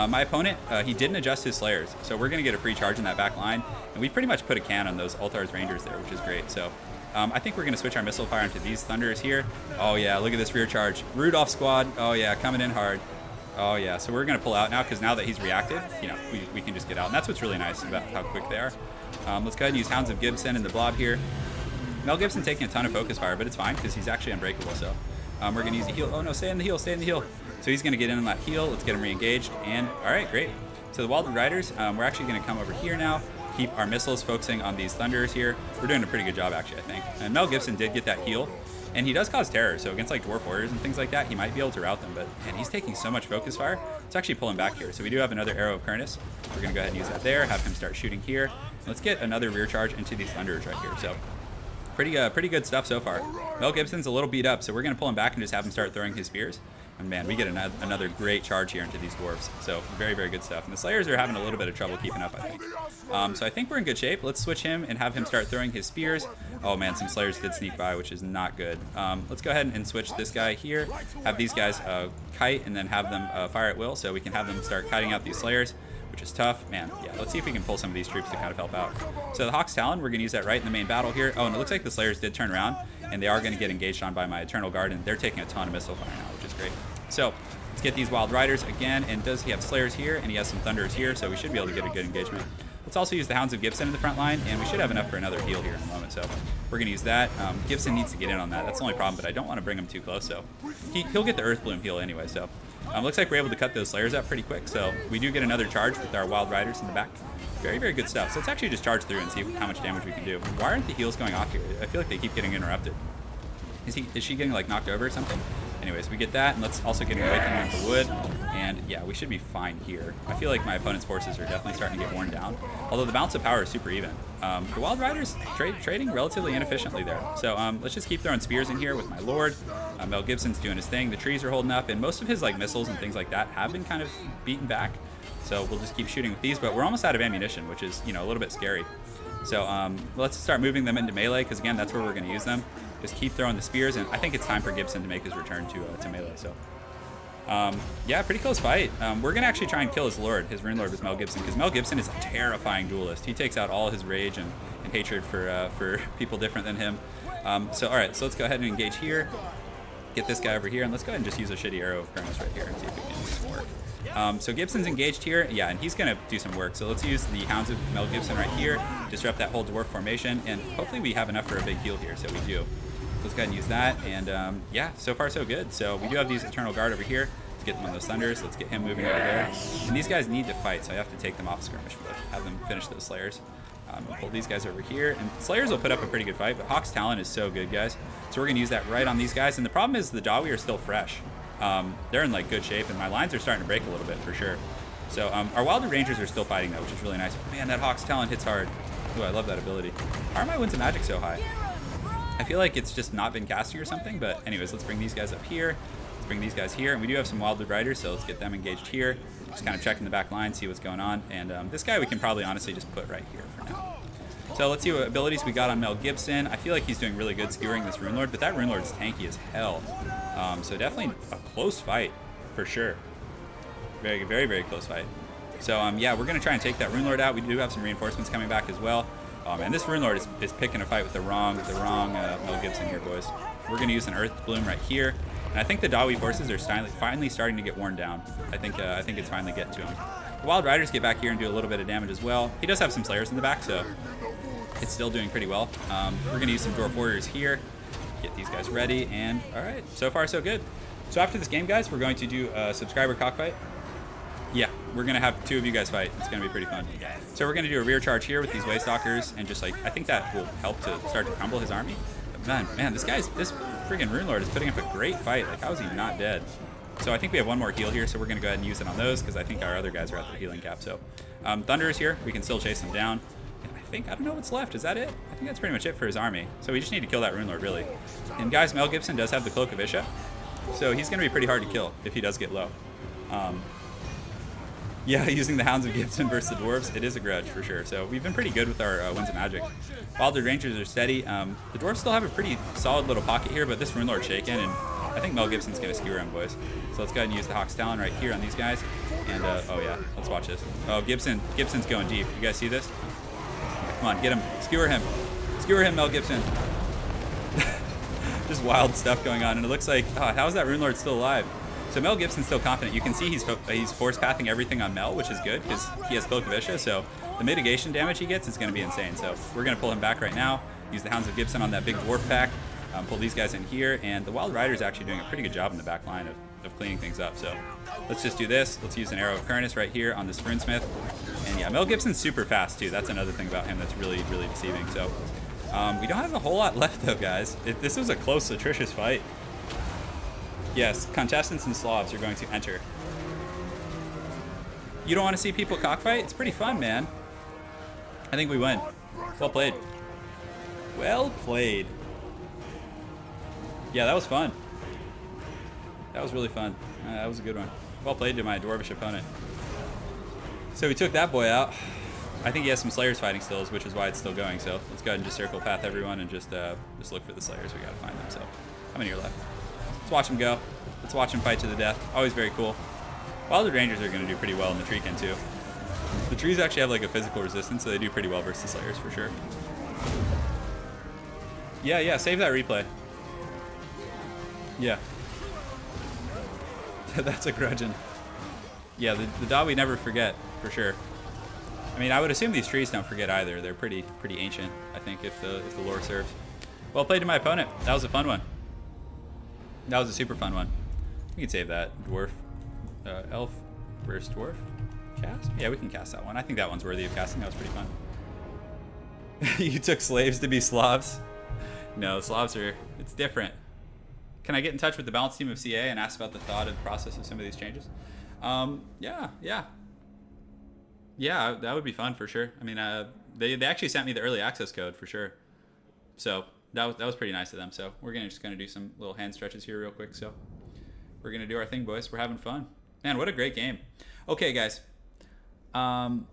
my opponent, he didn't adjust his Slayers, so we're going to get a free charge in that back line, and we pretty much put a can on those Ulthar's Rangers there, which is great. So I think we're going to switch our missile fire into these Thunders here. Oh yeah, look at this rear charge. Rudolph squad. Oh yeah, coming in hard. Oh yeah, so we're going to pull out now because now that he's reacted, we can just get out. And that's what's really nice about how quick they are. Let's go ahead and use Hounds of Gibson in the blob here. Mel Gibson taking a ton of focus fire, but it's fine because he's actually unbreakable. So we're going to use the heal. Oh no, stay in the heal, stay in the heal. So he's going to get in on that heal. Let's get him re-engaged. And all right, great. So the Wild Riders, we're actually going to come over here now, keep our missiles focusing on these Thunderers here. We're doing a pretty good job, actually, I think. And Mel Gibson did get that heal, and he does cause terror, so against like Dwarf Warriors and things like that, he might be able to rout them, but man, he's taking so much focus fire. Let's actually pull him back here. So we do have another Arrow of Kurnus. We're going to go ahead and use that there, have him start shooting here. Let's get another rear charge into these Thunderers right here. So pretty good stuff so far. Mel Gibson's a little beat up, so we're going to pull him back and just have him start throwing his spears. And man, we get another great charge here into these dwarves. So very good stuff. And the Slayers are having a little bit of trouble keeping up, I think. So I think we're in good shape. Let's switch him and have him start throwing his spears. Oh man, some Slayers did sneak by, which is not good. Let's go ahead and switch this guy here. Have these guys kite and then have them fire at will, so we can have them start kiting out these Slayers, which is tough. Man, yeah, let's see if we can pull some of these troops to kind of help out. So the Hawk's Talon, we're going to use that right in the main battle here. Oh, and it looks like the Slayers did turn around, and they are going to get engaged on by my Eternal Guard, and they're taking a ton of missile fire now, which is great. So let's get these Wild Riders again, and does he have Slayers here, and he has some Thunderers here, so we should be able to get a good engagement. Let's also use the Hounds of Gibson in the front line, and we should have enough for another heal here in a moment, so we're going to use that. Gibson needs to get in on that. That's the only problem, but I don't want to bring him too close, so he'll get the Earth Bloom heal anyway, so looks like we're able to cut those Slayers up pretty quick, so we do get another charge with our Wild Riders in the back. Very good stuff. So let's actually just charge through and see how much damage we can do. Why aren't the heals going off here? I feel like they keep getting interrupted. Is she getting like knocked over or something? Anyways, we get that, and let's also get an Awakening into wood, and yeah, we should be fine here. I feel like my opponent's forces are definitely starting to get worn down, although the balance of power is super even. The Wild Riders trading relatively inefficiently there, so let's just keep throwing spears in here with my Lord. Mel Gibson's doing his thing, the trees are holding up, and most of his like missiles and things like that have been kind of beaten back, so we'll just keep shooting with these, but we're almost out of ammunition, which is, you know, a little bit scary. So let's start moving them into melee, because again, that's where we're going to use them. Just keep throwing the spears, and I think it's time for Gibson to make his return to melee. So, yeah, pretty close fight. We're going to actually try and kill his Lord, his Rune Lord with Mel Gibson, because Mel Gibson is a terrifying duelist. He takes out all his rage and hatred for people different than him. So, all right, so let's go ahead and engage here. Get this guy over here, and let's go ahead and just use a shitty Arrow of Kurnus right here and see if we can do some work. So Gibson's engaged here, yeah, and he's going to do some work. So let's use the Hounds of Mel Gibson right here, disrupt that whole dwarf formation, and hopefully we have enough for a big heal here, so we do. Let's go ahead and use that, and yeah, so far so good. So we do have these Eternal Guard over here. Let's get them on those Thunders. Let's get him moving over there. And these guys need to fight, so I have to take them off skirmish, but have them finish those Slayers. We'll pull these guys over here, and Slayers will put up a pretty good fight, but Hawk's Talon is so good, guys. So we're going to use that right on these guys, and the problem is the Dawi are still fresh. They're in like good shape, and my lines are starting to break a little bit for sure. So our Wilder Rangers are still fighting though, which is really nice. Man, that Hawk's Talon hits hard. Ooh, I love that ability. Why are my Winds of Magic so high? I feel like it's just not been casting or something, but anyways, let's bring these guys up here. Let's bring these guys here, and we do have some Wildwood Riders, so let's get them engaged here. Just kind of checking the back line, see what's going on, and this guy we can probably honestly just put right here for now. So let's see what abilities we got on Mel Gibson. I feel like he's doing really good skewering this Rune Lord, but that Rune Lord's tanky as hell. So definitely a close fight for sure. Very close fight. So yeah, we're gonna try and take that Rune Lord out. We do have some reinforcements coming back as well. And this Rune Lord is picking a fight with the wrong Mel Gibson here, boys. We're gonna use an Earth Bloom right here, and I think the Dawi forces are finally starting to get worn down. I think it's finally getting to him. The Wild Riders get back here and do a little bit of damage as well. He does have some Slayers in the back, so it's still doing pretty well. We're gonna use some Dwarf Warriors here, get these guys ready, and all right, so far so good. So after this game, guys, we're going to do a subscriber cockfight. Yeah, we're gonna have two of you guys fight. It's gonna be pretty fun. So we're gonna do a rear charge here with these Waystalkers, and just like, I think that will help to start to crumble his army. But man, this freaking Rune Lord is putting up a great fight. Like, how is he not dead? So I think we have one more heal here, so we're gonna go ahead and use it on those, because I think our other guys are at the healing cap. So Thunder is here, we can still chase them down. And I don't know what's left. Is that it? I think that's pretty much it for his army. So we just need to kill that Rune Lord, really. And guys, Mel Gibson does have the Cloak of Isha, so he's gonna be pretty hard to kill if he does get low. Yeah, using the Hounds of Gibson versus the Dwarves, it is a grudge for sure. So we've been pretty good with our Winds of Magic. Wilder Rangers are steady. The Dwarves still have a pretty solid little pocket here, but this Rune Lord's shaken, and I think Mel Gibson's going to skewer him, boys. So let's go ahead and use the Hawk's Talon right here on these guys. And, oh yeah, let's watch this. Oh, Gibson's going deep. You guys see this? Come on, get him. Skewer him. Skewer him, Mel Gibson. Just wild stuff going on, and it looks like, oh, how is that Rune Lord still alive? So Mel Gibson's still confident. You can see he's force pathing everything on Mel, which is good because he has Cloak of Isha, so the mitigation damage he gets is going to be insane. So we're going to pull him back right now, use the Hounds of Gibson on that big dwarf pack, Pull these guys in here, and the Wild Rider is actually doing a pretty good job in the back line of cleaning things up. So let's just do this. Let's use an Arrow of Kernus right here on this Runesmith. And yeah, Mel Gibson's super fast too. That's another thing about him that's really, really deceiving. So we don't have a whole lot left though, guys. This was a close, atrocious fight. Yes, contestants and Slavs are going to enter. You don't want to see people cockfight? It's pretty fun, man. I think we win. Well played. Well played. Yeah, that was fun. That was really fun. That was a good one. Well played to my Dwarvish opponent. So we took that boy out. I think he has some Slayers fighting stills, which is why it's still going. So let's go ahead and just circle path everyone and just look for the Slayers. We gotta find them. So how many are left? Let's watch them go. Let's watch them fight to the death. Always very cool. Wildwood Rangers are going to do pretty well in the Treekin too. The trees actually have like a physical resistance, so they do pretty well versus the Slayers for sure. Yeah, save that replay. Yeah. That's a grudging. Yeah, the Daw we never forget, for sure. I mean, I would assume these trees don't forget either. They're pretty ancient, I think, if the lore serves. Well played to my opponent. That was a fun one. That was a super fun one. We can save that. Dwarf. Elf versus Dwarf. Cast? Yeah, we can cast that one. I think that one's worthy of casting. That was pretty fun. You took slaves to be Slavs? No, Slavs are... It's different. Can I get in touch with the balance team of CA and ask about the thought and process of some of these changes? Yeah, that would be fun for sure. I mean, they actually sent me the early access code for sure. So that was pretty nice of them. So we're just gonna do some little hand stretches here real quick. So we're gonna do our thing, boys. We're having fun. Man, what a great game. Okay, guys. Rebel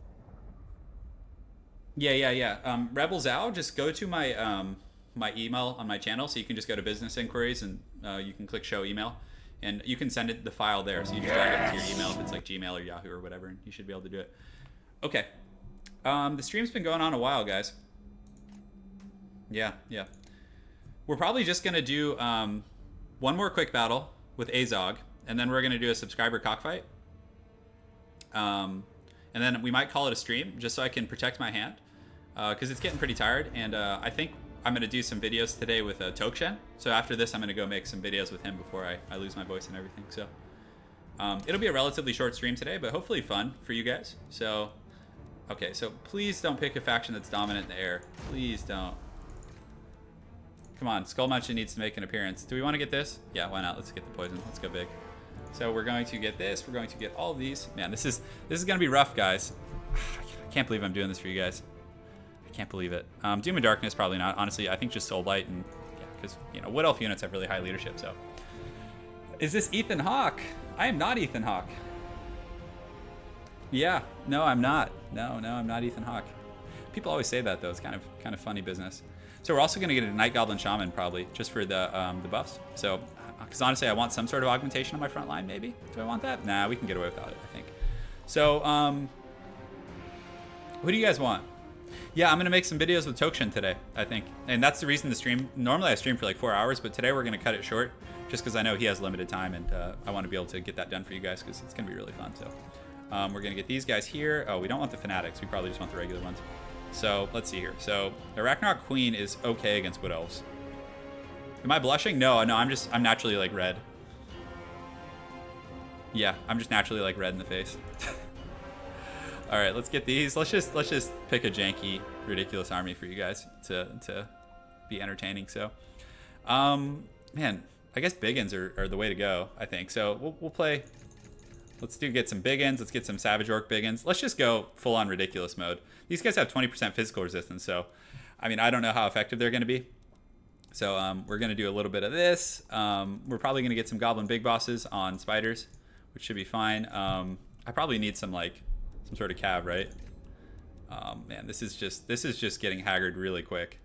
Zao, just go to my my email on my channel, so you can just go to business inquiries and you can click show email, and you can send it the file there. So you just drag it into your email if it's like Gmail or Yahoo or whatever, and you should be able to do it. Okay. The stream's been going on a while, guys. Yeah. We're probably just gonna do one more quick battle with Azog, and then we're gonna do a subscriber cockfight. And then we might call it a stream, just so I can protect my hand, because it's getting pretty tired. And I think I'm gonna do some videos today with Tokshen. So after this, I'm gonna go make some videos with him before I lose my voice and everything. So it'll be a relatively short stream today, but hopefully fun for you guys. So okay, so please don't pick a faction that's dominant in the air. Please don't. Come on, Skull Muncher needs to make an appearance. Do we want to get this? Yeah, why not? Let's get the poison. Let's go big. So we're going to get this. We're going to get all of these. Man, this is going to be rough, guys. I can't believe I'm doing this for you guys. I can't believe it. Doom and Darkness, probably not. Honestly, I think just Soul Blight, and yeah, because Wood Elf units have really high leadership. So, is this Ethan Hawke? I am not Ethan Hawke. Yeah, no, I'm not. No, I'm not Ethan Hawke. People always say that though. It's kind of funny business. So we're also going to get a Night Goblin Shaman probably, just for the buffs. So, because honestly, I want some sort of augmentation on my front line. Maybe. Do I want that? Nah, we can get away without it, I think. So, what do you guys want? Yeah, I'm going to make some videos with Tokshin today, I think. And that's the reason the stream, normally I stream for like 4 hours, but today we're going to cut it short just because I know he has limited time, and I want to be able to get that done for you guys because it's going to be really fun. So we're going to get these guys here. Oh, we don't want the Fanatics. We probably just want the regular ones. So let's see here. So the Ragnarok Queen is okay against Wood Elves. Am I blushing? No, I'm naturally like red. Yeah, I'm just naturally like red in the face. All right, let's get these. Let's just pick a janky, ridiculous army for you guys to be entertaining. So, man, I guess Biggins are the way to go, I think. So we'll play. Let's get some Biggins. Let's get some Savage Orc Biggins. Let's just go full on ridiculous mode. These guys have 20% physical resistance, so I mean, I don't know how effective they're going to be. So we're going to do a little bit of this. We're probably going to get some Goblin Big Bosses on Spiders, which should be fine. I probably need some sort of cav, right? Man, this is just getting haggard really quick.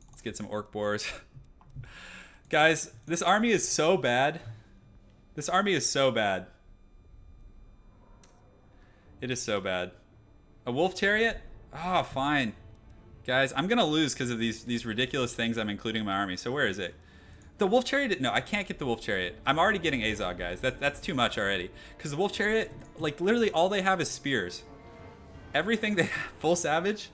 Let's get some Orc Boars. Guys, this army is so bad. This army is so bad. It is so bad. A Wolf Chariot? Oh, fine. Guys, I'm going to lose because of these ridiculous things I'm including in my army. So where is it? The Wolf Chariot? No, I can't get the Wolf Chariot. I'm already getting Azog, guys. That's too much already. Because the Wolf Chariot, like, literally all they have is spears. Everything they have, full Savage?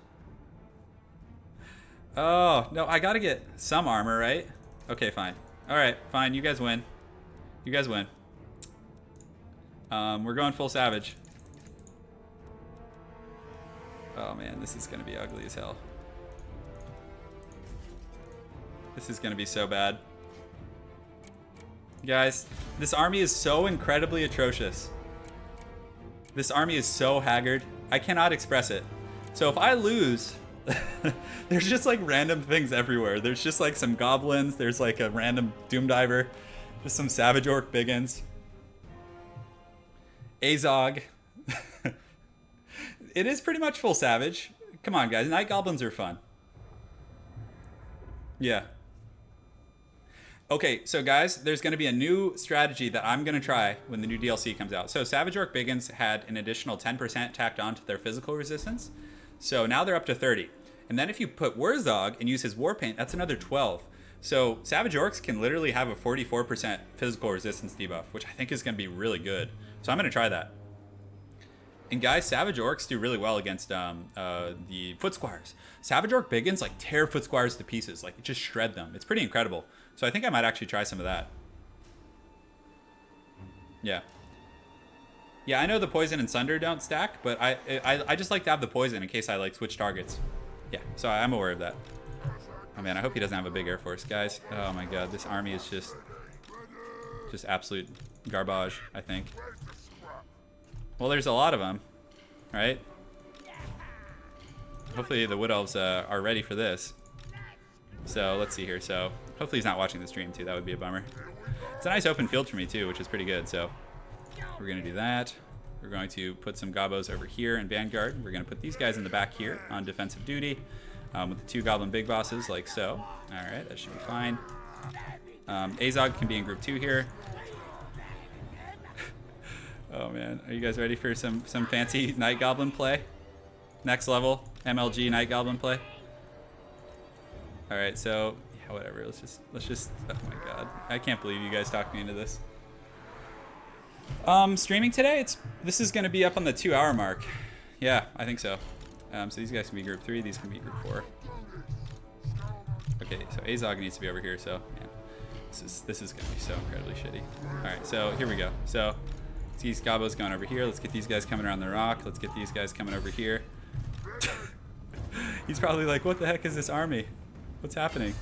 Oh, no, I got to get some armor, right? Okay, fine. All right, fine. You guys win. You guys win. We're going full savage. Oh man, this is gonna be ugly as hell. This is gonna be so bad. Guys, this army is so incredibly atrocious. This army is so haggard. I cannot express it. So if I lose, there's just like random things everywhere. There's just like some goblins. There's like a random doom diver. Just some savage orc biggins. Azog. It is pretty much full savage. Come on, guys. Night goblins are fun. Yeah. Okay, so guys, there's going to be a new strategy that I'm going to try when the new DLC comes out. So Savage Orc Biggins had an additional 10% tacked onto their physical resistance. So now they're up to 30. And then if you put Wurzog and use his War Paint, that's another 12. So Savage Orcs can literally have a 44% physical resistance debuff, which I think is going to be really good. So I'm going to try that. And guys, Savage Orcs do really well against the Foot Squires. Savage Orc Biggins like tear Foot Squires to pieces, like just shred them. It's pretty incredible. So I think I might actually try some of that. Yeah. Yeah, I know the Poison and Sunder don't stack, but I just like to have the Poison in case I like switch targets. Yeah, so I'm aware of that. Oh man, I hope he doesn't have a big Air Force, guys. Oh my god, this army is just absolute garbage, I think. Well, there's a lot of them, right? Hopefully the Wood Elves are ready for this. So let's see here. So hopefully he's not watching the stream too. That would be a bummer. It's a nice open field for me too, which is pretty good. So we're going to do that. We're going to put some Gobos over here in Vanguard. We're going to put these guys in the back here on defensive duty with the 2 Goblin Big Bosses like so. All right, that should be fine. Azog can be in group 2 here. Oh man, are you guys ready for some fancy Night Goblin play? Next level MLG Night Goblin play. All right, so yeah, whatever. Let's just. Oh my god, I can't believe you guys talked me into this. Streaming today. This is going to be up on the 2-hour mark. Yeah, I think so. So these guys can be group 3. These can be group 4. Okay, so Azog needs to be over here. So yeah, this is going to be so incredibly shitty. All right, so here we go. So these Gobos going over here. Let's get these guys coming around the rock. Let's get these guys coming over here. He's probably like, what the heck is this army? What's happening?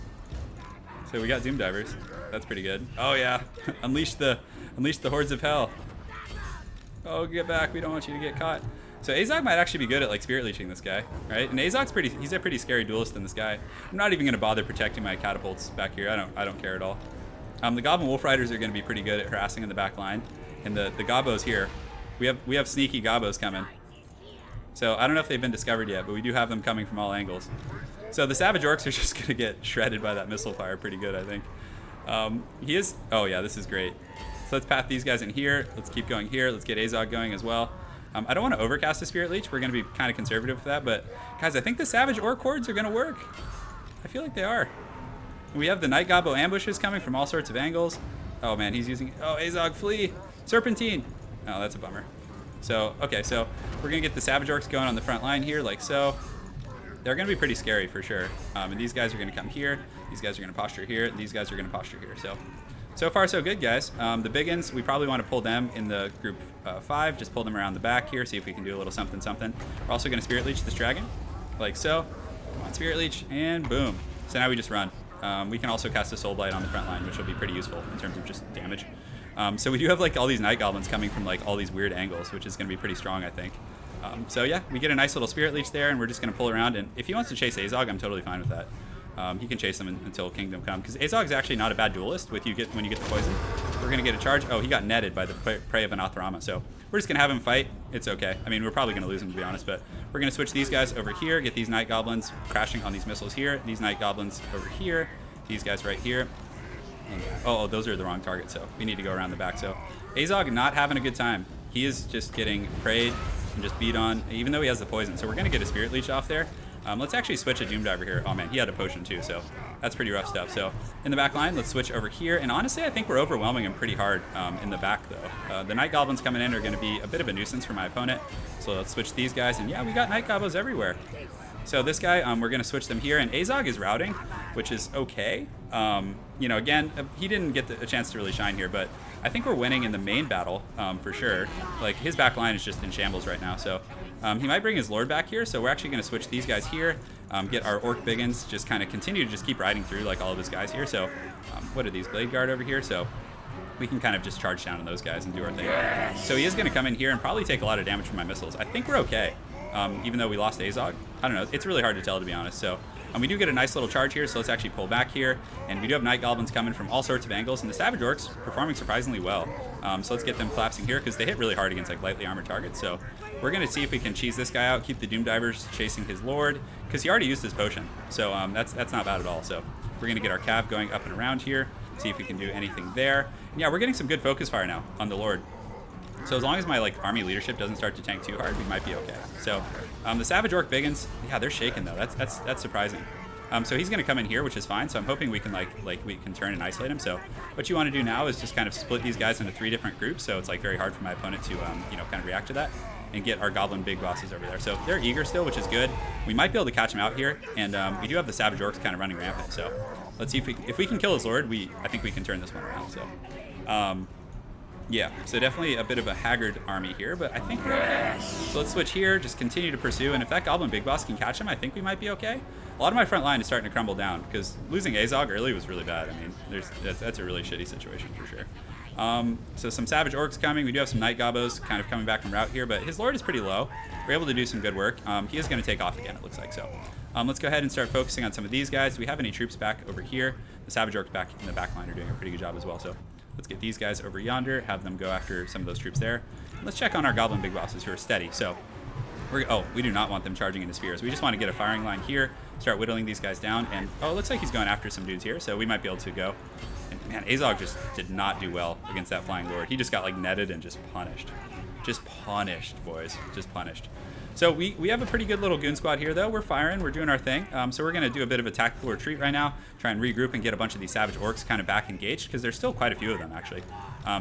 So we got Doom Divers. That's pretty good. Oh yeah, unleash the hordes of hell. Oh, get back! We don't want you to get caught. So Azog might actually be good at like spirit leeching this guy, right? And Azog's he's a pretty scary duelist in this guy. I'm not even gonna bother protecting my catapults back here. I don't care at all. The Goblin Wolf Riders are gonna be pretty good at harassing in the back line, and the Gobos here, we have sneaky Gobos coming. So I don't know if they've been discovered yet, but we do have them coming from all angles. So the Savage Orcs are just gonna get shredded by that missile fire pretty good, I think. Oh yeah, this is great. So let's path these guys in here. Let's keep going here. Let's get Azog going as well. I don't want to overcast the Spirit Leech. We're gonna be kind of conservative with that, but guys, I think the Savage Orc hordes are gonna work. I feel like they are. We have the Night Gobbo ambushes coming from all sorts of angles. Oh man, he's using, oh Azog, flee! Serpentine! Oh, that's a bummer. So, okay, so we're gonna get the Savage Orcs going on the front line here, like so. They're going to be pretty scary for sure. And these guys are going to come here. These guys are going to posture here. And these guys are going to posture here. So far so good, guys. The Biggins, we probably want to pull them in the group 5. Just pull them around the back here. See if we can do a little something. We're also going to Spirit Leech this dragon. Like so. Come on, Spirit Leech. And boom. So now we just run. We can also cast a Soul Blight on the front line, which will be pretty useful in terms of just damage. So we do have like all these Night Goblins coming from like all these weird angles, which is going to be pretty strong, I think. So yeah, we get a nice little Spirit Leech there, and we're just going to pull around. And if he wants to chase Azog, I'm totally fine with that. He can chase them until Kingdom Come, because Azog is actually not a bad duelist when you get the poison. We're going to get a charge. Oh, he got netted by the prey of an Athrama, so we're just going to have him fight. It's okay. I mean, we're probably going to lose him, to be honest, but we're going to switch these guys over here, get these Night Goblins crashing on these missiles here, these Night Goblins over here, these guys right here. And, oh, those are the wrong targets, so we need to go around the back. So Azog not having a good time. He is just getting preyed and just beat on, even though he has the poison. So we're going to get a Spirit Leech off there. Let's actually switch a Doom Diver here. Oh man, he had a potion too, so that's pretty rough stuff. So in the back line, let's switch over here. And honestly, I think we're overwhelming him pretty hard in the back though. The Night Goblins coming in are going to be a bit of a nuisance for my opponent. So let's switch these guys. And yeah, we got Night Goblins everywhere. So this guy, we're going to switch them here, and Azog is routing, which is okay. You know, again, he didn't get a chance to really shine here, but I think we're winning in the main battle for sure. Like, his back line is just in shambles right now, so he might bring his Lord back here, so we're actually going to switch these guys here, get our Orc Biggins, just kind of continue to just keep riding through like all of his guys here. So what are these? Blade Guard over here, so we can kind of just charge down on those guys and do our thing. So he is going to come in here and probably take a lot of damage from my missiles. I think we're okay, even though we lost Azog. I don't know. It's really hard to tell, to be honest. So we do get a nice little charge here, so let's actually pull back here. And we do have Night Goblins coming from all sorts of angles, and the Savage Orcs performing surprisingly well. So let's get them collapsing here, because they hit really hard against like lightly armored targets. So we're going to see if we can cheese this guy out, keep the Doom Divers chasing his Lord, because he already used his potion. So that's not bad at all. So we're going to get our cav going up and around here, see if we can do anything there. And yeah, we're getting some good focus fire now on the Lord. So as long as my like army leadership doesn't start to tank too hard, we might be okay. So the Savage Orc Biggins, yeah, they're shaking though. That's surprising. So he's going to come in here, which is fine. So I'm hoping we can like we can turn and isolate him. So what you want to do now is just kind of split these guys into 3 different groups. So it's like very hard for my opponent to you know, kind of react to that, and get our Goblin big bosses over there. So they're eager still, which is good. We might be able to catch him out here, and we do have the Savage Orcs kind of running rampant. So let's see if we can kill his Lord. I think we can turn this one around. So. Yeah, so definitely a bit of a haggard army here, but I think we're okay. So let's switch here, just continue to pursue, and if that Goblin Big Boss can catch him, I think we might be okay. A lot of my front line is starting to crumble down, because losing Azog early was really bad. I mean, that's a really shitty situation for sure. So some Savage Orcs coming. We do have some Night Gobbos kind of coming back from route here, but his Lord is pretty low. We're able to do some good work. He is going to take off again, it looks like. So let's go ahead and start focusing on some of these guys. Do we have any troops back over here? The Savage Orcs back in the back line are doing a pretty good job as well. So let's get these guys over yonder, have them go after some of those troops there. Let's check on our Goblin Big Bosses who are steady. So we do not want them charging into spheres. We just want to get a firing line here, start whittling these guys down, and it looks like he's going after some dudes here, so we might be able to go. And man, Azog just did not do well against that Flying Lord. He just got like netted and just punished. Just punished, boys. Just punished. So we have a pretty good little goon squad here, though. We're firing. We're doing our thing. So we're going to do a bit of a tactical retreat right now, try and regroup and get a bunch of these Savage Orcs kind of back engaged, because there's still quite a few of them, actually.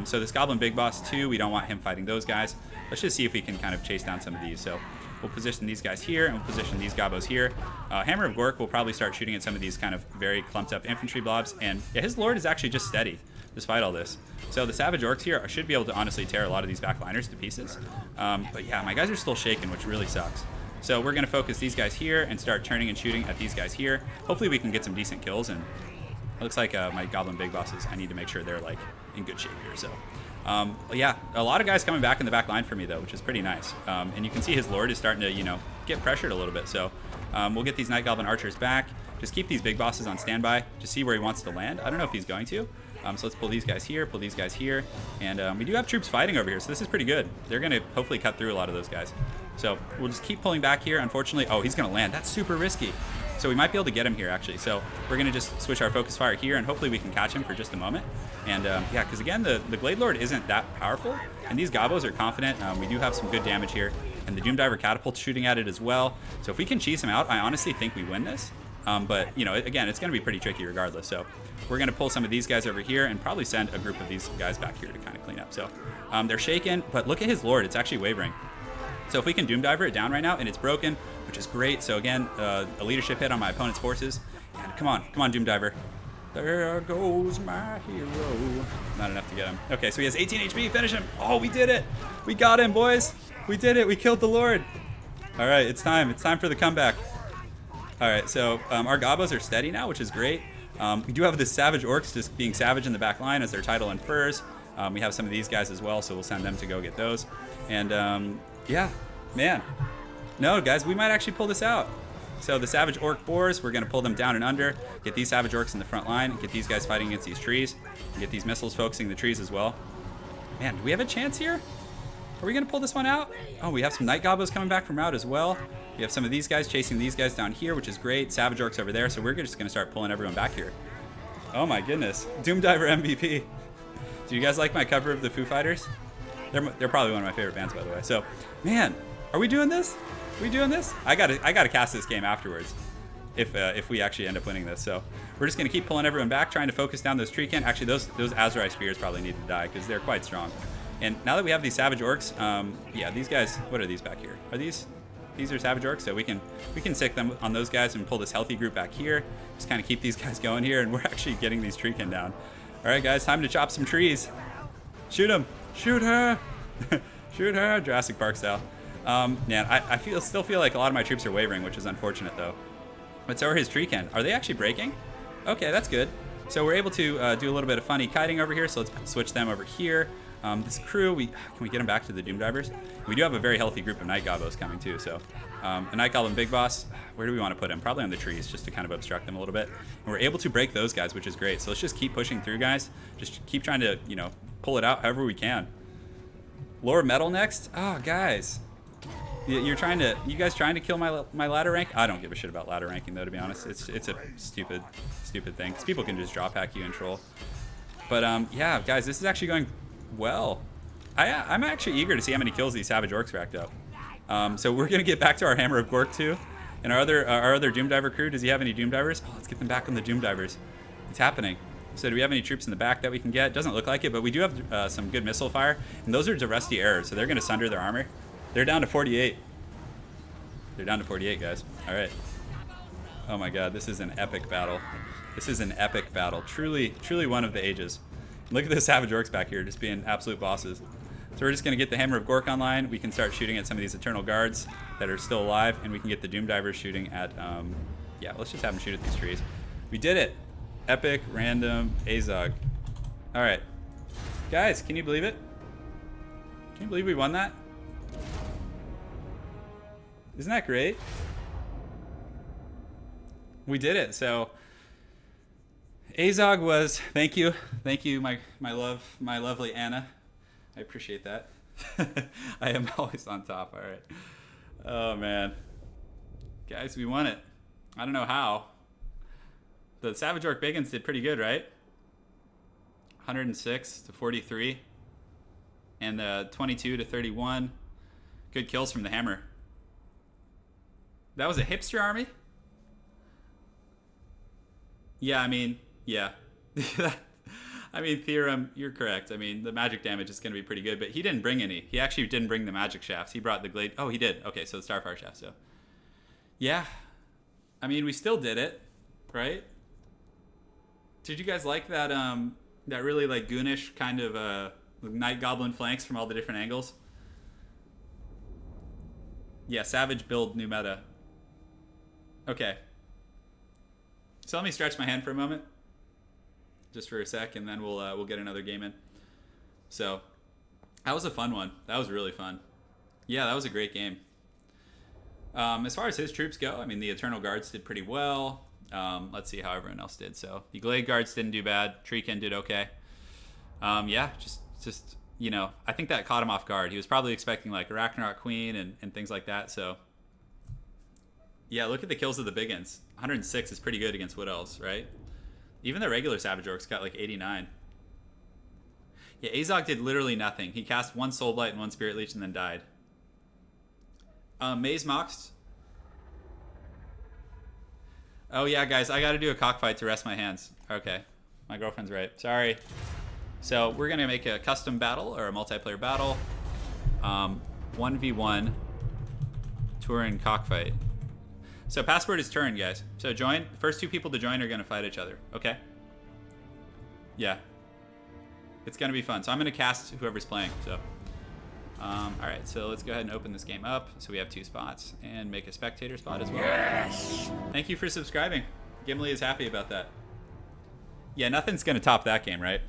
So this Goblin Big Boss, too, we don't want him fighting those guys. Let's just see if we can kind of chase down some of these. So we'll position these guys here, and we'll position these Gobbos here. Hammer of Gork will probably start shooting at some of these kind of very clumped up infantry blobs. And yeah, his Lord is actually just steady, despite all this. So the Savage Orcs here should be able to honestly tear a lot of these backliners to pieces. But yeah, my guys are still shaking, which really sucks. So we're going to focus these guys here and start turning and shooting at these guys here. Hopefully we can get some decent kills. And it looks like my Goblin Big Bosses, I need to make sure they're like in good shape here. So yeah, a lot of guys coming back in the back line for me, though, which is pretty nice. And you can see his Lord is starting to, you know, get pressured a little bit. So we'll get these Night Goblin Archers back. Just keep these Big Bosses on standby. Just see where he wants to land. I don't know if he's going to. So let's pull these guys here, pull these guys here. And we do have troops fighting over here, so this is pretty good. They're going to hopefully cut through a lot of those guys. So we'll just keep pulling back here. Unfortunately, oh, he's going to land. That's super risky. So we might be able to get him here, actually. So we're going to just switch our focus fire here, and hopefully we can catch him for just a moment. And yeah, because again, the Glade Lord isn't that powerful, and these Gobbos are confident. We do have some good damage here, and the Doom Diver Catapult's shooting at it as well. So if we can cheese him out, I honestly think we win this. But, you know, again, it's going to be pretty tricky regardless. So we're going to pull some of these guys over here and probably send a group of these guys back here to kind of clean up. So they're shaken, but look at his Lord. It's actually wavering. So if we can Doom Diver it down right now, and it's broken, which is great. So again, a leadership hit on my opponent's forces. And come on, Doom Diver. There goes my hero. Not enough to get him. Okay, so he has 18 HP. Finish him. Oh, we did it. We got him, boys. We did it. We killed the Lord. All right, it's time. It's time for the comeback. All right, so our Gobbos are steady now, which is great. We do have the Savage Orcs just being savage in the back line, as their title infers. We have some of these guys as well, so we'll send them to go get those. And yeah, man. No, guys, we might actually pull this out. So the Savage Orc Boars, we're going to pull them down and under, get these Savage Orcs in the front line, get these guys fighting against these trees, and get these missiles focusing the trees as well. Man, do we have a chance here? Are we going to pull this one out? Oh, we have some Night Gobbos coming back from route as well. We have some of these guys chasing these guys down here, which is great. Savage Orcs over there, so we're just going to start pulling everyone back here. Oh my goodness. Doom Diver MVP. Do you guys like my cover of the Foo Fighters? They're probably one of my favorite bands, by the way. So, man, are we doing this? Are we doing this? I gotta cast this game afterwards if we actually end up winning this. So we're just gonna keep pulling everyone back, trying to focus down those Treekin. Actually, those Azurai Spears probably need to die because they're quite strong. And now that we have these Savage Orcs, yeah, these guys, what are these back here? Are these These are Savage Orcs, so we can sick them on those guys and pull this healthy group back here. Just kind of keep these guys going here, and we're actually getting these treekin down. All right, guys, time to chop some trees. Shoot him! Shoot her! Shoot her! Jurassic Park style. Man, I still feel like a lot of my troops are wavering, which is unfortunate though. But so are his treekin. Are they actually breaking? Okay, that's good. So we're able to do a little bit of funny kiting over here. So let's switch them over here. This crew, can we get them back to the Doom Divers? We do have a very healthy group of Night Gobbos coming too. So a Night Goblin Big Boss, where do we want to put him? Probably on the trees, just to kind of obstruct them a little bit. And we're able to break those guys, which is great. So let's just keep pushing through, guys. Just keep trying to, you know, pull it out however we can. Lore Metal next? Oh, guys. You guys trying to kill my ladder rank? I don't give a shit about ladder ranking though, to be honest. It's a stupid thing, because people can just drop hack you and troll. But yeah, guys, this is actually going well. I'm actually eager to see how many kills these Savage Orcs racked up. So we're gonna get back to our Hammer of Gork too, and our other Doom Diver crew. Does he have any Doom Divers? Oh, let's get them back on the Doom Divers. It's happening. So do we have any troops in the back that we can get? Doesn't look like it, but we do have some good missile fire, and those are to Rusty Arrows, so they're gonna sunder their armor. They're down to 48. They're down to 48, guys. All right. Oh my God, this is an epic battle. This is an epic battle. Truly one of the ages. Look at the Savage Orcs back here, just being absolute bosses. So we're just gonna get the Hammer of Gork online. We can start shooting at some of these Eternal Guards that are still alive, and we can get the Doom Divers shooting at, yeah, let's just have them shoot at these trees. We did it. Epic, random, Azog. All right. Guys, can you believe it? Can you believe we won that? Isn't that great? We did it. So Azog was, thank you, my lovely Anna. I appreciate that. I am always on top. All right. Oh man, guys, we won it. I don't know how. The Savage Orc Bacons did pretty good, right? 106 to 43, and the 22 to 31. Good kills from the Hammer. That was a hipster army? Yeah, I mean, yeah. I mean, Theorem, you're correct. I mean, the magic damage is going to be pretty good, but he didn't bring any. He actually didn't bring the magic shafts. He brought the glade. Oh, he did. Okay, so the Starfire shaft. So, yeah. I mean, we still did it, right? Did you guys like that? That really like goonish kind of Night Goblin flanks from all the different angles. Yeah, Savage build new meta. Okay. So let me stretch my hand for a moment, just for a sec, and then we'll get another game in. So that was a fun one. That was really fun. Yeah, that was a great game. As far as his troops go, I mean, the Eternal Guards did pretty well. Let's see how everyone else did. So the Glade Guards didn't do bad. Treekin did okay. Yeah, just you know, I think that caught him off guard. He was probably expecting like a Ragnarok Queen and things like that. So yeah, look at the kills of the Biggins. 106 is pretty good against Wood Elves, right? Even the regular Savage Orcs got like 89. Yeah, Azog did literally nothing. He cast one Soul Blight and one Spirit Leech and then died. Maze Moxed. Oh yeah, guys, I gotta do a cockfight to rest my hands. Okay, my girlfriend's right. Sorry. So we're gonna make a custom battle or a multiplayer battle. 1v1 Turin cockfight. So password is Turin, guys. So join. First two people to join are gonna fight each other. Okay. Yeah. It's gonna be fun. So I'm gonna cast whoever's playing. So. All right. So let's go ahead and open this game up. So we have 2 spots and make a spectator spot as well. Yes. Thank you for subscribing. Gimli is happy about that. Yeah, nothing's gonna top that game, right?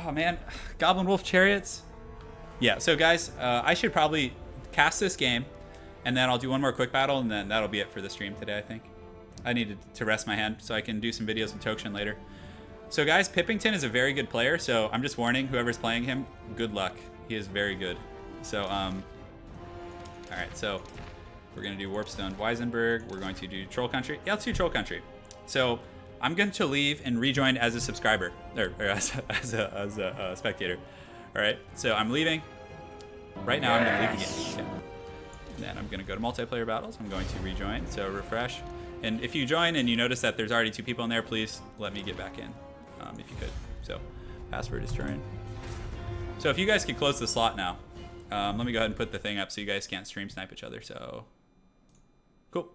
Oh man, Goblin Wolf Chariots. Yeah. So guys, I should probably cast this game. And then I'll do one more quick battle, and then that'll be it for the stream today, I think. I needed to rest my hand so I can do some videos with Tokshin later. So guys, Pippington is a very good player, so I'm just warning whoever's playing him, good luck. He is very good. So, all right, so we're going to do Warpstone Weisenberg. We're going to do Troll Country. Yeah, let's do Troll Country. So I'm going to leave and rejoin as a subscriber, or as a spectator. All right, so I'm leaving. Right now, I'm going to leave the game. Okay. Then I'm going to go to multiplayer battles. I'm going to rejoin, so refresh. And if you join and you notice that there's already 2 people in there, please let me get back in, if you could. So password is Turin. So if you guys could close the slot now, Let me go ahead and put the thing up so you guys can't stream snipe each other. So, cool.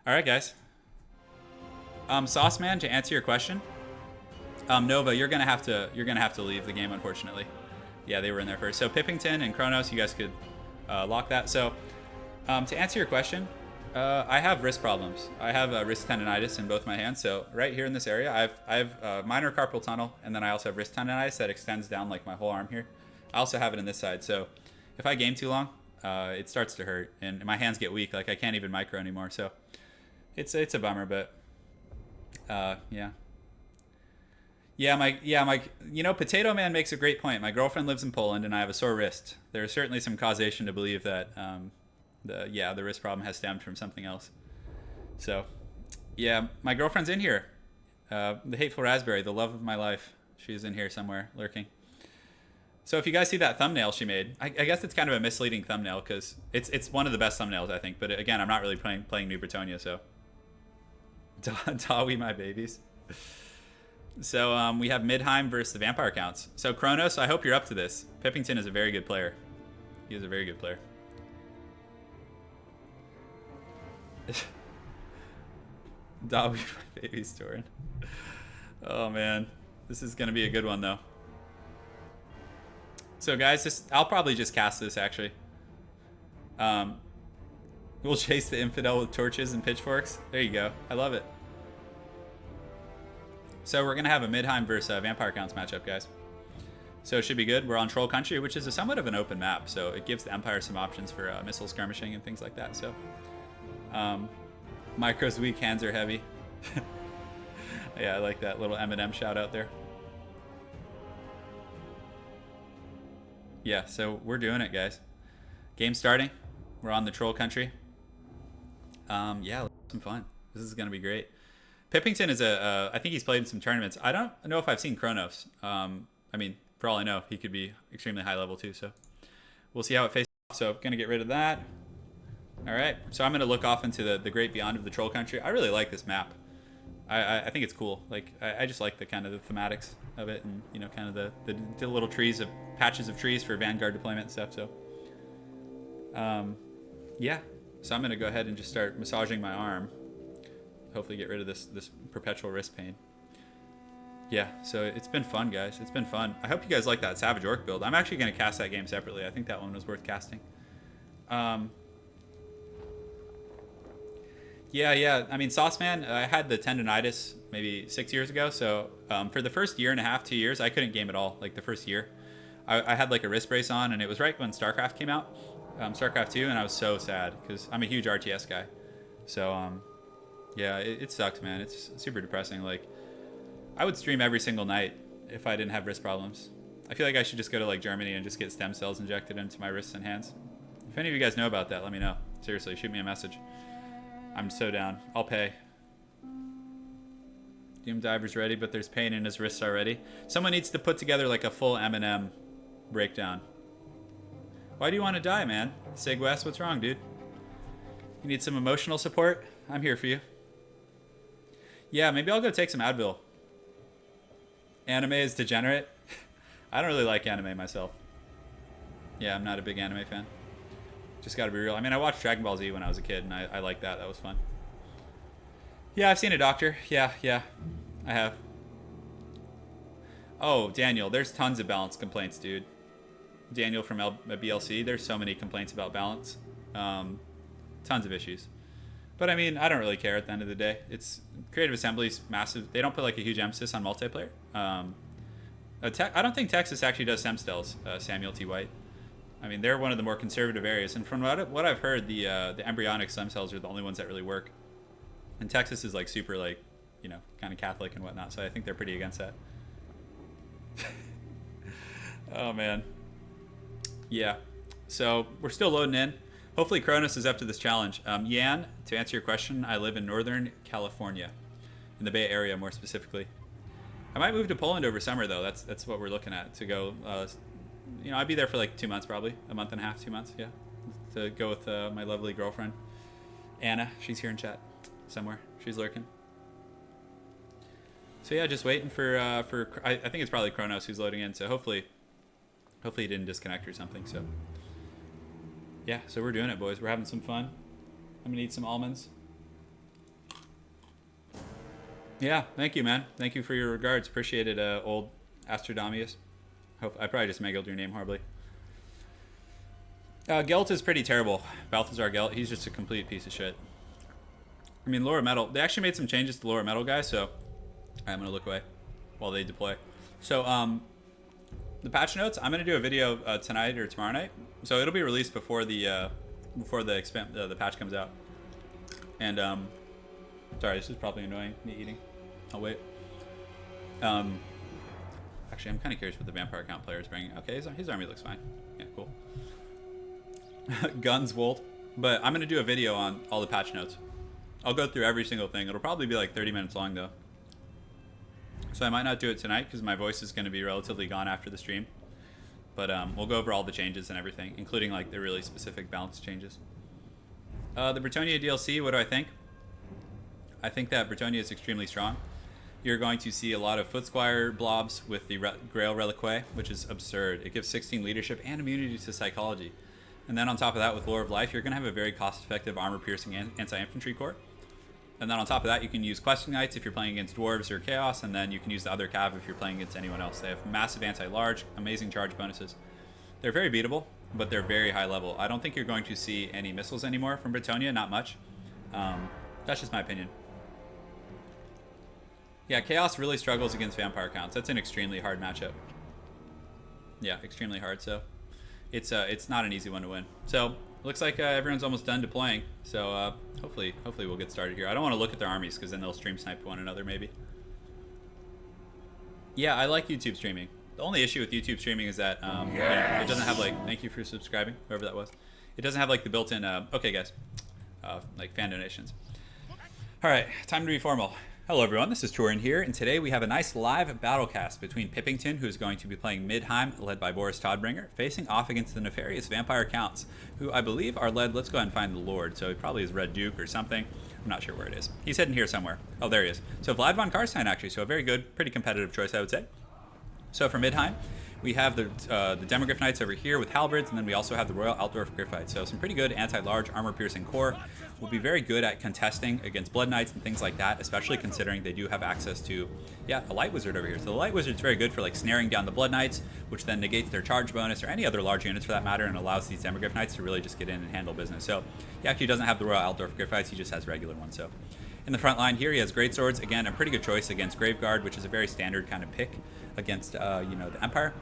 All right, guys. Sauce Man, to answer your question, Nova, you're gonna have to leave the game, unfortunately. Yeah, they were in there first. So Pippington and Kronos, you guys could lock that. So to answer your question, I have wrist problems. I have wrist tendonitis in both my hands. So right here in this area, I have minor carpal tunnel, and then I also have wrist tendonitis that extends down like my whole arm here. I also have it in this side. So if I game too long, it starts to hurt, and my hands get weak. Like I can't even micro anymore. So it's a bummer, but yeah. My Potato Man makes a great point. My girlfriend lives in Poland, and I have a sore wrist. There is certainly some causation to believe that the wrist problem has stemmed from something else. So, yeah, my girlfriend's in here. The Hateful Raspberry, the love of my life. She's in here somewhere, lurking. So if you guys see that thumbnail she made, I guess it's kind of a misleading thumbnail because it's one of the best thumbnails, I think. But again, I'm not really playing New Bretonia, so. Dawi, my babies. So we have Midheim versus the Vampire Counts. So Kronos, I hope you're up to this. Pippington is a very good player. He is a very good player. Dawi, my babies, Turin. Oh man, this is gonna be a good one though. So guys, I'll probably just cast this actually. We'll chase the infidel with torches and pitchforks. There you go. I love it. So we're going to have a Midheim versus Vampire Counts matchup, guys. So it should be good. We're on Troll Country, which is somewhat of an open map. So it gives the Empire some options for missile skirmishing and things like that. So Micro's weak, hands are heavy. Yeah, I like that little Eminem shout out there. Yeah, so we're doing it, guys. Game starting. We're on the Troll Country. Yeah, let's have some fun. This is going to be great. Pippington is I think he's played in some tournaments. I don't know if I've seen Kronos. I mean, for all I know, he could be extremely high level too. So we'll see how it faces off. So I'm going to get rid of that. All right. So I'm going to look off into the great beyond of the Troll Country. I really like this map. I think it's cool. Like I just like the kind of the thematics of it, and you know, kind of the little patches of trees for Vanguard deployment and stuff. So yeah. So I'm going to go ahead and just start massaging my arm. Hopefully get rid of this perpetual wrist pain. Yeah, so it's been fun, guys. It's been fun. I hope you guys like that Savage Orc build. I'm actually going to cast that game separately. I think that one was worth casting. Yeah. I mean, Sauceman, I had the tendonitis maybe 6 years ago. So for the first year and a half, 2 years, I couldn't game at all. Like the first year, I had like a wrist brace on, and it was right when StarCraft came out, StarCraft 2, and I was so sad because I'm a huge RTS guy. So yeah, it sucks, man. It's super depressing. Like, I would stream every single night if I didn't have wrist problems. I feel like I should just go to like Germany and just get stem cells injected into my wrists and hands. If any of you guys know about that, let me know. Seriously, shoot me a message. I'm so down. I'll pay. Doom Diver's ready, but there's pain in his wrists already. Someone needs to put together like a full Eminem breakdown. Why do you want to die, man? Sig West, what's wrong, dude? You need some emotional support? I'm here for you. Yeah, maybe I'll go take some Advil. Anime is degenerate. I don't really like anime myself. Yeah, I'm not a big anime fan. Just gotta be real. I mean, I watched Dragon Ball Z when I was a kid, and I liked that. That was fun. Yeah, I've seen a doctor. Yeah, I have. Oh, Daniel, there's tons of balance complaints, dude. Daniel from BLC, there's so many complaints about balance. Tons of issues. But I mean, I don't really care at the end of the day. It's Creative Assembly's massive. They don't put like a huge emphasis on multiplayer. I don't think Texas actually does stem cells, Samuel T. White. I mean, they're one of the more conservative areas. And from what I've heard, the embryonic stem cells are the only ones that really work. And Texas is like super like, you know, kind of Catholic and whatnot. So I think they're pretty against that. Oh, man. Yeah. So we're still loading in. Hopefully Kronos is up to this challenge. Yan, to answer your question, I live in Northern California, in the Bay Area more specifically. I might move to Poland over summer though. That's what we're looking at, to go. You know, I'd be there for like 2 months probably, a month and a half, 2 months, yeah, to go with my lovely girlfriend, Anna. She's here in chat somewhere. She's lurking. So yeah, just waiting for I think it's probably Kronos who's loading in. So hopefully Hopefully he didn't disconnect or something. So yeah, so we're doing it, boys. We're having some fun. I'm gonna eat some almonds. Yeah, thank you, man. Thank you for your regards. Appreciate it, old Astrodomius. Hope I probably just mangled your name horribly. Gelt is pretty terrible. Balthazar Gelt, he's just a complete piece of shit. I mean, lower metal. They actually made some changes to lower metal guys, so I'm gonna look away while they deploy. So the patch notes. I'm gonna do a video tonight or tomorrow night, so it'll be released before the patch comes out. And sorry, this is probably annoying me eating. I'll wait. Actually, I'm kind of curious what the vampire count player is bringing. Okay, his army looks fine. Yeah, cool. Guns Wold. But I'm gonna do a video on all the patch notes. I'll go through every single thing. It'll probably be like 30 minutes long though. So I might not do it tonight because my voice is going to be relatively gone after the stream. But we'll go over all the changes and everything, including like the really specific balance changes. The Bretonnia DLC, what do I think? I think that Bretonnia is extremely strong. You're going to see a lot of Footsquire blobs with the Grail Reliquae, which is absurd. It gives 16 leadership and immunity to psychology. And then on top of that, with Lore of Life, you're going to have a very cost-effective armor-piercing anti-infantry corps. And then on top of that, you can use Questing Knights if you're playing against Dwarves or Chaos, and then you can use the other Cav if you're playing against anyone else. They have massive anti-large, amazing charge bonuses. They're very beatable, but they're very high level. I don't think you're going to see any missiles anymore from Bretonnia, not much. That's just my opinion. Yeah, Chaos really struggles against Vampire counts. That's an extremely hard matchup. Yeah, extremely hard, so it's not an easy one to win. So looks like everyone's almost done deploying, so hopefully we'll get started here. I don't want to look at their armies because then they'll stream snipe one another maybe. Yeah, I like YouTube streaming. The only issue with YouTube streaming is that it doesn't have like, thank you for subscribing, whoever that was. It doesn't have like the built-in, okay guys, like fan donations. All right, time to be formal. Hello everyone, this is Turin here, and today we have a nice live battlecast between Pippington, who is going to be playing Midheim, led by Boris Todbringer, facing off against the nefarious Vampire Counts, who I believe are led, let's go ahead and find the Lord, so he probably is Red Duke or something. I'm not sure where it is. He's hidden here somewhere. Oh, there he is. So Vlad von Karstein, actually, so a very good, pretty competitive choice, I would say. So for Midheim, we have the Demogryph Knights over here with halberds, and then we also have the Royal Altdorf Griffites. So some pretty good anti-large armor-piercing core. Will be very good at contesting against Blood Knights and things like that, especially considering they do have access to, a Light Wizard over here. So the Light Wizard's very good for like snaring down the Blood Knights, which then negates their charge bonus or any other large units for that matter, and allows these Demogryph Knights to really just get in and handle business. So he actually doesn't have the Royal Altdorf Griffites, he just has regular ones. So in the front line here, he has Great Swords. Again, a pretty good choice against Graveguard, which is a very standard kind of pick against, the Empire.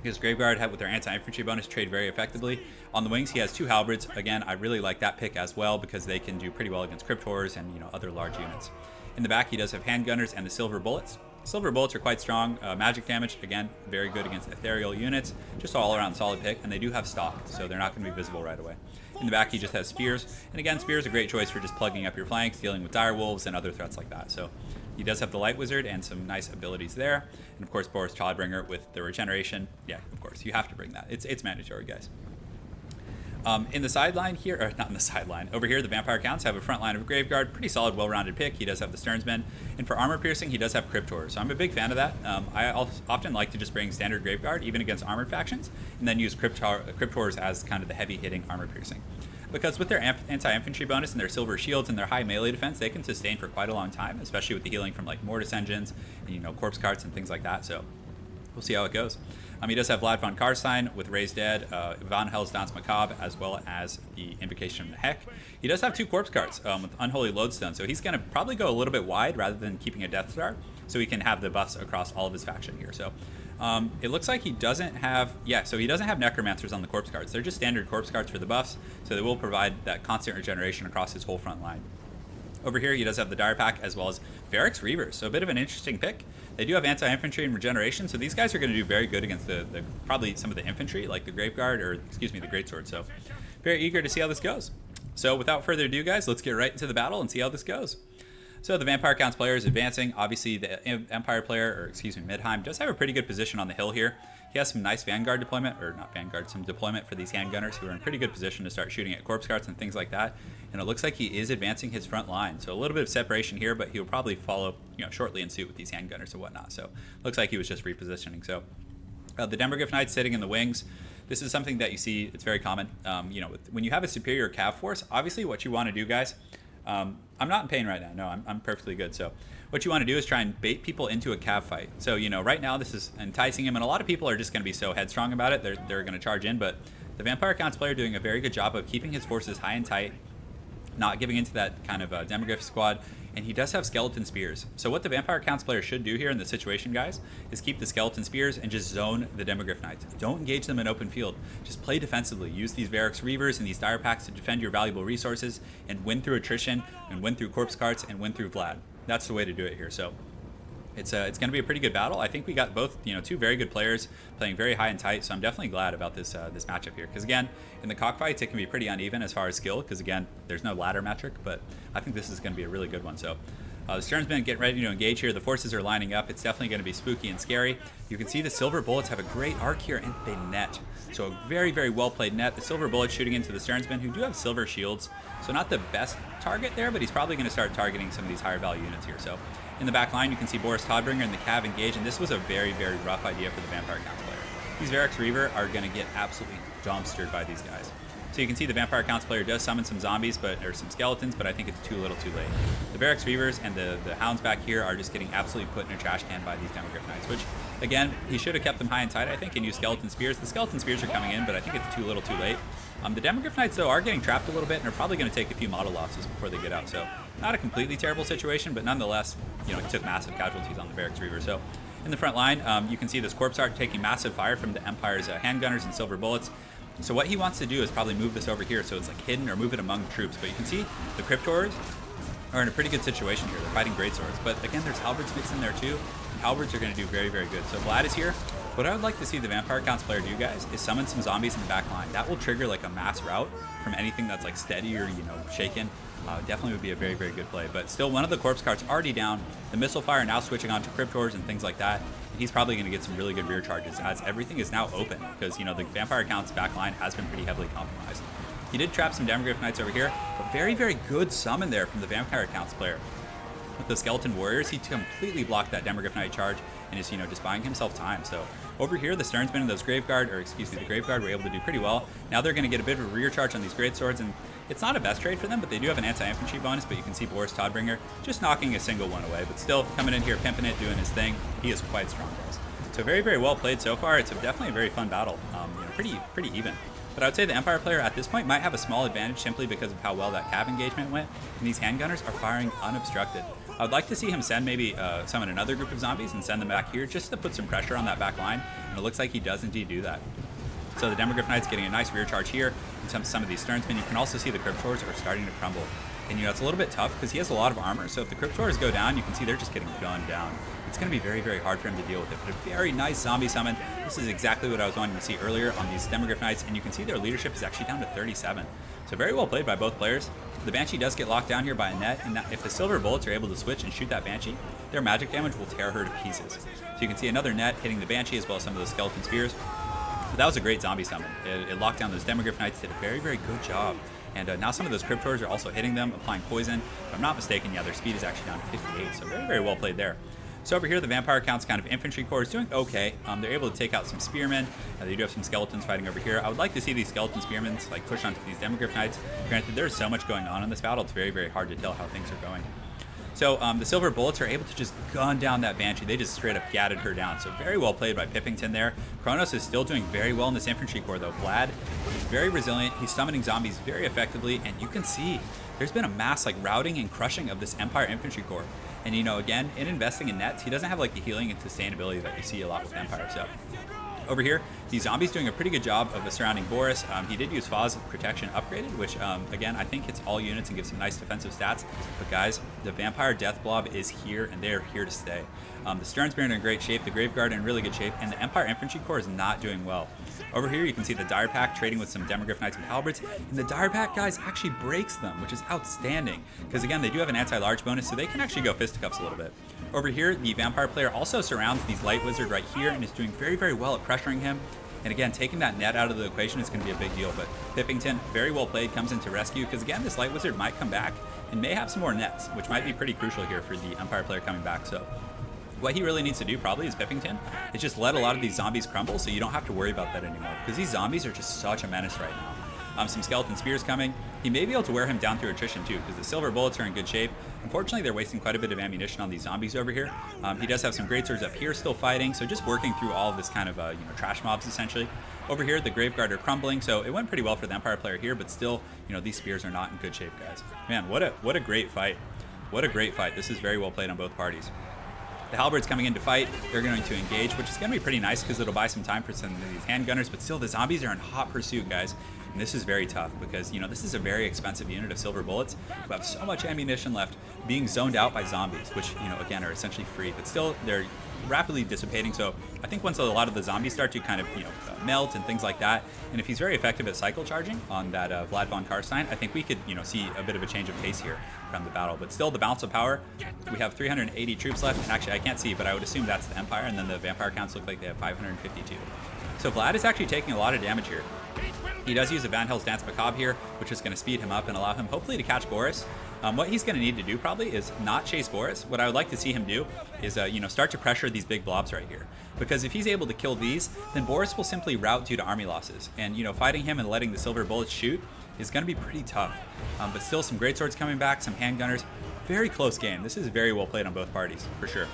Because Graveguard with their anti-infantry bonus trade very effectively. On the wings, he has two halberds. Again, I really like that pick as well because they can do pretty well against Crypt Horrors and other large units. In the back, he does have handgunners and the Silver Bullets. Silver Bullets are quite strong. Magic damage, again, very good against ethereal units. Just all around solid pick, and they do have stock, so they're not going to be visible right away. In the back, he just has Spears. And again, Spears are a great choice for just plugging up your flanks, dealing with dire wolves and other threats like that. So he does have the Light Wizard and some nice abilities there. And of course, Boris Todbringer with the regeneration. Yeah, of course, you have to bring that. It's mandatory, guys. In the sideline here, or not in the sideline, over here, the Vampire Counts have a front line of Graveguard. Pretty solid, well-rounded pick. He does have the Stearnsmen. And for armor piercing, he does have Crypt Horrors. So I'm a big fan of that. I often like to just bring standard Graveguard, even against armored factions, and then use Crypt Horrors as kind of the heavy-hitting armor piercing. Because with their anti-infantry bonus and their silver shields and their high melee defense, they can sustain for quite a long time, especially with the healing from like Mortis engines and corpse carts and things like that. So we'll see how it goes. He does have Vlad von Karstein with Raised Dead, Van Hell's Dance Macabre, as well as the Invocation of the Heck. He does have two corpse carts with Unholy Lodestone, so he's going to probably go a little bit wide rather than keeping a Death Star, so he can have the buffs across all of his faction here. So it looks like he doesn't have, so he doesn't have Necromancers on the corpse cards. They're just standard corpse cards for the buffs, so they will provide that constant regeneration across his whole front line. Over here, he does have the Dire Pack as well as Varric's Reavers, so a bit of an interesting pick. They do have anti-infantry and regeneration, so these guys are going to do very good against the probably some of the infantry, like the Graveguard, or excuse me, the Greatsword. So very eager to see how this goes. So without further ado, guys, let's get right into the battle and see how this goes. So the Vampire Counts player is advancing. Obviously, the Empire player, or excuse me, Midheim, does have a pretty good position on the hill here. He has some nice Vanguard deployment, or not Vanguard, some deployment for these handgunners who are in pretty good position to start shooting at corpse carts and things like that. And it looks like he is advancing his front line. So a little bit of separation here, but he'll probably follow, shortly in suit with these handgunners and whatnot. So looks like he was just repositioning. So The Demogryph Knights sitting in the wings. This is something that you see, it's very common. When you have a superior cav force, obviously what you want to do, guys, I'm not in pain right now. No, I'm perfectly good. So what you want to do is try and bait people into a cav fight. So, right now this is enticing him, and a lot of people are just going to be so headstrong about it. They're going to charge in, but the Vampire Counts player doing a very good job of keeping his forces high and tight, not giving into that kind of Demogryph squad, and he does have Skeleton Spears. So what the Vampire Counts player should do here in this situation, guys, is keep the Skeleton Spears and just zone the Demogryph Knights. Don't engage them in open field. Just play defensively. Use these Varix Reavers and these Dire Packs to defend your valuable resources and win through attrition and win through corpse carts and win through Vlad. That's the way to do it here. So it's going to be a pretty good battle. I think we got both, two very good players playing very high and tight. So I'm definitely glad about this this matchup here. Because again, in the cockfights, it can be pretty uneven as far as skill. Because again, there's no ladder metric, but I think this is going to be a really good one. So the Sternsmen getting ready to engage here. The forces are lining up. It's definitely going to be spooky and scary. You can see the Silver Bullets have a great arc here, and they net. So a very, very well played net. The Silver Bullets shooting into the Sternsmen, who do have silver shields. So not the best target there, but he's probably going to start targeting some of these higher value units here. So in the back line, you can see Boris Todbringer and the Cav engage, and this was a very, very rough idea for the Vampire Counts player. These Varix Reaver are going to get absolutely dumpstered by these guys. So you can see the Vampire Counts player does summon some zombies, or some skeletons, but I think it's too little too late. The Varix Reavers and the Hounds back here are just getting absolutely put in a trash can by these Demogryph Knights, which, again, he should have kept them high and tight, I think, and used Skeleton Spears. The Skeleton Spears are coming in, but I think it's too little too late. The Demogryph Knights, though, are getting trapped a little bit, and are probably going to take a few model losses before they get out. So not a completely terrible situation, but nonetheless, he took massive casualties on the Varix Reaver. So in the front line, you can see this Corpse Art taking massive fire from the Empire's handgunners and Silver Bullets. So what he wants to do is probably move this over here so it's like hidden, or move it among troops. But you can see the Cryptors are in a pretty good situation here. They're fighting greatswords. But again, there's halberds mixed in there too. And halberds are going to do very, very good. So Vlad is here. What I would like to see the Vampire Counts player do, guys, is summon some zombies in the back line. That will trigger like a mass rout from anything that's like steady or, shaken. Definitely would be a very, very good play. But still, one of the corpse carts already down. The missile fire now switching on to Cryptors and things like that. And he's probably going to get some really good rear charges, as everything is now open, because, the Vampire Counts back line has been pretty heavily compromised. He did trap some Demogryph Knights over here, but very, very good summon there from the Vampire Counts player. With the Skeleton Warriors, he completely blocked that Demogryph Knight charge and is, just buying himself time. So over here, the Sternsmen and those the Graveguard were able to do pretty well. Now they're going to get a bit of a rear charge on these greatswords, and it's not a best trade for them, but they do have an anti-infantry bonus. But you can see Boris Todbringer just knocking a single one away, but still coming in here, pimping it, doing his thing. He is quite strong, guys. So very, very well played so far. It's definitely a very fun battle. Pretty even. But I would say the Empire player at this point might have a small advantage simply because of how well that Cav engagement went, and these handgunners are firing unobstructed. I would like to see him send maybe summon another group of zombies and send them back here just to put some pressure on that back line, and it looks like he does indeed do that. So the Demogryph Knight's getting a nice rear charge here, and some of these Sternsmen. You can also see the Cryptors are starting to crumble. And it's a little bit tough because he has a lot of armor, so if the Cryptors go down, you can see they're just getting gunned down. It's going to be very, very hard for him to deal with it. But a very nice zombie summon. This is exactly what I was wanting to see earlier on these Demogryph Knights, and you can see their leadership is actually down to 37. So very well played by both players. The Banshee does get locked down here by a net, and if the Silver Bullets are able to switch and shoot that Banshee, their magic damage will tear her to pieces. So you can see another net hitting the Banshee as well as some of those Skeleton Spears. But that was a great zombie summon. It locked down those Demogryph Knights, did a very, very good job. And now some of those Cryptors are also hitting them, applying poison. If I'm not mistaken, yeah, their speed is actually down to 58, so very, very well played there. So over here, the Vampire Counts kind of infantry corps is doing okay. They're able to take out some spearmen. They do have some skeletons fighting over here. I would like to see these skeleton spearmen like push onto these Demogryph Knights. Granted, there's so much going on in this battle, it's very, very hard to tell how things are going. So the Silver Bullets are able to just gun down that Banshee. They just straight up gadded her down. So very well played by Pippington there. Kronos is still doing very well in this infantry corps though. Vlad is very resilient. He's summoning zombies very effectively, and you can see there's been a mass like routing and crushing of this Empire infantry corps. And again, in investing in nets, he doesn't have like the healing and sustainability that you see a lot with Empire. So over here, the zombies doing a pretty good job of surrounding Boris. He did use Faw's protection upgraded, which again, I think hits all units and gives some nice defensive stats. But guys, the Vampire Death Blob is here, and they are here to stay. The Sternsmen are in great shape, the Graveguard in really good shape, and the Empire Infantry Corps is not doing well. Over here, you can see the Dire Pack trading with some Demogryph Knights with halberds, and the Dire Pack, guys, actually breaks them, which is outstanding. Because again, they do have an anti-large bonus, so they can actually go fisticuffs a little bit. Over here, the Vampire player also surrounds these Light Wizard right here and is doing very, very well at pressuring him. And again, taking that net out of the equation is going to be a big deal. But Pippington, very well played, comes into rescue because again, this Light Wizard might come back and may have some more nets, which might be pretty crucial here for the Empire player coming back. So What he really needs to do probably is Pippington is just let a lot of these zombies crumble so you don't have to worry about that anymore. Because these zombies are just such a menace right now. Some skeleton spears coming. He may be able to wear him down through attrition too, because the silver bullets are in good shape. Unfortunately, they're wasting quite a bit of ammunition on these zombies over here. He does have some greatswords up here still fighting, so just working through all of this kind of trash mobs essentially. Over here, the Graveguard are crumbling, so it went pretty well for the Empire player here, but still, these spears are not in good shape, guys. Man, what a great fight. What a great fight. This is very well played on both parties. The halberds coming in to fight. They're going to engage, which is going to be pretty nice because it'll buy some time for some of these handgunners, but still the zombies are in hot pursuit, guys. And this is very tough because, this is a very expensive unit of silver bullets who have so much ammunition left being zoned out by zombies, which, again, are essentially free, but still they're rapidly dissipating. So I think once a lot of the zombies start to kind of, melt and things like that, and if he's very effective at cycle charging on that Vlad von Karstein, I think we could, see a bit of a change of pace here from the battle. But still, the balance of power, we have 380 troops left, and actually I can't see, but I would assume that's the Empire, and then the Vampire counts look like they have 552. So Vlad is actually taking a lot of damage here. He does use a Van Hell's Dance Macabre here, which is going to speed him up and allow him hopefully to catch Boris. What he's going to need to do probably is not chase Boris. What I would like to see him do is, start to pressure these big blobs right here. Because if he's able to kill these, then Boris will simply rout due to army losses. And, fighting him and letting the silver bullets shoot is going to be pretty tough. But still some greatswords coming back, some handgunners. Very close game. This is very well played on both parties, for sure.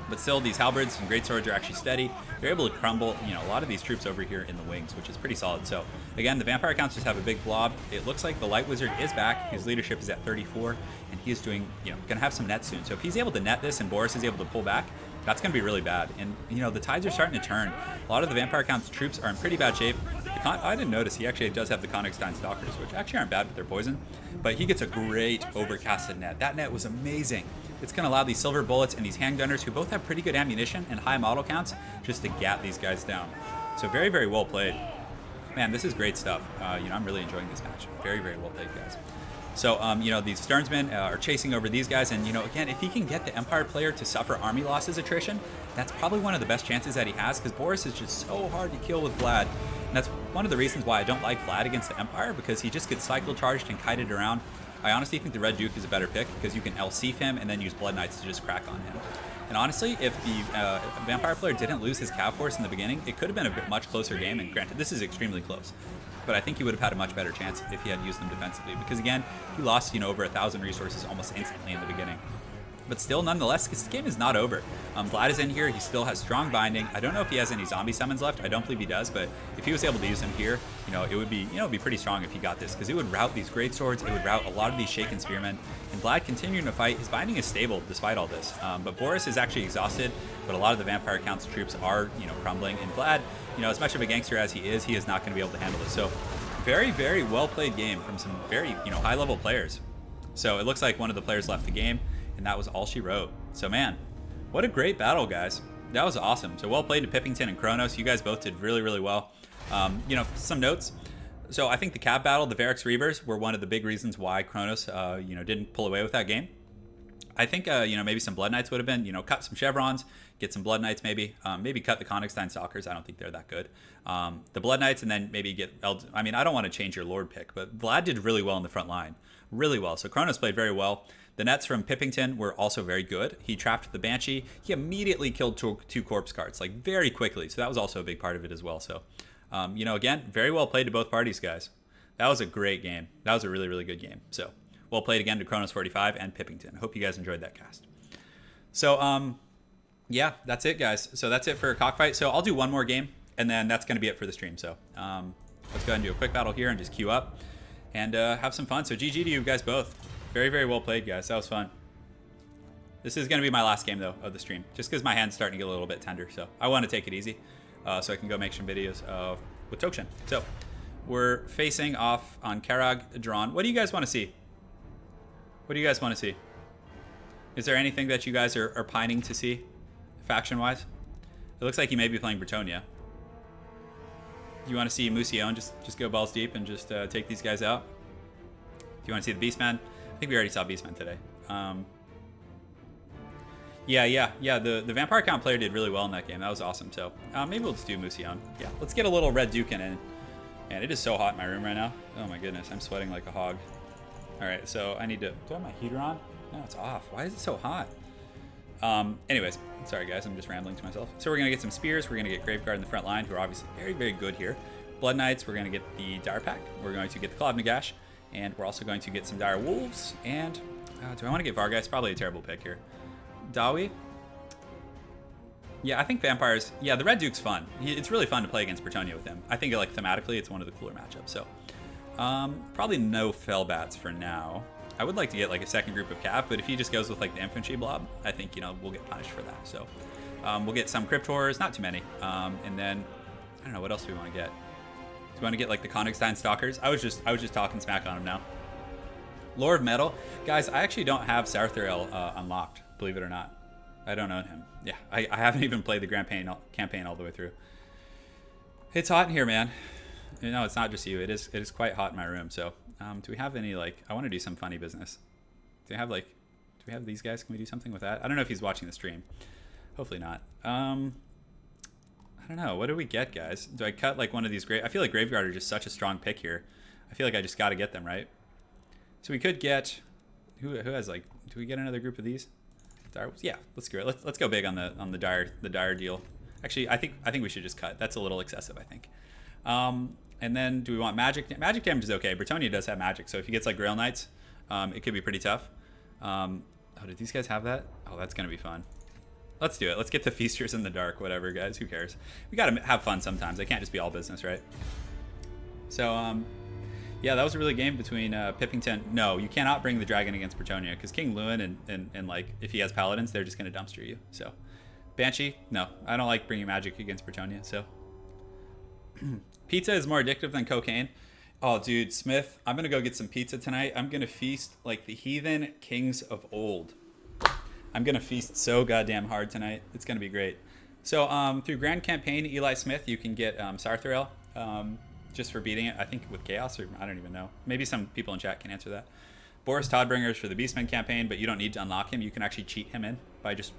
But still, these halberds and greatswords are actually steady. They're able to crumble, a lot of these troops over here in the wings, which is pretty solid. So, again, the Vampire counts just have a big blob. It looks like the Light Wizard is back. His leadership is at 34, and he is doing, gonna have some nets soon. So if he's able to net this and Boris is able to pull back, that's gonna be really bad. And, the tides are starting to turn. A lot of the Vampire counts troops are in pretty bad shape. I didn't notice he actually does have the Konigstein Stalkers, which actually aren't bad with their poison, but he gets a great overcasted net. That net was amazing. It's going to allow these silver bullets and these handgunners, who both have pretty good ammunition and high model counts, just to gat these guys down. So very, very well played. Man, this is great stuff. I'm really enjoying this match. Very, very well played, guys. So, these Sternsmen are chasing over these guys, and, again, if he can get the Empire player to suffer army losses attrition, that's probably one of the best chances that he has, because Boris is just so hard to kill with Vlad. And that's one of the reasons why I don't like Vlad against the Empire, because he just gets cycle charged and kited around. I honestly think the Red Duke is a better pick because you can LC him and then use Blood Knights to just crack on him. And honestly, if the Vampire player didn't lose his Cav Force in the beginning, it could have been a much closer game. And granted, this is extremely close, but I think he would have had a much better chance if he had used them defensively. Because again, he lost over 1,000 resources almost instantly in the beginning. But still, nonetheless, this game is not over. Vlad is in here. He still has strong binding. I don't know if he has any zombie summons left. I don't believe he does, but if he was able to use them here, it would be, be pretty strong if he got this, because it would rout these great swords. It would rout a lot of these shaken spearmen. And Vlad continuing to fight. His binding is stable despite all this. But Boris is actually exhausted. But a lot of the Vampire Count's troops are, crumbling. And Vlad, as much of a gangster as he is not going to be able to handle this. So, very, very well played game from some very, high level players. So it looks like one of the players left the game, and that was all she wrote. So man, what a great battle, guys. That was awesome. So well played to Pippington and Kronos. You guys both did really, really well. Some notes. So I think the Cav battle, the Varix Reavers, were one of the big reasons why Kronos, didn't pull away with that game. I think, maybe some Blood Knights would have been, cut some Chevrons, get some Blood Knights maybe. Maybe cut the Konigstein Stalkers. I don't think they're that good. The Blood Knights, and then maybe get... I mean, I don't want to change your Lord pick, but Vlad did really well in the front line. Really well. So Kronos played very well. The nets from Pippington were also very good. He trapped the Banshee. He immediately killed two corpse carts, like very quickly. So that was also a big part of it as well. So, again, very well played to both parties, guys. That was a great game. That was a really, really good game. So well played again to Kronos 45 and Pippington. I hope you guys enjoyed that cast. So, yeah, that's it, guys. So that's it for a cockfight. So I'll do one more game, and then that's going to be it for the stream. So let's go ahead and do a quick battle here and just queue up and have some fun. So GG to you guys both. Very, very well played, guys. That was fun. This is going to be my last game, though, of the stream, just because my hand's starting to get a little bit tender. So I want to take it easy so I can go make some videos with Tokshin. So we're facing off on Karag Drawn. What do you guys want to see? What do you guys want to see? Is there anything that you guys are pining to see, faction-wise? It looks like you may be playing Bretonia. Do you want to see Musion just go balls deep and just take these guys out? Do you want to see the Beastman? I think we already saw Beastman today. Yeah. The Vampire Count player did really well in that game. That was awesome. So maybe we'll just do Musion. Yeah, let's get a little Red Duke in. And it is so hot in my room right now. Oh my goodness, I'm sweating like a hog. All right, so I need to... Do I have my heater on? No, it's off. Why is it so hot? Anyways, sorry guys, I'm just rambling to myself. So we're going to get some spears. We're going to get Graveguard in the front line, who are obviously very, very good here. Blood Knights, we're going to get the Dire Pack. We're going to get the Claw of Nagash. And we're also going to get some Dire Wolves. And do I want to get Vargas? Probably a terrible pick here. Dawi? Yeah, I think Vampires... Yeah, the Red Duke's fun. It's really fun to play against Bretonnia with him. I think like thematically it's one of the cooler matchups. So probably no Fellbats for now. I would like to get like a second group of Cav, but if he just goes with like the infantry blob, I think, you know, we'll get punished for that. So we'll get some Crypt Horrors, not too many. And then, I don't know, what else do we want to get? Do we want to get like the Konigstein Stalkers? I was just talking smack on him now. Lore of Metal. Guys, I actually don't have Sarthrael unlocked, believe it or not. I don't own him. Yeah, I haven't even played the campaign all the way through. It's hot in here, man. You know, it's not just you. It is quite hot in my room. So, do we have any, like, I want to do some funny business. Do we have these guys? Can we do something with that? I don't know if he's watching the stream. Hopefully not. I don't know. What do we get, guys? Do I cut, like, one of these I feel like Graveguard are just such a strong pick here. I feel like I just got to get them, right? So we could get, who has, like, do we get another group of these? Dire, yeah, let's go. Let's go big on the dire deal. Actually, I think we should just cut. That's a little excessive, I think. And then do we want magic? Magic damage is okay. Bretonnia does have magic, so if he gets like Grail Knights, it could be pretty tough. Oh, did these guys have that? Oh, that's gonna be fun. Let's do it. Let's get the Feasters in the dark. Whatever, guys. Who cares? We gotta have fun sometimes. It can't just be all business, right? So, yeah, that was a really game between Pippington. No, you cannot bring the dragon against Bretonnia because King Lewin and like if he has paladins, they're just gonna dumpster you. So, Banshee. No, I don't like bringing magic against Bretonnia. So. Pizza is more addictive than cocaine. Oh, dude, Smith, I'm going to go get some pizza tonight. I'm going to feast like the heathen kings of old. I'm going to feast so goddamn hard tonight. It's going to be great. So through Grand Campaign, Eli Smith, you can get Sarthrael just for beating it, I think with Chaos, or I don't even know. Maybe some people in chat can answer that. Boris Toddbringers for the Beastman campaign, but you don't need to unlock him. You can actually cheat him in by just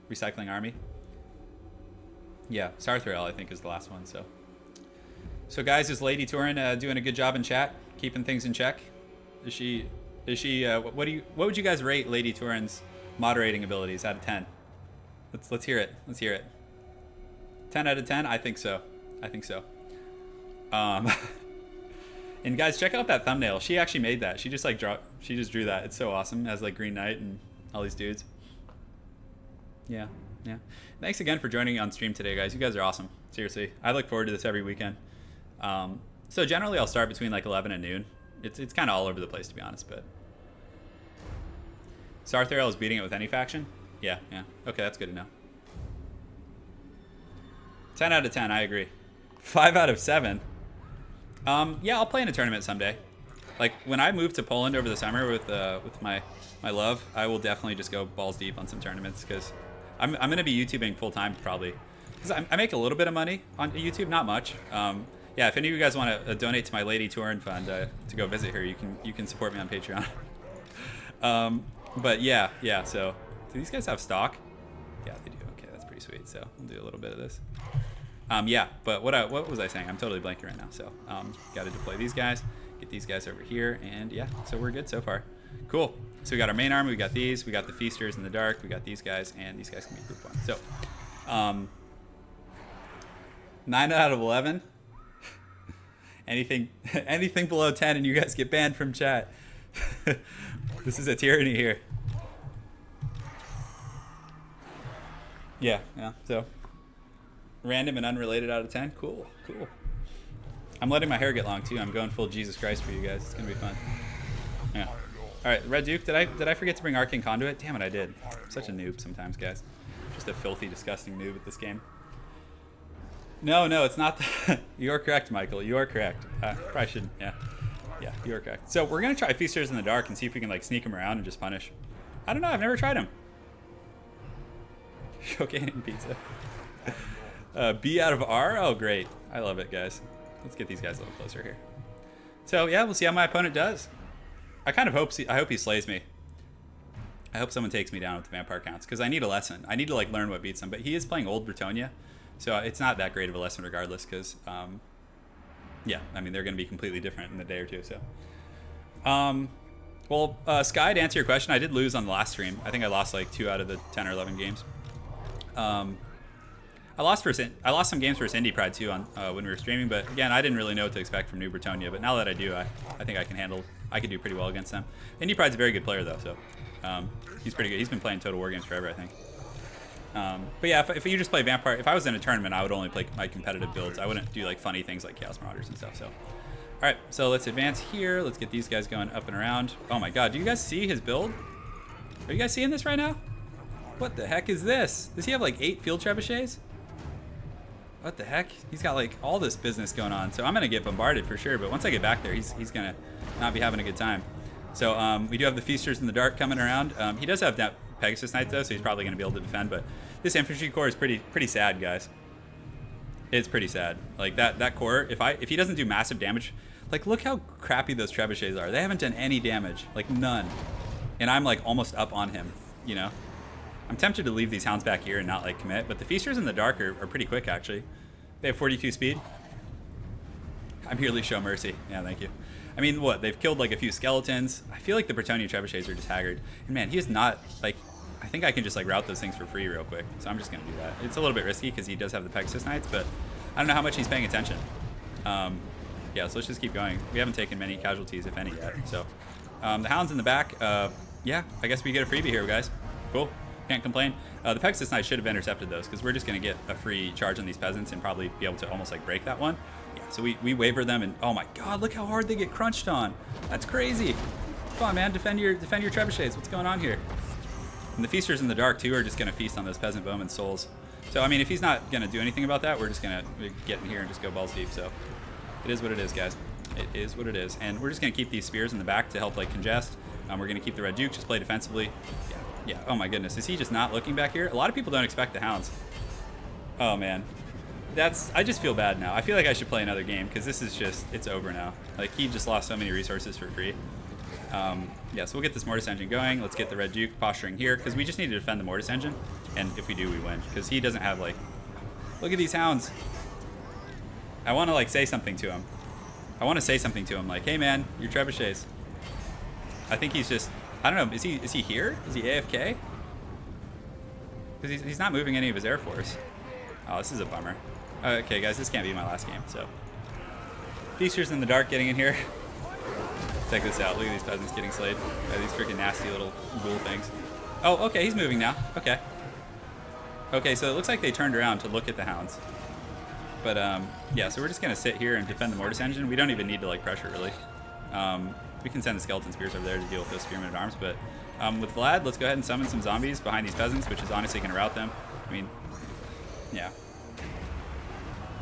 recycling army. Yeah, Sarthrael, I think, is the last one, so... So guys, is Lady Turin doing a good job in chat, keeping things in check? Is she? What would you guys rate Lady Turin's moderating abilities out of 10? Let's hear it. Let's hear it. 10 out of 10? I think so. I think so. And guys, check out that thumbnail. She actually made that. She just like drew that. It's so awesome. It has like Green Knight and all these dudes. Yeah. Yeah. Thanks again for joining on stream today, guys. You guys are awesome. Seriously, I look forward to this every weekend. So generally I'll start between like 11 and noon. It's kind of all over the place, to be honest, but Sarthrael is beating it with any faction? Yeah. Okay, that's good to know. 10 out of 10, I agree. 5 out of 7. Yeah, I'll play in a tournament someday. Like when I move to Poland over the summer with my love, I will definitely just go balls deep on some tournaments because I'm going to be YouTubing full time probably. Because I make a little bit of money on YouTube, not much. Yeah, if any of you guys want to donate to my Lady Turin fund to go visit her, you can support me on Patreon. But yeah. So, do these guys have stock? Yeah, they do. Okay, that's pretty sweet. So we'll do a little bit of this. Yeah, but what was I saying? I'm totally blanking right now. So, got to deploy these guys, get these guys over here, and yeah, so we're good so far. Cool. So we got our main army, we got these, we got the Feasters in the dark, we got these guys, and these guys can be group 1. So, 9 out of 11. Anything below 10 and you guys get banned from chat. This is a tyranny here. Yeah. So random and unrelated out of 10. Cool. I'm letting my hair get long too. I'm going full Jesus Christ for you guys. It's gonna be fun. Yeah. All right, Red Duke. Did I forget to bring Arcane Conduit? Damn it, I did. I'm such a noob sometimes, guys. Just a filthy, disgusting noob at this game. No, it's not. You are correct, Michael. You are correct. Probably shouldn't. Yeah, you are correct. So we're gonna try Feasters in the dark and see if we can like sneak them around and just punish. I don't know. I've never tried them. Cocaine and pizza. B out of R. Oh, great. I love it, guys. Let's get these guys a little closer here. So yeah, we'll see how my opponent does. I kind of hope he slays me. I hope someone takes me down with the vampire counts because I need a lesson. I need to like learn what beats him. But he is playing old Bretonnia. So it's not that great of a lesson regardless because, yeah, I mean, they're going to be completely different in a day or two. So, Well, Sky, to answer your question, I did lose on the last stream. I think I lost like 2 out of the 10 or 11 games. I lost some games versus Indie Pride too on when we were streaming, but again, I didn't really know what to expect from New Bretonia. But now that I do, I think I could do pretty well against them. Indie Pride's a very good player though, so he's pretty good. He's been playing Total War games forever, I think. But yeah, if you just play Vampire, if I was in a tournament, I would only play my competitive builds. I wouldn't do like funny things like Chaos Marauders and stuff. So, all right, so let's advance here. Let's get these guys going up and around. Oh my God, do you guys see his build? Are you guys seeing this right now? What the heck is this? Does he have like 8 field trebuchets? What the heck? He's got like all this business going on. So I'm gonna get bombarded for sure. But once I get back there, he's gonna not be having a good time. So we do have the Feasters in the Dark coming around. He does have that Pegasus Knights though, so he's probably gonna be able to defend. But this infantry corps is pretty sad, guys. It's pretty sad. Like that corps, if he doesn't do massive damage, like look how crappy those trebuchets are. They haven't done any damage, like none. And I'm like almost up on him, you know. I'm tempted to leave these hounds back here and not like commit, but the Feasters in the Dark are pretty quick actually. They have 42 speed. I'm merely show mercy. Yeah, thank you. I mean, what? They've killed like a few skeletons. I feel like the Bretonia trebuchets are just haggard. And man, he is not like. I think I can just like route those things for free real quick. So I'm just gonna do that. It's a little bit risky because he does have the Pegasus Knights, but I don't know how much he's paying attention. Yeah, so let's just keep going. We haven't taken many casualties, if any, yet. So the hounds in the back. Yeah, I guess we get a freebie here, guys. Cool. Can't complain. The Pegasus Knights should have intercepted those because we're just going to get a free charge on these peasants and probably be able to almost like break that one. Yeah, so we waver them and oh my God, look how hard they get crunched on. That's crazy. Come on, man, defend your trebuchets. What's going on here? And the Feasters in the Dark too are just going to feast on those peasant bowman's souls. So I mean, if he's not going to do anything about that, we're just going to get in here and just go balls deep. So it is what it is, guys. It is what it is. And we're just going to keep these spears in the back to help like congest. We're going to keep the Red Duke, just play defensively. Yeah, oh my goodness. Is he just not looking back here? A lot of people don't expect the hounds. Oh man. I just feel bad now. I feel like I should play another game because this is just, it's over now. Like he just lost so many resources for free. Yeah, so we'll get this Mortis Engine going. Let's get the Red Duke posturing here because we just need to defend the Mortis Engine. And if we do, we win because he doesn't have like, look at these hounds. I want to like say something to him. I want to say something to him like, hey man, your trebuchets. I think he's just, I don't know, is he here? Is he AFK? Because he's not moving any of his Air Force. Oh, this is a bummer. Okay, guys, this can't be my last game, so. Feasters in the Dark getting in here. Check this out. Look at these peasants getting slayed by these freaking nasty little ghoul things. Oh, okay, he's moving now. Okay. Okay, so it looks like they turned around to look at the hounds. But, yeah, so we're just going to sit here and defend the Mortis Engine. We don't even need to, like, pressure, really. We can send the Skeleton Spears over there to deal with those Spearmen at Arms, but with Vlad, let's go ahead and summon some zombies behind these peasants, which is honestly going to rout them. I mean, yeah.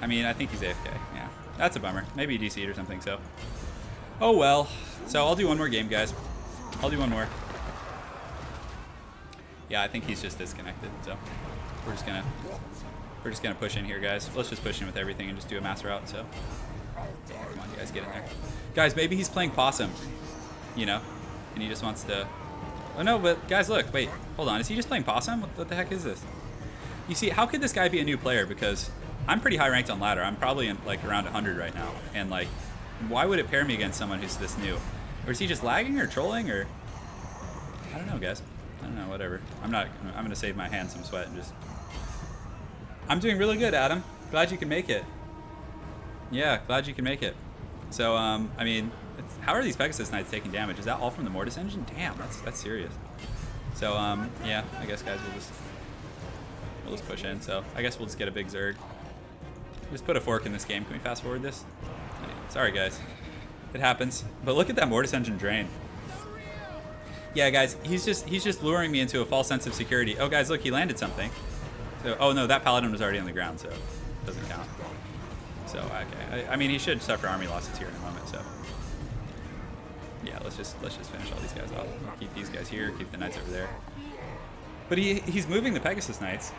I mean, I think he's AFK, yeah. That's a bummer. Maybe he DC'd or something, so. Oh well. So I'll do one more game, guys. I'll do one more. Yeah, I think he's just disconnected, so we're just gonna push in here, guys. Let's just push in with everything and just do a mass route, so. Come on, you guys, get in there. Guys, maybe he's playing Possum, you know, and he just wants to... Oh, no, but guys, look, wait, hold on. Is he just playing Possum? What the heck is this? You see, how could this guy be a new player? Because I'm pretty high ranked on ladder. I'm probably in, like, around 100 right now. And, like, why would it pair me against someone who's this new? Or is he just lagging or trolling or... I don't know, guys. I don't know, whatever. I'm going to save my hand some sweat and just... I'm doing really good, Adam. Glad you can make it. Yeah, glad you can make it. So, I mean, how are these Pegasus Knights taking damage? Is that all from the Mortis Engine? Damn, that's serious. So, yeah, I guess, guys, we'll just push in. So, I guess we'll just get a big Zerg. Just put a fork in this game. Can we fast forward this? Sorry, guys. It happens. But look at that Mortis Engine drain. Yeah, guys, he's just luring me into a false sense of security. Oh, guys, look, he landed something. So, oh no, that Paladin was already on the ground, so it doesn't count. So, okay. I mean, he should suffer army losses here in a moment, so. Yeah, let's just finish all these guys off. We'll keep these guys here, keep the Knights over there. But he's moving the Pegasus Knights.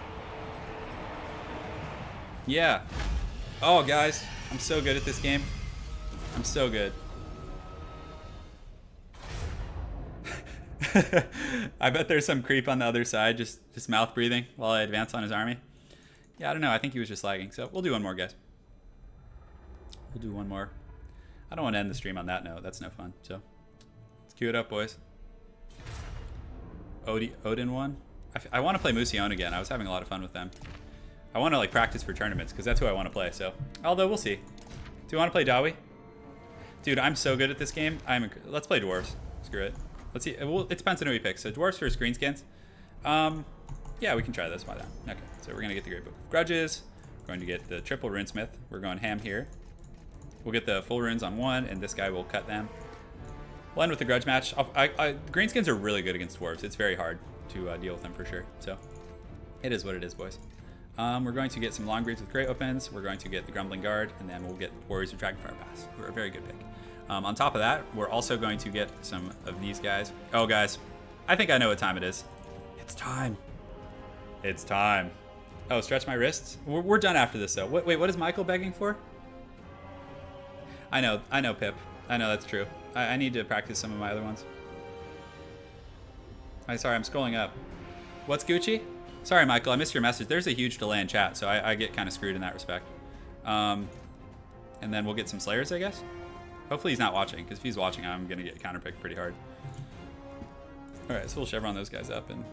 Yeah. Oh, guys, I'm so good at this game. I'm so good. I bet there's some creep on the other side, just mouth breathing while I advance on his army. Yeah, I don't know. I think he was just lagging. So we'll do one more, guys. We'll do one more. I don't want to end the stream on that note. That's no fun. So let's Queue it up, boys. Odin won. I want to play Musion again. I was having a lot of fun with them. I want to like practice for tournaments because that's who I want to play. So, although we'll see. Do you want to play Dawi? Dude, I'm so good at this game. Let's play dwarves. Screw it. Let's see. Well, it depends on who we pick. So dwarves versus greenskins. Yeah, we can try this. Why not? Okay. So we're gonna get the Great Book of Grudges. We're going to get the triple runesmith. We're going ham here. We'll get the full runes on one, and this guy will cut them. We'll end with the grudge match. Greenskins are really good against dwarves. It's very hard to deal with them for sure. So it is what it is, boys. We're going to get some long greaves with great opens. We're going to get the grumbling guard, and then we'll get warriors of dragonfire pass, who are a very good pick. On top of that, we're also going to get some of these guys. Oh, guys, I think I know what time it is. It's time. It's time. Oh, stretch my wrists. We're done after this, though. Wait, what is Michael begging for? I know, Pip. I know that's true. I need to practice some of my other ones. Sorry, I'm scrolling up. What's Gucci? Sorry, Michael, I missed your message. There's a huge delay in chat, so I get kind of screwed in that respect. And then we'll get some Slayers, I guess. Hopefully he's not watching, because if he's watching, I'm going to get counterpicked pretty hard. Alright, so we'll Chevron those guys up, and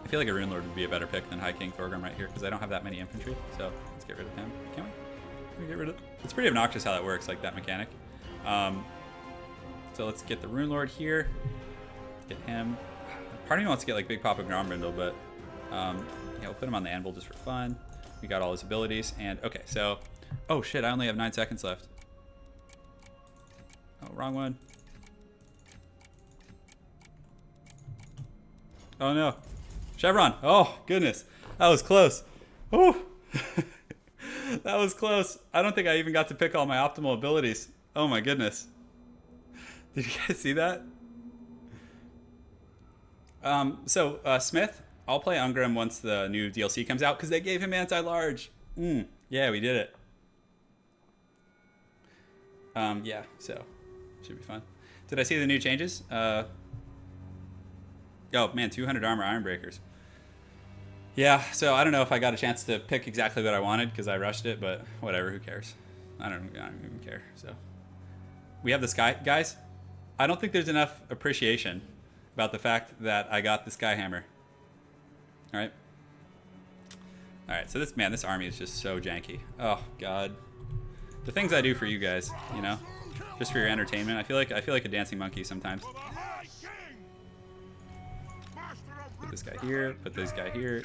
I feel like a Rune Lord would be a better pick than High King Thorgrim right here, because I don't have that many infantry, so let's get rid of him. Can we? Can we get rid of... It's pretty obnoxious how that works, like that mechanic. So let's get the Rune Lord here. Get him. Part of me wants to get like Big Papa Grombrindle, but yeah, we'll put him on the anvil just for fun. We got all his abilities, and okay, so... Oh shit, I only have 9 seconds left. Oh, wrong one. Oh no. Chevron. Oh, goodness. That was close. Oh, that was close. I don't think I even got to pick all my optimal abilities. Oh my goodness. Did you guys see that? Smith, I'll play Ungrim once the new DLC comes out because they gave him anti-large. Yeah, we did it. Yeah, so should be fun. Did I see the new changes? Oh man, 200 armor iron breakers. Yeah, so I don't know if I got a chance to pick exactly what I wanted because I rushed it, but whatever, who cares? I don't even care. So we have the sky, guys. I don't think there's enough appreciation about the fact that I got the sky hammer. All right. So this army is just so janky. Oh God, the things I do for you guys, you know, just for your entertainment. I feel like a dancing monkey sometimes. Put this guy here. Put this guy here.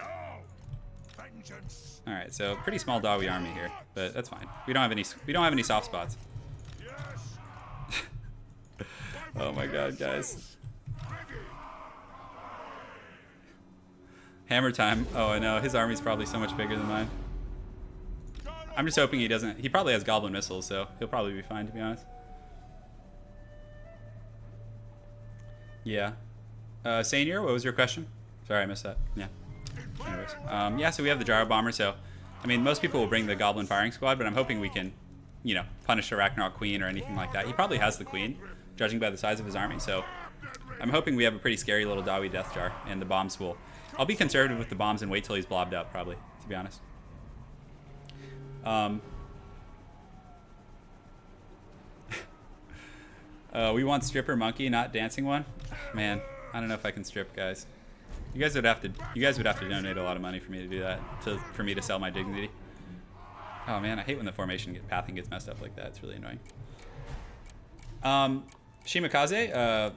All right, so pretty small Dawi army here, but that's fine. We don't have any soft spots. Oh my God, guys! Hammer time. Oh, I know. His army's probably so much bigger than mine. I'm just hoping he doesn't. He probably has goblin missiles, so he'll probably be fine, to be honest. Yeah. Senior, what was your question? Sorry, I missed that. Yeah. Anyways, yeah, so we have the gyro bomber. So, I mean, most people will bring the goblin firing squad, but I'm hoping we can, you know, punish the Ragnarok queen or anything like that. He probably has the queen, judging by the size of his army. So, I'm hoping we have a pretty scary little Dawi death jar and the bomb spool. I'll be conservative with the bombs and wait till he's blobbed up, probably, to be honest. We want stripper monkey, not dancing one. Man, I don't know if I can strip, guys. You guys would have to donate a lot of money for me to do that, for me to sell my dignity. Oh man, I hate when the formation pathing gets messed up like that. It's really annoying. Shimakaze,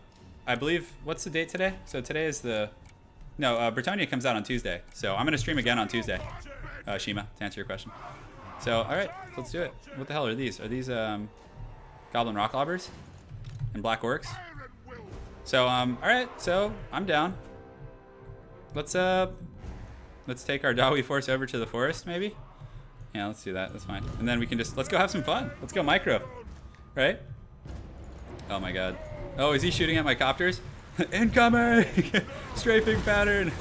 I believe, what's the date today? So today is Britannia comes out on Tuesday. So I'm gonna stream again on Tuesday, Shima, to answer your question. So all right, let's do it. What the hell are these? Are these goblin rock lobbers and black orcs? So all right, so I'm down. Let's take our Dawi force over to the forest, maybe. Yeah, let's do that. That's fine. And then we can let's go have some fun. Let's go micro, right? Oh my God. Oh, is he shooting at my copters? Incoming! Strafing pattern.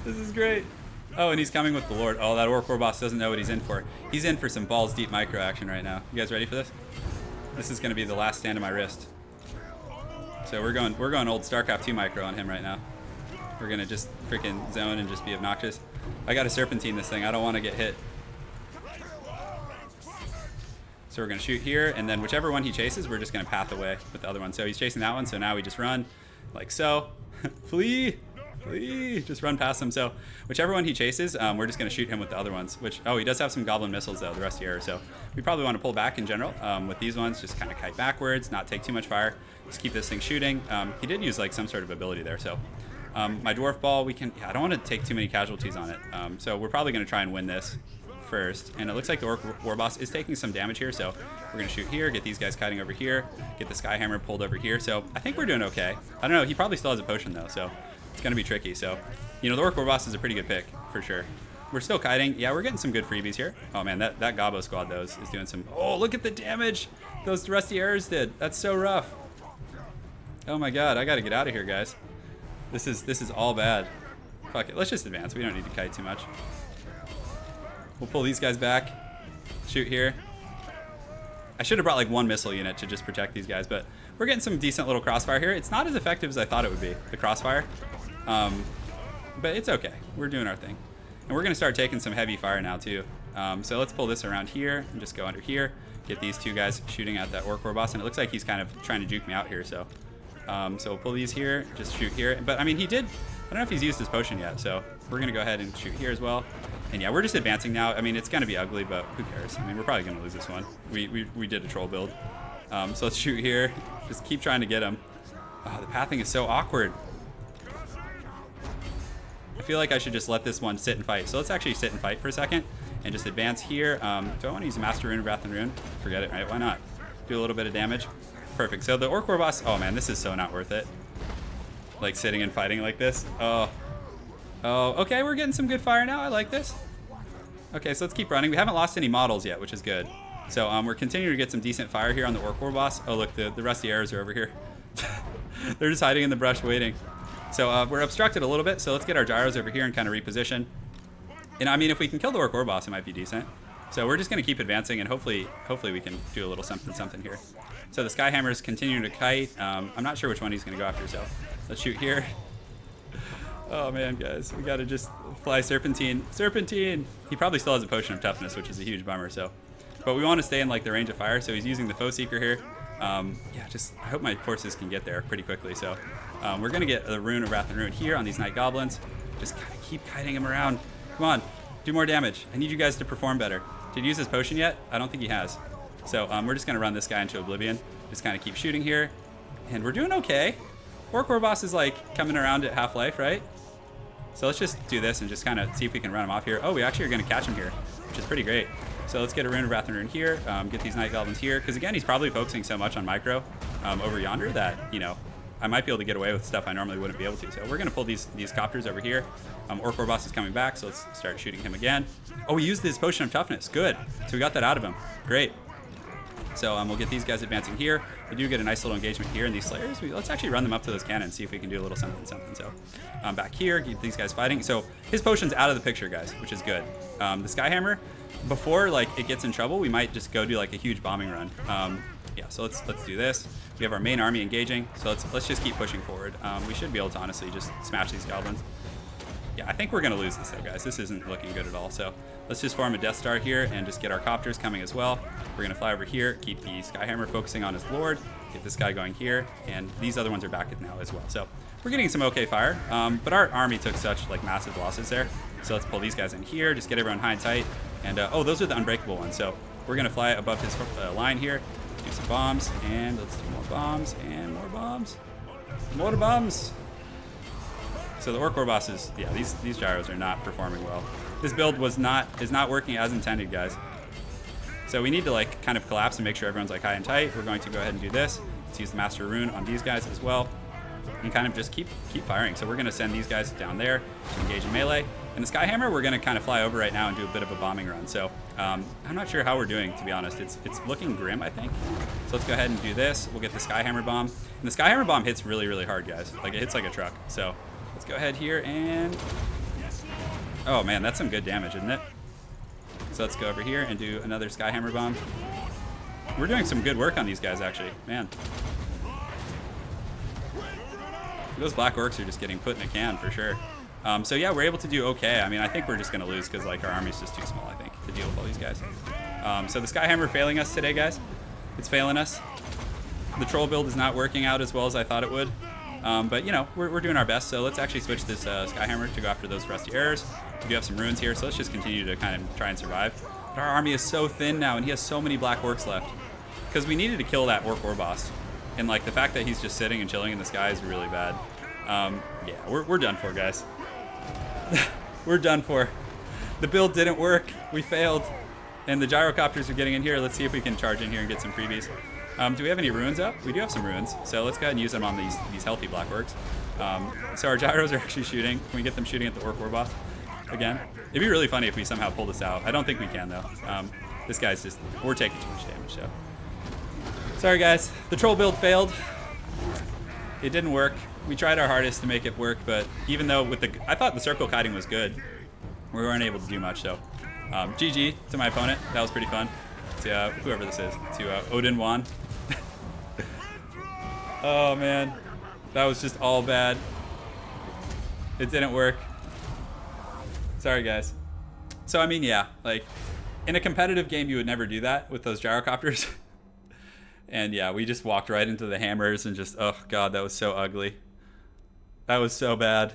This is great. Oh, and he's coming with the Lord. Oh, that Orc War boss doesn't know what he's in for. He's in for some balls deep micro action right now. You guys ready for this? This is gonna be the last stand of my wrist. So we're going old StarCraft 2 micro on him right now. We're gonna just freaking zone and just be obnoxious. I gotta serpentine this thing. I don't want to get hit. So we're going to shoot here, and then whichever one he chases, we're just going to path away with the other one. So he's chasing that one, so now we just run like so. Flee! Flee! Just run past him. So whichever one he chases, we're just going to shoot him with the other ones. Which, oh, he does have some goblin missiles, though, the rest of the arrow. So we probably want to pull back in general with these ones. Just kind of kite backwards, not take too much fire. Just keep this thing shooting. He did use like some sort of ability there, so... my dwarf ball, we can... Yeah, I don't want to take too many casualties on it. So we're probably going to try and win this first. And it looks like the Orc War Boss is taking some damage here, so we're going to shoot here, get these guys kiting over here, get the Skyhammer pulled over here. So I think we're doing okay. I don't know, he probably still has a potion, though, so it's going to be tricky. So, you know, the Orc War Boss is a pretty good pick, for sure. We're still kiting. Yeah, we're getting some good freebies here. Oh, man, that Gobbo squad, though, is doing some... Oh, look at the damage those rusty arrows did. That's so rough. Oh, my God, I got to get out of here, guys. This is all bad. Fuck it, let's just advance. We don't need to kite too much. We'll pull these guys back. Shoot here. I should have brought like one missile unit to just protect these guys, but we're getting some decent little crossfire here. It's not as effective as I thought it would be, the crossfire. But it's okay. We're doing our thing. And we're going to start taking some heavy fire now too. So let's pull this around here and just go under here. Get these two guys shooting at that Orc War Boss. And it looks like he's kind of trying to juke me out here, so... so we'll pull these here, just shoot here. But I mean, he did, I don't know if he's used his potion yet, so we're gonna go ahead and shoot here as well. And yeah, we're just advancing now. I mean, it's gonna be ugly, but who cares? I mean, we're probably gonna lose this one. We did a troll build. So let's shoot here, just keep trying to get him. Oh, the pathing is so awkward. I feel like I should just let this one sit and fight. So let's actually sit and fight for a second and just advance here. Do I wanna use a Master Rune of Wrath and Rune? Forget it, right? Why not? Do a little bit of damage. Perfect. So the Orc War Boss, oh man, this is so not worth it. Like sitting and fighting like this. Oh, okay, we're getting some good fire now. I like this. Okay, so let's keep running. We haven't lost any models yet, which is good. So we're continuing to get some decent fire here on the Orc War Boss. Oh look, the rusty arrows are over here. They're just hiding in the brush waiting. So we're obstructed a little bit, so let's get our gyros over here and kind of reposition. And I mean, if we can kill the Orc War Boss, it might be decent. So we're just going to keep advancing, and hopefully we can do a little something here. So the Skyhammer is continuing to kite. I'm not sure which one he's going to go after, so let's shoot here. Oh man, guys, we got to just fly Serpentine. Serpentine! He probably still has a potion of toughness, which is a huge bummer, so. But we want to stay in like the range of fire, so he's using the Foe Seeker here. Yeah, just, I hope my forces can get there pretty quickly, so. We're going to get the Rune of Wrath and Rune here on these Night Goblins. Just kind of keep kiting him around. Come on, do more damage. I need you guys to perform better. Did he use his potion yet? I don't think he has. So we're just going to run this guy into oblivion. Just kind of keep shooting here. And we're doing okay. Orc War Boss is like coming around at half-life, right? So let's just do this and just kind of see if we can run him off here. Oh, we actually are going to catch him here, which is pretty great. So let's get a Rune of Wrath and Rune here. Get these Night Goblins here. Because again, he's probably focusing so much on micro over yonder that, you know, I might be able to get away with stuff I normally wouldn't be able to. So we're going to pull these copters over here. Orc War Boss is coming back, so let's start shooting him again. Oh, we used his Potion of Toughness. Good. So we got that out of him. Great. So we'll get these guys advancing here. We do get a nice little engagement here in these Slayers. Let's actually run them up to those cannons, see if we can do a little something. So back here, keep these guys fighting. So his potion's out of the picture, guys, which is good. The Skyhammer, before like it gets in trouble, we might just go do like a huge bombing run. Yeah, so let's do this. We have our main army engaging, so let's just keep pushing forward. We should be able to honestly just smash these goblins. Yeah, I think we're gonna lose this though, guys. This isn't looking good at all. So let's just form a Death Star here and just get our copters coming as well. We're gonna fly over here, keep the Skyhammer focusing on his lord, get this guy going here, and these other ones are back now as well. So we're getting some okay fire, but our army took such like massive losses there. So let's pull these guys in here, just get everyone high and tight. And oh, those are the unbreakable ones. So we're gonna fly above his line here, do some bombs, and let's do more bombs and more bombs, more bombs. So the Orc War Boss is, yeah, these gyros are not performing well. This build is not working as intended, guys. So we need to like kind of collapse and make sure everyone's like high and tight. We're going to go ahead and do this. Let's use the Master Rune on these guys as well, and kind of just keep firing. So we're going to send these guys down there to engage in melee. And the Skyhammer, we're going to kind of fly over right now and do a bit of a bombing run. So I'm not sure how we're doing, to be honest. It's looking grim, I think. So let's go ahead and do this. We'll get the Skyhammer bomb. And the Skyhammer bomb hits really, really hard, guys. Like it hits like a truck. So let's go ahead here and... Oh man, that's some good damage, isn't it? So let's go over here and do another Skyhammer bomb. We're doing some good work on these guys, actually. Man. Those Black Orcs are just getting put in a can for sure. So yeah, we're able to do okay. I mean, I think we're just going to lose because like our army's just too small, I think, to deal with all these guys. guys. So the Skyhammer failing us today, guys. It's failing us. The troll build is not working out as well as I thought it would. But, you know, we're doing our best. So let's actually switch this Skyhammer to go after those Rusty Errors. We do have some runes here, so let's just continue to kind of try and survive. But our army is so thin now, and he has so many black orcs left. Because we needed to kill that orc war boss. And, like, the fact that he's just sitting and chilling in the sky is really bad. Yeah, we're done for, guys. We're done for. The build didn't work. We failed. And the gyrocopters are getting in here. Let's see if we can charge in here and get some freebies. Do we have any runes up? We do have some runes. So let's go ahead and use them on these healthy black orcs. So our gyros are actually shooting. Can we get them shooting at the orc war boss again? It'd be really funny if we somehow pull this out. I don't think we can, though. This guy's just... We're taking too much damage, so... Sorry, guys. The troll build failed. It didn't work. We tried our hardest to make it work, but even though with the... I thought the circle kiting was good. We weren't able to do much, so... GG to my opponent. That was pretty fun. To whoever this is. To Odin Wan. Oh, man. That was just all bad. It didn't work. Sorry, guys. So, I mean, yeah. Like, in a competitive game, you would never do that with those gyrocopters. And, yeah, we just walked right into the hammers and just... Oh, God, that was so ugly. That was so bad.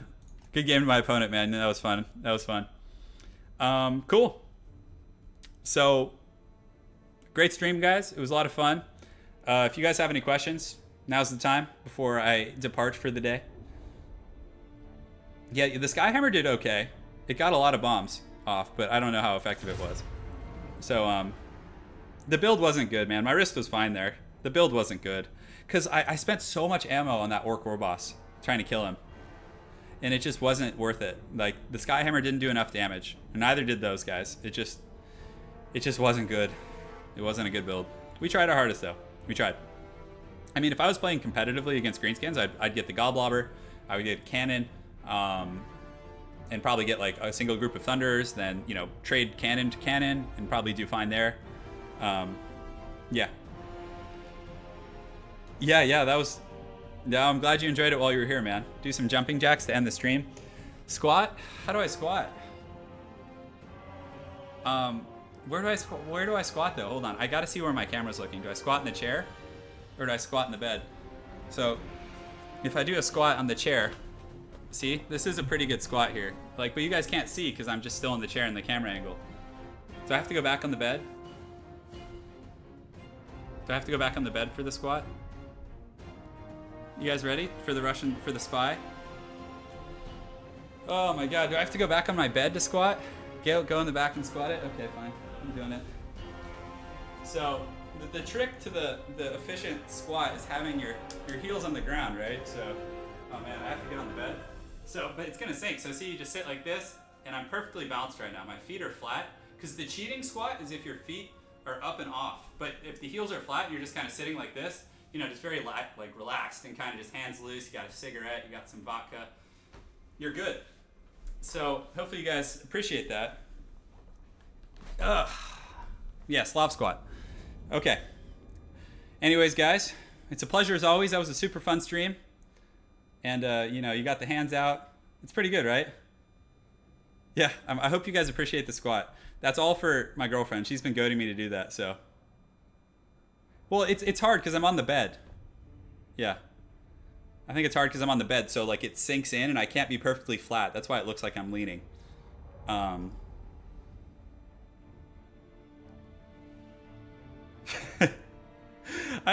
Good game to my opponent, man. That was fun. That was fun. Cool. So, great stream, guys. It was a lot of fun. If you guys have any questions, now's the time before I depart for the day. Yeah, the Skyhammer did okay. It got a lot of bombs off, but I don't know how effective it was. So, the build wasn't good, man. My wrist was fine there. The build wasn't good. Because I spent so much ammo on that orc war boss trying to kill him. And it just wasn't worth it. Like, the Skyhammer didn't do enough damage. And neither did those guys. It just wasn't good. It wasn't a good build. We tried our hardest, though. We tried. I mean, if I was playing competitively against Greenskins, I'd get the Gobblobber. I would get Cannon. And probably get, like, a single group of Thunderers. Then, you know, trade Cannon to Cannon. And probably do fine there. Yeah. Yeah, that was... No, I'm glad you enjoyed it while you were here, man. Do some jumping jacks to end the stream. Squat? How do I squat? Where do I squat, though? Hold on. I gotta see where my camera's looking. Do I squat in the chair? Or do I squat in the bed? So, if I do a squat on the chair... See? This is a pretty good squat here. Like, but you guys can't see because I'm just still in the chair in the camera angle. Do I have to go back on the bed? Do I have to go back on the bed for the squat? You guys ready for the spy? Oh my God, do I have to go back on my bed to squat? Go in the back and squat it? Okay, fine, I'm doing it. So, the trick to the efficient squat is having your heels on the ground, right? So, oh man, I have to get on the bed. So, but it's gonna sink, so see, you just sit like this, and I'm perfectly balanced right now. My feet are flat, because the cheating squat is if your feet are up and off. But if the heels are flat and you're just kind of sitting like this, you know, just very like relaxed and kind of just hands loose. You got a cigarette, you got some vodka. You're good. So hopefully you guys appreciate that. Yeah, Slav squat. Okay. Anyways, guys, it's a pleasure as always. That was a super fun stream. And, you know, you got the hands out. It's pretty good, right? Yeah, I hope you guys appreciate the squat. That's all for my girlfriend. She's been goading me to do that, so... Well, it's hard because I'm on the bed. Yeah. I think it's hard because I'm on the bed, so like it sinks in and I can't be perfectly flat. That's why it looks like I'm leaning. I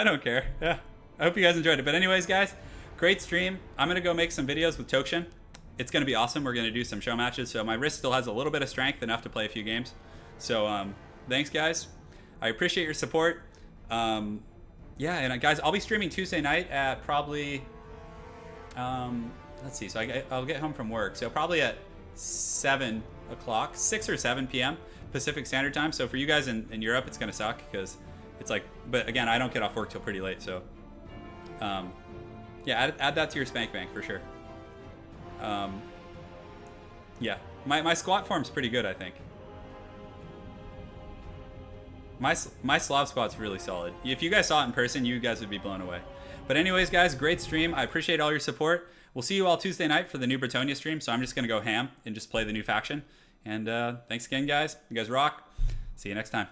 don't care. Yeah. I hope you guys enjoyed it. But anyways, guys, great stream. I'm going to go make some videos with Tokshin. It's going to be awesome. We're going to do some show matches. So my wrist still has a little bit of strength, enough to play a few games. So thanks, guys. I appreciate your support. Yeah, and guys, I'll be streaming Tuesday night at probably, let's see, so I'll get home from work, so probably at 7 o'clock, 6 or 7 p.m. Pacific Standard Time. So for you guys in Europe, it's gonna suck because it's like, but again, I don't get off work till pretty late, so yeah, add that to your spank bank for sure. Yeah, my squat form's pretty good, I think. My Slav squat's really solid. If you guys saw it in person, you guys would be blown away. But anyways, guys, great stream. I appreciate all your support. We'll see you all Tuesday night for the new Bretonia stream. So I'm just going to go ham and just play the new faction. And thanks again, guys. You guys rock. See you next time.